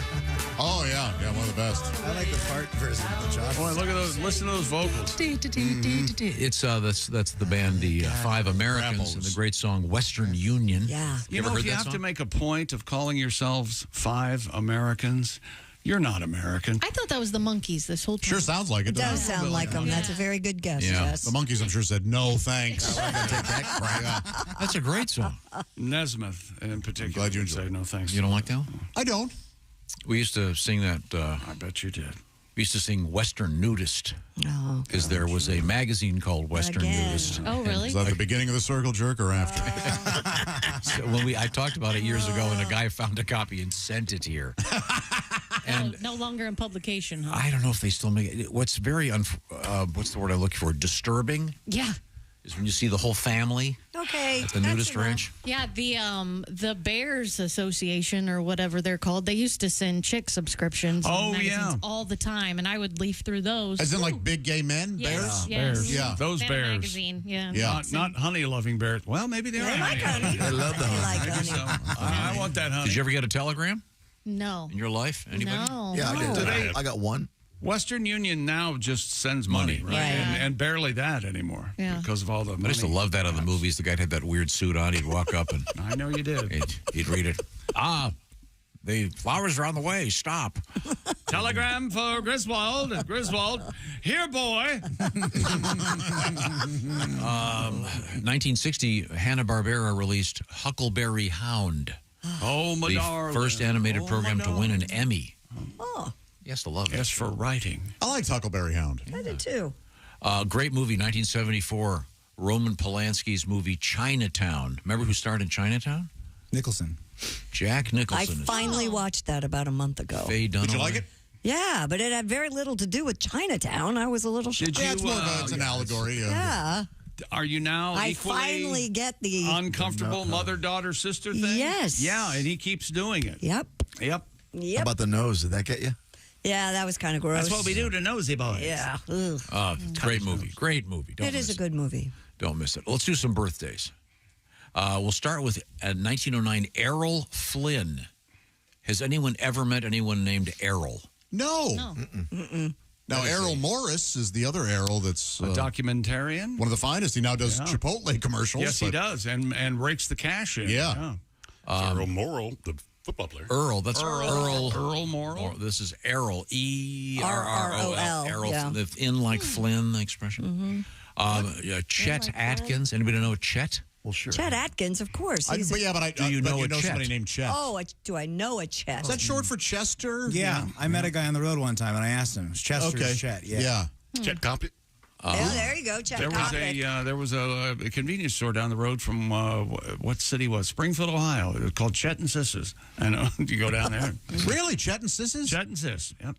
Oh, yeah. Yeah, one of the best. I like the part version of the John. Boy, look at those. Listen to those vocals. It's that's the band, the Five Americans, and the great song "Western Union." Yeah. You ever know, heard if you that have song? to make a point of calling yourselves Five Americans, you're not American. I thought that was the Monkees this whole time. Sure sounds like it. It does doesn't sound like them. That's a very good guess, Yeah. Jess. The Monkees, I'm sure, said, no, thanks. I'm going to take that crap. That's a great song. Nesmith, in particular. Glad you would enjoyed say no thanks. You don't like that one? I don't. We used to sing that. I bet you did. We used to sing Western Nudist Oh, because there was a magazine called Western Again. Nudist. Oh, really? Is that the beginning of the circle jerk or after? So when I talked about it years ago, and a guy found a copy and sent it here. And no longer in publication, huh? I don't know if they still make it. What's very what's the word I'm looking for? Disturbing Yeah. is when you see the whole family okay. at the nudist ranch. Yeah, the Bears Association or whatever they're called, they used to send chick subscriptions Oh, and magazines yeah. all the time, and I would leaf through those. As in, like, big gay men? Yes, Bears? yes. Bears. Yeah. Those Fan bears. Magazine. Yeah. Yeah. Not honey-loving bears. Well, maybe they are. They like honey. I love the They honey. like Maybe honey. so. I want that honey. Did you ever get a telegram No. in your life? Anybody? No. Yeah, I did. Today- I got one. Western Union now just sends money, right? Right. And barely that anymore Yeah. because of all the money. I used to love that on the movies. The guy had that weird suit on. He'd walk up and I know you did. he'd read it. The flowers are on the way. Stop. Telegram for Griswold. Griswold, here, boy. 1960, Hanna-Barbera released Huckleberry Hound. Oh, my The darling. first animated Oh, program my to win an darling. Emmy. Oh, Yes, I love it. Yes, for writing. I liked Huckleberry Hound. I did too. Great movie, 1974. Roman Polanski's movie Chinatown. Remember who starred in Chinatown? Nicholson. Jack I Nicholson. finally watched that about a month ago. Faye Dunaway. Did you like it? Yeah, but it had very little to do with Chinatown. I was a little shocked. Yeah, it's more of it's an allegory. Yeah. Are you now I equally finally get the uncomfortable mother-daughter-sister thing? Yes. Yeah, and he keeps doing it. Yep. Yep. How about the nose? Did that get you? Yeah, that was kind of gross. That's what we do to nosy boys. Yeah. Ugh. Great movie. Great movie. Don't It is miss a good movie. Don't miss it. Let's do some birthdays. We'll start with 1909, Errol Flynn. Has anyone ever met anyone named Errol? No. Now, Errol Morris is the other Errol that's A documentarian. one of the finest. He now does Yeah. Chipotle commercials. Yes, he but- does, and rakes the cash in. Yeah. Earl Morrell, the football player. Earl. That's Earl Morrell. This is Errol. E-R-R-O-L. R-R-O-L, Errol. yeah. The in like Flynn, the expression. Chet Atkins. Anybody know Chet? Well, sure. Chet Atkins, of course. Do you know Chet? somebody named Chet? Oh, do I know a Chet? Is that short for Chester? Yeah, I met a guy on the road one time and I asked him. It was Chester's Okay. Chet. Yeah. Chet Compton. Yeah, there you go, Chet. There was a convenience store down the road from what city was Springfield, Ohio. It was called Chet and Sis's. I know you go down there. Really, Chet and Sis's? Chet and Sis. Yep.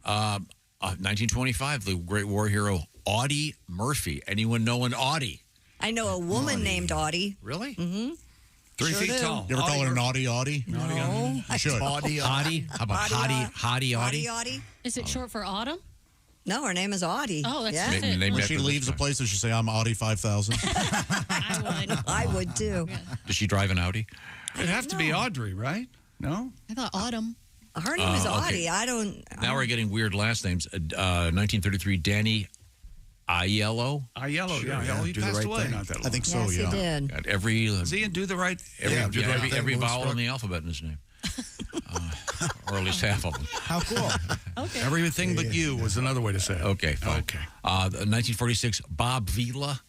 1925, the great war hero Audie Murphy. Anyone know an Audie? I know a woman named Audie. Really? Mm-hmm. 3 Sure feet do. tall. You ever call her an Audie? No. You should. Hottie? How about Hottie Audie? Audie. Is it short for autumn? No, her name is Audie. Oh, that's yeah. just it. When she leaves a place, does she say, I'm Audi 5000? I would too. Does she drive an Audi? It'd have to be Audrey, right? No? I thought Autumn. Her name is okay. Audie. I don't. Now we're getting weird last names. 1933, Danny Aiello. Aiello, yeah. He Do the passed right away thing. not that long. I think so, Yes, yeah. he did. Got every See, and do the right every vowel in the alphabet in his name. Or at least half of them. How cool. Okay. Everything but you was another way to say it. Okay, fine. Okay. 1946, Bob Vila,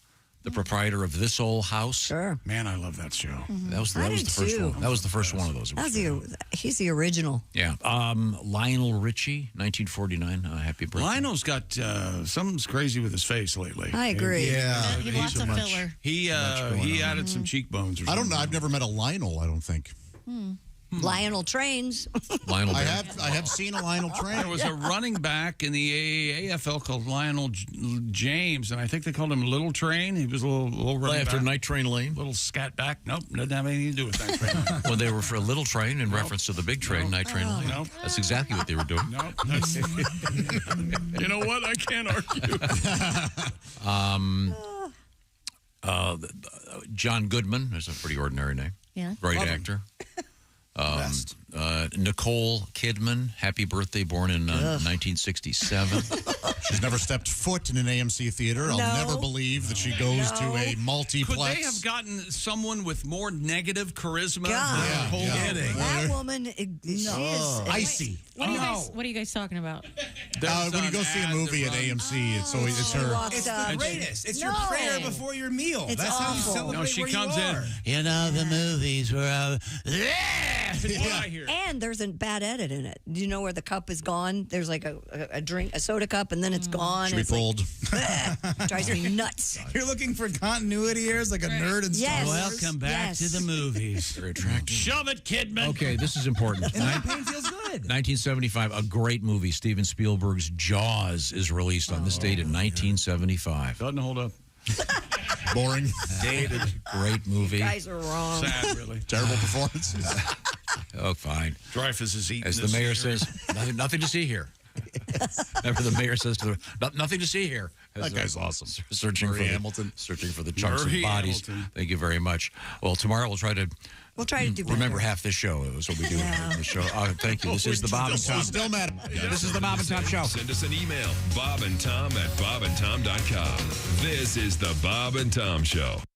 the proprietor of This Old House. Sure. Man, I love that show. That was I the did first too. one. That was the first one of those. It was He's the original. Yeah. Lionel Richie, 1949. Happy birthday. Lionel's got something's crazy with his face lately. I agree. Yeah, he lots of filler. He added some cheekbones. Or I don't something. know. I've never met a Lionel, I don't think. Lionel Trains. Lionel I Barry. have seen a Lionel train. There was a running back in the AFL called Lionel James, and I think they called him Little Train. He was a little running After back. Night Train Lane. Little scat back. Nope, doesn't have anything to do with Night Train Lane. Well, they were for a little train in reference to the big train, Night Train Lane. Nope. That's exactly what they were doing. Nope. That's, you know what? I can't argue. John Goodman is a pretty ordinary name. Yeah. Great actor. Nicole Kidman, happy birthday, born in 1967. She's never stepped foot in an AMC theater. I'll never believe that she goes to a multiplex. Could they have gotten someone with more negative charisma God. than Nicole Kidman? That woman, she is icy. What are you guys talking about? When you go see a movie at AMC, it's always her. It's the greatest. It's your prayer before your meal. It's That's how you awful. celebrate No, she where comes you in. are. You know the movies were. And there's a bad edit in it. Do you know where the cup is gone? There's like a drink, a soda cup, and then it's gone. Should be It's like, pulled. drives me nuts. You're looking for continuity here as like a nerd in Star Yes. Wars. Welcome back to the movies. Very attractive. Shove it, Kidman. Okay, this is important. And that pain feels good. 1975, a great movie, Steven Spielberg's Jaws, is released on this date in 1975. Doesn't hold up. Boring. Dated. Great movie. You guys are wrong. Sad, really. Terrible performances. Oh, fine. Dreyfus is eating. As the mayor says, nothing to see here. Remember, the mayor says to the nothing to see here. That guy's awesome. Searching Murray for Hamilton. searching for the chunks of Murray bodies. Hamilton. Thank you very much. Well, tomorrow we'll try to do better. remember half this show. Is what we do in the show. Thank you. This is the Bob and Tom. Still mad. This is the Bob and Tom Show. Send us an email, bobandtom@bobandtom.com. This is the Bob and Tom Show.